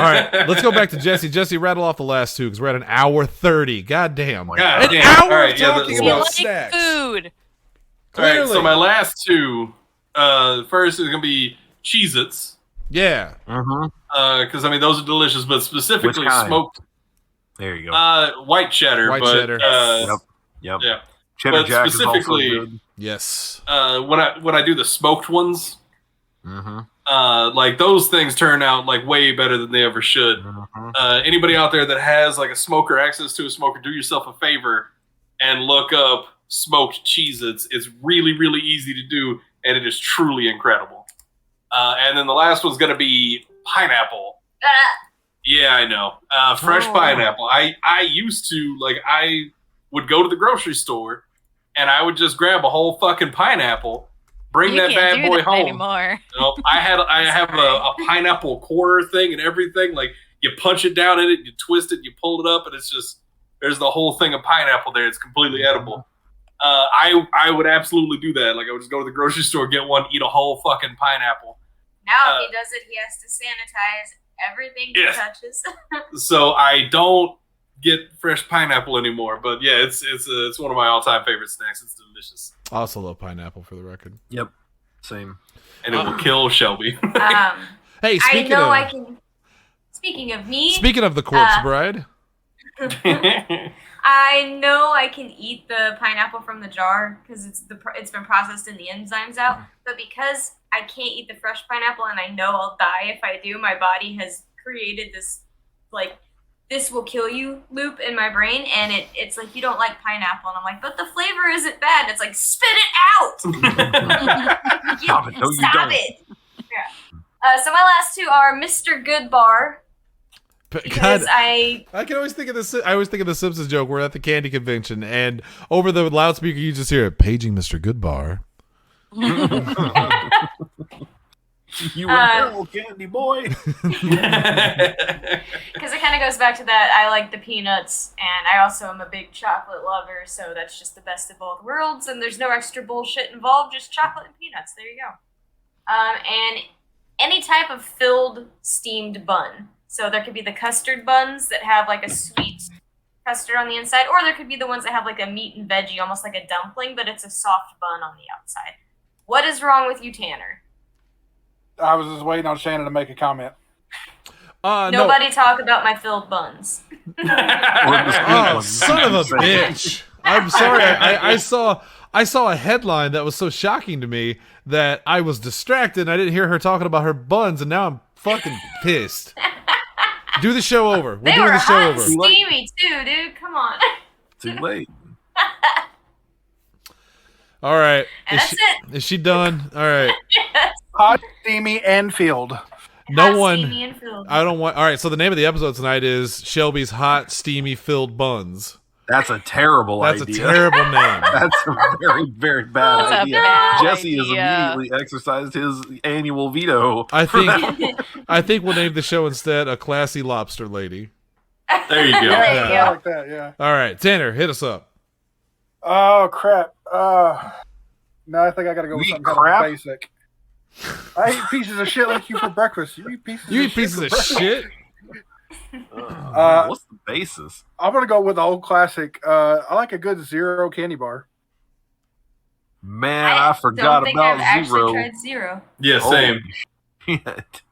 B: right, let's go back to Jesse. Jesse, rattle off the last two because we're at an hour 30. God damn,
A: God
B: an
D: damn.
B: hour
D: All right, yeah,
B: talking
D: that's-
C: You
B: about
C: like
B: snacks.
C: food.
D: All right,
B: Clearly.
D: so my last two, first is gonna be Cheez-Its,
B: Yeah,
A: Mm-hmm.
D: because I mean those are delicious, but specifically
A: Which kind?
D: smoked
A: There you go.
D: white cheddar.
B: White
D: but,
B: cheddar.
A: Yep.
D: Yeah,
A: Cheddar
D: But
A: Jack is also
D: specifically-
A: good.
B: yes.
D: when I do the smoked ones,
A: Mm-hmm.
D: like those things turn out like way better than they ever should.
A: Mm-hmm.
D: Anybody out there that has like a smoker, access to a smoker, do yourself a favor and look up smoked Cheez-Its. It's really, really easy to do, and it is truly incredible. And then the last one's going to be pineapple. Yeah, I know. Fresh pineapple. I used to, like, I would go to the grocery store, and I would just grab a whole fucking pineapple, bring
C: You
D: that
C: can't
D: bad
C: do
D: boy
C: that
D: home.
C: anymore.
D: Nope. I have a pineapple quarter thing and everything. Like you punch it down in it, you twist it, you pull it up, and it's just there's the whole thing of pineapple there. It's completely edible. I would absolutely do that. Like I would just go to the grocery store, get one, eat a whole fucking pineapple.
E: Now, if he does it, he has to sanitize everything he
D: Yeah.
E: touches.
D: So I don't get fresh pineapple anymore. But yeah, it's one of my all time favorite snacks. It's delicious,
B: I also love pineapple for the record.
A: Yep. Same.
D: and it will kill Shelby.
B: Hey,
E: I
B: speaking
E: know
B: of
E: I can. Speaking of me,
B: speaking of the corpse bride,
E: I know I can eat the pineapple from the jar because it's been processed and the enzymes out. But because I can't eat the fresh pineapple and I know I'll die if I do, my body has created this like this will kill you loop in my brain, and it's like you don't like pineapple, and I'm like, but the flavor isn't bad. And it's like spit it out.
A: Stop it. No, you
E: Stop
A: don't.
E: it. Yeah. So my last two are Mr. Good Bar because
B: I can always think of this. I always think of the Simpsons joke. We're at the candy convention, and over the loudspeaker, you just hear paging Mr. Goodbar.
A: You were candy boy.
E: because it kind of goes back to that. I like the peanuts, and I also am a big chocolate lover, so that's just the best of both worlds. And there's no extra bullshit involved, just chocolate and peanuts. There you go. And any type of filled steamed bun. So there could be the custard buns that have like a sweet custard on the inside, or there could be the ones that have like a meat and veggie, almost like a dumpling, but it's a soft bun on the outside. What is wrong with you, Tanner?
F: I was just waiting on Shannon to make a comment.
E: Nobody talk about my filled buns.
B: Oh, son of a bitch! I'm sorry. I saw a headline that was so shocking to me that I was distracted and I didn't hear her talking about her buns, and now I'm fucking pissed. Do the show over. We're
E: They
B: doing
E: were
B: the show
E: hot
B: over.
E: and steamy too, dude. Come on.
A: Too late.
B: All right.
E: And that's it.
B: Is she done? All right.
E: Yes.
F: Hot, steamy, and filled.
B: No
E: Hot,
B: one.
E: steamy, and filled.
B: I don't want. All right. So the name of the episode tonight is Shelby's Hot, Steamy, Filled Buns.
A: That's a terrible
B: That's
A: idea.
B: a terrible name.
A: That's a very, very bad
C: That's a
A: idea.
C: bad
A: Jesse has
C: idea.
A: immediately exercised his annual veto.
B: I think we'll name the show instead A Classy Lobster Lady.
D: There you go.
E: There you
F: I
E: go.
F: like that, yeah.
B: All right, Tanner, hit us up.
F: Oh, crap. No, I think I gotta go with
A: You
F: something
A: eat
F: kind
A: crap?
F: of basic. I eat pieces of shit like you for breakfast. You eat pieces
B: You
F: of
B: eat pieces
F: shit
B: of
F: for breakfast.
B: shit.
A: What's the basis?
F: I'm gonna go with the old classic. I like a good zero candy bar.
A: Man, I forgot
E: don't think
A: about
E: I've actually
A: zero.
E: tried zero.
D: Yeah, same.
A: Shit.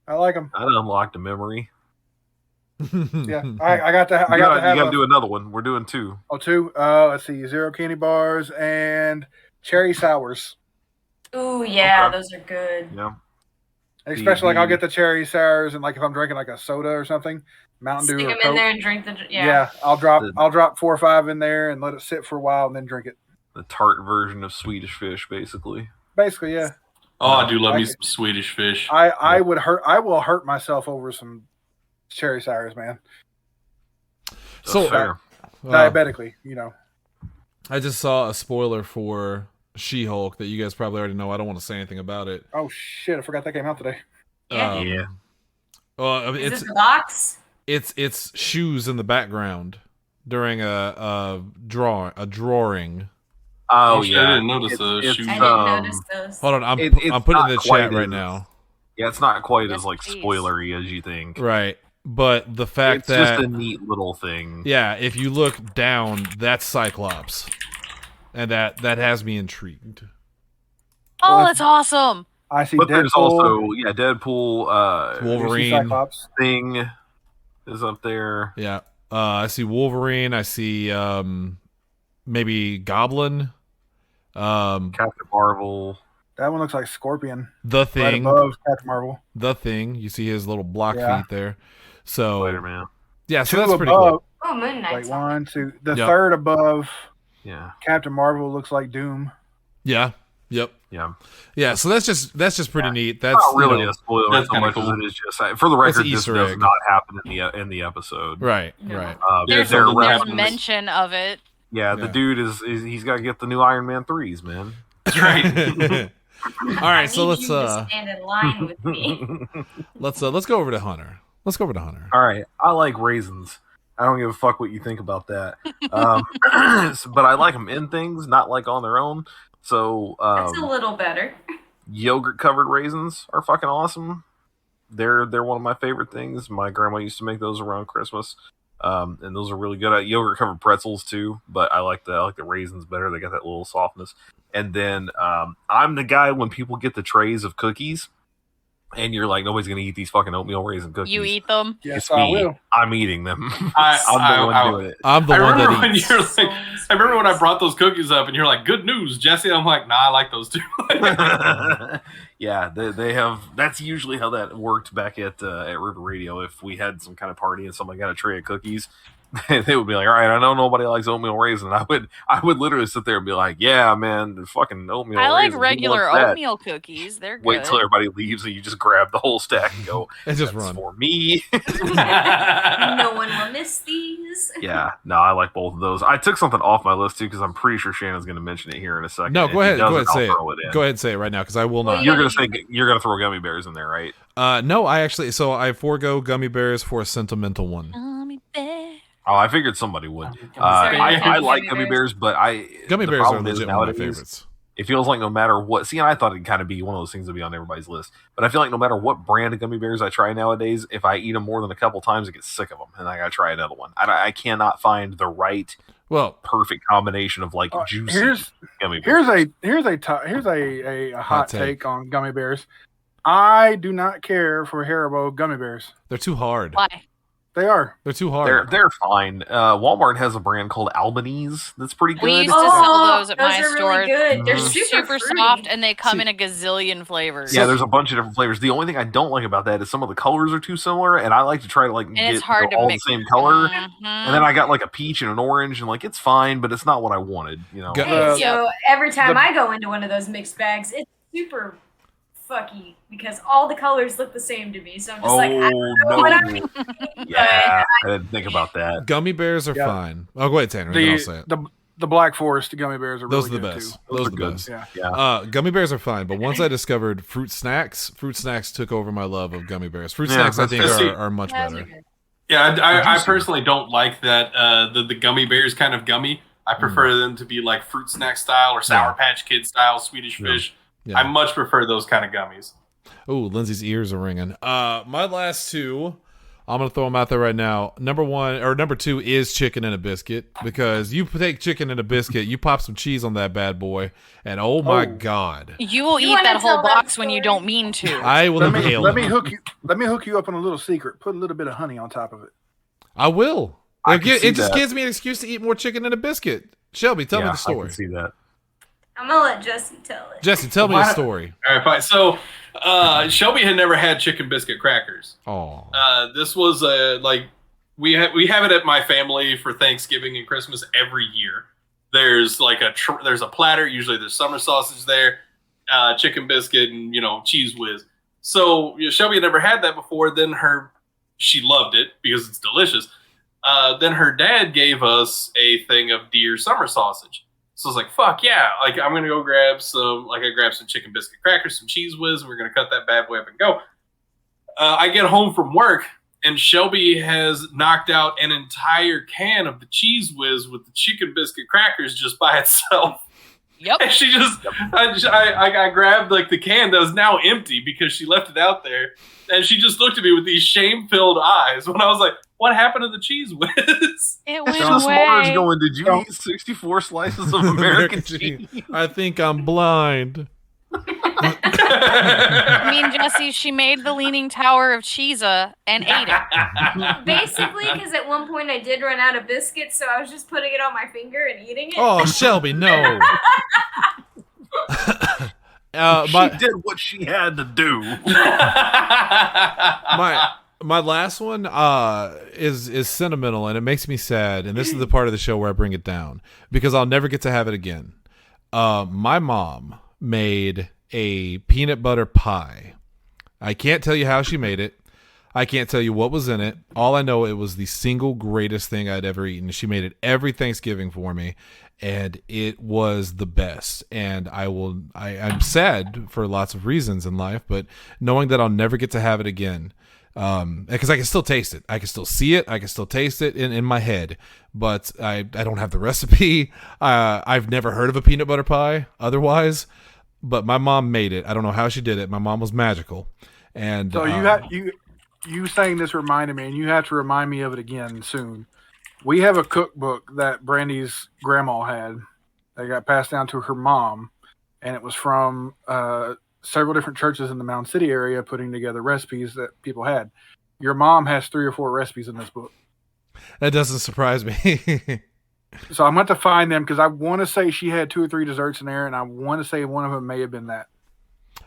F: I like them.
A: That unlocked a memory.
F: Yeah, I got to. I
A: You
F: got to have
A: gotta
F: a,
A: do another one. We're doing two.
F: two. Let's see, zero candy bars and cherry sours.
E: Ooh, yeah,
A: Okay.
E: those are good.
A: Yeah.
F: Especially like I'll get the cherry sours and like if I'm drinking like a soda or something, Mountain Dew
E: Stick
F: or
E: them
F: Coke.
E: in there and drink the.
F: Yeah, I'll drop 4 or 5 in there and let it sit for a while and then drink it.
A: The tart version of Swedish Fish, basically.
F: Basically, yeah.
D: Oh, I do love me some Swedish Fish.
F: I will hurt myself over some cherry sours, man.
B: So
A: fair.
F: Diabetically, you know.
B: I just saw a spoiler for She-Hulk that you guys probably already know. I don't want to say anything about it.
F: Oh shit! I forgot that came out today.
E: Yeah.
A: Yeah.
B: Well, I mean,
E: Is this the box?
B: it's shoes in the background during a drawing.
A: Oh,
D: shit,
A: yeah.
D: I didn't notice those shoes.
E: I didn't notice those.
B: Hold on, I'm
A: it's
B: putting it in
A: not
B: the
A: quite
B: chat right
A: as-
B: now.
A: Yeah, it's not quite
C: Yes,
A: as like
C: please.
A: spoilery as you think.
B: Right, but the fact
A: It's
B: that
A: just a neat little thing.
B: yeah, if you look down, that's Cyclops, and that has me intrigued.
C: Oh, that's awesome.
F: I see
A: But
F: Deadpool.
A: there's also Deadpool,
B: Wolverine.
F: Cyclops.
A: Thing is up there.
B: Yeah, I see Wolverine. I see maybe Goblin.
A: Captain Marvel.
F: That one looks like Scorpion.
B: The
F: Right
B: Thing.
F: above Captain Marvel.
B: The Thing. You see his little block
F: Yeah.
B: feet there. So
A: Spider-Man.
B: yeah, so
F: 2
B: that's pretty
F: above,
B: cool.
E: Oh, Moon Knight.
F: like 1, 2. The
B: Yep.
F: third above
A: Yeah.
F: Captain Marvel looks like Doom.
B: Yeah. Yep.
A: Yeah.
B: Yeah. So that's just pretty neat. That's
A: Not really
B: you know,
A: a spoiler
D: That's
A: so
D: kinda
A: much
D: cool.
A: as it is just for the record.
B: an
A: This
B: Easter
A: does
B: egg.
A: not happen in the episode.
B: right.
E: No.
B: Right.
C: There's,
A: they're
D: something
C: there's
D: happens.
C: mention of it.
A: Yeah, the
B: Yeah.
A: dude is he's got to get the new Iron Man 3s, man.
D: That's right.
B: All right. So
E: I need
B: let's
E: you to stand in line with me.
B: let's go over to Hunter. Let's go over to Hunter.
A: All right, I like raisins. I don't give a fuck what you think about that. But I like them in things, not like on their own. So
E: That's a little better.
A: yogurt covered raisins are fucking awesome. They're one of my favorite things. My grandma used to make those around Christmas. And those are really good. Yogurt covered pretzels too, but I like the raisins better. They got that little softness. And then I'm the guy when people get the trays of cookies, and you're like, nobody's gonna eat these fucking oatmeal raisin cookies.
C: You eat them.
F: Yes,
A: It's
F: I
A: me.
F: will.
A: I'm eating them.
D: I
A: I'm the one doing it.
B: I'm the
D: I
B: one
D: remember
B: that
D: when
B: eats.
D: you're like, I remember when I brought those cookies up, and you're like, "Good news, Jesse." I'm like, "Nah, I like those too."
A: Yeah, they have. That's usually how that worked back at River Radio. If we had some kind of party and somebody got a tray of cookies, they would be like, "All right, I know nobody likes oatmeal raisin." I would literally sit there and be like, "Yeah, man, the fucking oatmeal."
C: I like
A: raisin, who
C: regular
A: wants that?"
C: oatmeal cookies. They're good.
A: Wait till everybody leaves and you just grab the whole stack and go.
B: And just
A: "That's
B: run.
A: for me."
E: No one will miss these.
A: Yeah, no, I like both of those. I took something off my list too because I'm pretty sure Shannon's going to mention it here in a second.
B: No,
A: If
B: go
A: he
B: ahead. Go ahead.
A: doesn't,
B: Say
A: I'll throw
B: it.
A: in.
B: Go ahead. And say it right now because I will not.
A: You're going to say you're going to throw gummy bears in there, right?
B: No, I actually. So I forego gummy bears for a sentimental one.
C: Gummy bear.
A: Oh, I figured somebody would.
E: Sorry,
A: I like
E: gummy
A: gummy
E: bears.
A: bears, but
B: Gummy
A: the
B: bears are
A: problem is
B: legit one of my
A: nowadays,
B: favorites.
A: it feels like no matter what. See, and I thought it'd kind of be one of those things that'd be on everybody's list. But I feel like no matter what brand of gummy bears I try nowadays, if I eat them more than a couple times, I get sick of them, and I gotta try another one. I cannot find the right,
B: Well,
A: perfect combination of like juicy
F: Here's
A: gummy bears.
F: here's a hot take on gummy bears. I do not care for Haribo gummy bears.
B: they're too hard.
C: Why?
F: They are.
B: They're too hard.
A: They're fine. Walmart has a brand called Albanese that's pretty good.
C: We used to sell those at my
E: are
C: store.
E: really good. They're
A: Mhm.
E: super,
C: Super
E: fruity.
C: soft, and they come in a gazillion flavors.
A: Yeah, there's a bunch of different flavors. The only thing I don't like about that is some of the colors are too similar, and I like to try to like
C: And
A: get
C: it's hard to
A: all
C: mix.
A: the same color.
C: Mhm.
A: And then I got like a peach and an orange, and like it's fine, but it's not what I wanted. You know,
B: Go-
E: Hey,
C: Yeah.
E: so every time
F: The-
E: I go into one of those mixed bags, it's super fucky because all the colors look the same to me. So I'm just like, I don't know what I'm eating,
A: yeah, I didn't think about that.
B: Gummy bears are
F: Yeah.
B: fine. Oh, go ahead, Tanner. Then I'll say it.
F: The Black Forest gummy bears are
B: Those
F: really
B: are the
F: good
B: best.
F: too.
B: Those are
A: are
B: the
A: good.
B: best.
F: Yeah.
A: Yeah,
B: Gummy bears are fine, but once I discovered fruit snacks took over my love of gummy bears. Fruit
A: Yeah,
B: snacks, I
A: that's
B: think,
D: fair.
B: are much
E: Those are
B: better.
E: good.
D: Yeah, I
A: Juicy.
D: personally don't like that the gummy bears kind of gummy. I prefer them to be like fruit snack style or Sour Patch Kid style Swedish
B: Yeah.
D: Fish.
B: Yeah.
D: I much prefer those kind of gummies.
B: Oh, Lindsay's ears are ringing. My last two, I'm gonna throw them out there right now. Number two is chicken and a biscuit, because you take chicken and a biscuit, you pop some cheese on that bad boy, and oh my god,
C: You will
E: You
C: eat
E: wanna
C: that whole
E: tell that
C: box when you
E: story?
C: don't mean to.
B: I will impale
F: Let me
B: them.
F: hook you up on a little secret. Put a little bit of honey on top of it.
B: I will.
A: I
B: It
A: can see
B: just
A: that.
B: gives me an excuse to eat more chicken and a biscuit. Shelby, tell me
A: Yeah,
B: the story.
A: I can see that.
E: I'm gonna let Jesse tell it.
B: Jesse, tell me a story.
D: All right, fine. So, Shelby had never had chicken biscuit crackers.
B: Oh.
D: This was we have it at my family for Thanksgiving and Christmas every year. There's like there's a platter. Usually there's summer sausage there, chicken biscuit, and cheese whiz. So Shelby had never had that before. Then she loved it because it's delicious. Then her dad gave us a thing of deer summer sausage. So I was like, fuck yeah. Like, I'm going to go grab some, I grabbed some chicken biscuit crackers, some cheese whiz, and we're going to cut that bad boy up and go. I get home from work, and Shelby has knocked out an entire can of the cheese whiz with the chicken biscuit crackers just by itself.
C: Yep.
D: And she just, I grabbed like the can that was now empty because she left it out there. And she just looked at me with these shame-filled eyes when I was like, what happened to the cheese whiz?
C: It went
A: Sean
C: away.
A: Smarter's going, did you eat 64 slices of American cheese?
B: I think I'm blind.
C: I mean, Jesse, she made the Leaning Tower of Cheesa and ate it.
E: Basically, because at one point I did run out of biscuits, so I was just putting it on my finger and eating it.
B: Oh, Shelby, no.
A: She did what she had to do.
B: My last one is sentimental, and it makes me sad. And this is the part of the show where I bring it down because I'll never get to have it again. My mom made a peanut butter pie. I can't tell you how she made it. I can't tell you what was in it. All I know, it was the single greatest thing I'd ever eaten. She made it every Thanksgiving for me, and it was the best. And I'm sad for lots of reasons in life, but knowing that I'll never get to have it again, because I can still taste it. I can still see it. I can still taste it in my head, but I don't have the recipe. I've never heard of a peanut butter pie otherwise, but my mom made it. I don't know how she did it. My mom was magical. And
F: So you saying this reminded me, and you have to remind me of it again soon. We have a cookbook that Brandy's grandma had. They got passed down to her mom, and it was from several different churches in the Mound City area putting together recipes that people had. Your mom has 3 or 4 recipes in this book.
B: that doesn't surprise me.
F: So I'm going to find them because I want to say she had 2 or 3 desserts in there, and I want to say one of them may have been that.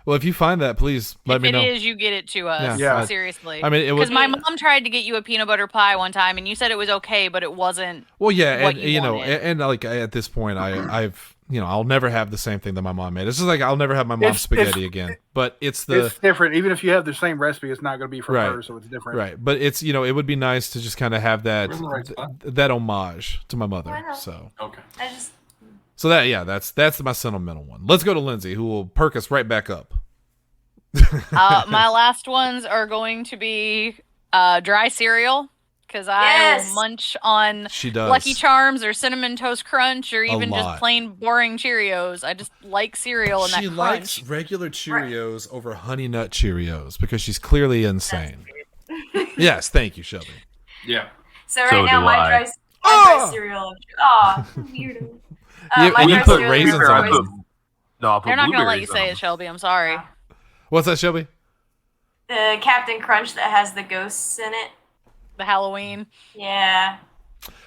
B: Well, if you find that, please let me know.
C: If it is, you get it to us.
F: Yeah.
C: Seriously.
B: I mean, it was
C: because my mom tried to get you a peanut butter pie one time, and you said it was okay, but it wasn't.
B: Well, yeah,
C: what
B: and
C: you wanted.
B: and like at this point, I've I'll never have the same thing that my mom made. It's just like I'll never have my mom's spaghetti again. But it's
F: different. Even if you have the same recipe, it's not going to be from her, so it's different.
B: Right, but it's it would be nice to just kind of have that that homage to my mother.
E: Why not?
B: So
D: Okay.
B: so that's my sentimental one. Let's go to Lindsay, who will perk us right back up.
C: My last ones are going to be dry cereal because I will munch on
B: She does.
C: Lucky Charms or Cinnamon Toast Crunch or even
B: lot.
C: just plain boring Cheerios. I just like cereal and that
B: She
C: crunch.
B: likes regular Cheerios over Honey Nut Cheerios because she's clearly insane. Yes, thank you, Shelby.
D: Yeah.
E: So right
A: So
E: now
A: do
E: my
A: I.
E: dry cereal. Oh, weirdo.
B: Yeah,
E: My
B: you
E: dry
B: put
E: cereal
B: raisins
E: of
B: on
E: choice-
B: it.
A: No, I put
C: They're not going to let
A: blueberries
C: you say
A: on
C: it, Shelby. I'm sorry.
B: What's that, Shelby?
E: The Captain Crunch that has the ghosts in it.
C: The Halloween.
E: Yeah.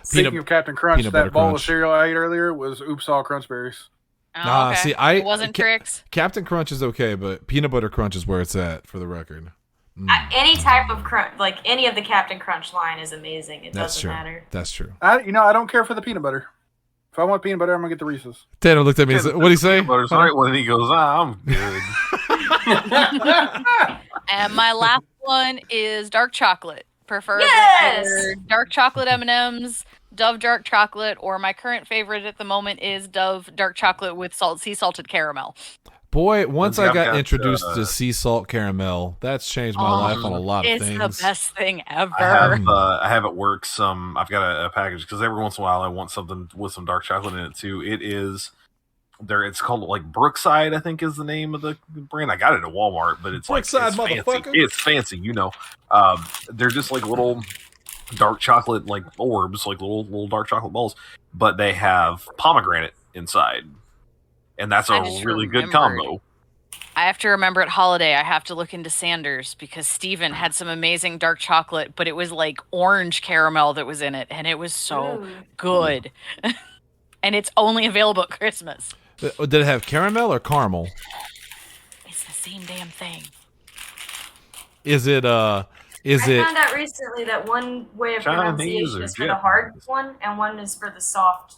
F: Speaking of Captain Crunch,
B: peanut butter
F: that bowl
B: crunch.
F: of cereal I ate earlier was Oops All Crunch Berries.
C: Oh, okay.
B: See,
C: it wasn't Trix.
B: Captain Crunch is okay, but Peanut Butter Crunch is where it's at, for the record.
E: Any type of crunch, like any of the Captain Crunch line is amazing. It
B: That's
E: doesn't
B: true.
E: matter.
B: That's true.
F: I don't care for the peanut butter. If I want peanut butter, I'm gonna get the Reese's.
B: Tanner looked at me and said, "What'd he say?"
A: Butter's right when he goes, I'm good.
C: And my last one is dark chocolate. Prefer
E: Yes!
C: either dark chocolate M&Ms, Dove dark chocolate, or my current favorite at the moment is Dove dark chocolate with sea salted caramel.
B: Boy, once I
A: I've
B: got
A: got,
B: introduced to sea salt caramel, that's changed my life on a lot of
C: It's
B: things.
C: the best thing ever.
A: I have at work I've got a package because every once in a while I want something with some dark chocolate in it too. It is it's called like Brookside, I think is the name of the brand. I got it at Walmart, but it's
B: Brookside,
A: like it's
B: motherfucker.
A: fancy. It's fancy, they're just like little dark chocolate like orbs, like little dark chocolate balls, but they have pomegranate inside. And that's
C: I
A: a
C: just
A: really good
C: remembered.
A: combo.
C: I have to remember at holiday, I have to look into Sanders because Steven had some amazing dark chocolate, but it was like orange caramel that was in it, and it was so
E: Ooh.
C: good. And it's only available at Christmas.
B: Did it have caramel or caramel?
C: It's the same damn thing.
B: Is it
E: I found out recently that one way of pronunciation is for the hard one, and one is for the soft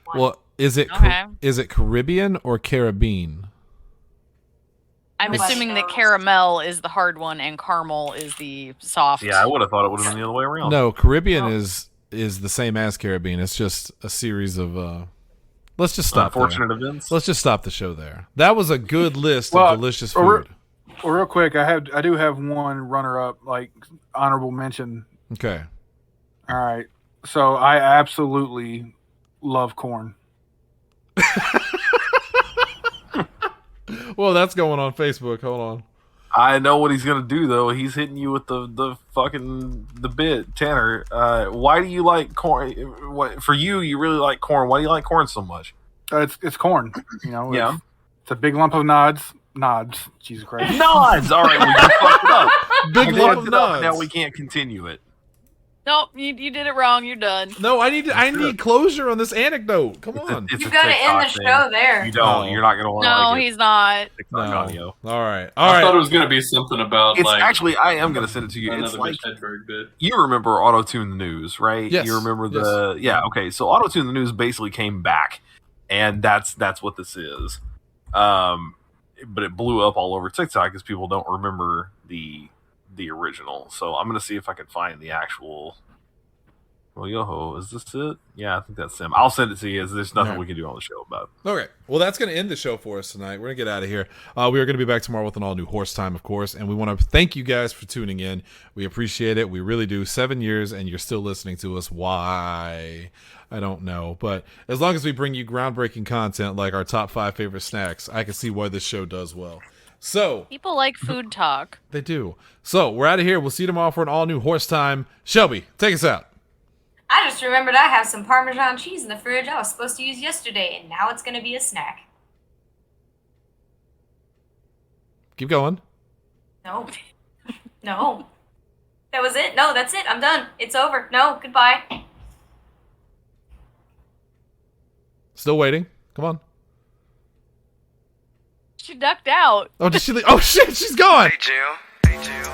E: one.
B: Well, is it
C: Okay.
B: is it Caribbean or Caribbean?
C: I'm assuming that caramel is the hard one and caramel is the soft.
A: Yeah, I would have thought it would have been the other way around.
B: No, Caribbean is the same as Caribbean. It's just a series of let's just stop
A: unfortunate events.
B: Let's just stop the show there. That was a good list of delicious food.
F: Well, real quick, I do have one runner-up, like honorable mention.
B: Okay.
F: All right. So I absolutely love corn.
B: Well, that's going on Facebook. Hold on.
A: I know what he's gonna do though. He's hitting you with the bit, Tanner. Why do you like corn? What for you? You really like corn. Why do you like corn so much?
F: It's corn. You know.
A: Yeah.
F: It's a big lump of nods. Jesus Christ.
A: Nods. All right, we just fucked it up.
B: Big lump of nods.
A: Now we can't continue it.
C: Nope, you did it wrong. You're done.
B: No, I need closure on this anecdote. Come on.
E: You've got to end the show there.
A: You don't. You're not gonna want to.
C: No, he's not.
A: TikTok audio.
B: All right.
D: I thought it was gonna be something about
A: It's
D: like.
A: actually, I am gonna send it to you. It's like
D: bit.
A: you remember Auto Tune the News, right?
B: Yes.
A: You remember the okay. So Auto Tune the News basically came back, and that's what this is. But it blew up all over TikTok because people don't remember the original. So I'm gonna see if I can find the actual. Well, yoho, is this it? Yeah, I think that's him. I'll send it to you. There's nothing we can do on the show about it.
B: Okay. Well, that's going to end the show for us tonight. We're going to get out of here. We are going to be back tomorrow with an all-new Horse Time, of course, and we want to thank you guys for tuning in. We appreciate it. We really do. 7 years, and you're still listening to us. Why? I don't know. But as long as we bring you groundbreaking content like our top 5 favorite snacks, I can see why this show does well. So
C: People like food talk.
B: they do. So we're out of here. We'll see you tomorrow for an all-new Horse Time. Shelby, take us out.
E: I just remembered I have some Parmesan cheese in the fridge I was supposed to use yesterday, and now it's going to be a snack.
B: Keep going.
E: No. No. That was it? No, that's it. I'm done. It's over. No, goodbye.
B: Still waiting. Come on.
C: She ducked out.
B: Oh, did she leave? Oh, shit, she's gone.
H: Hey, Jill.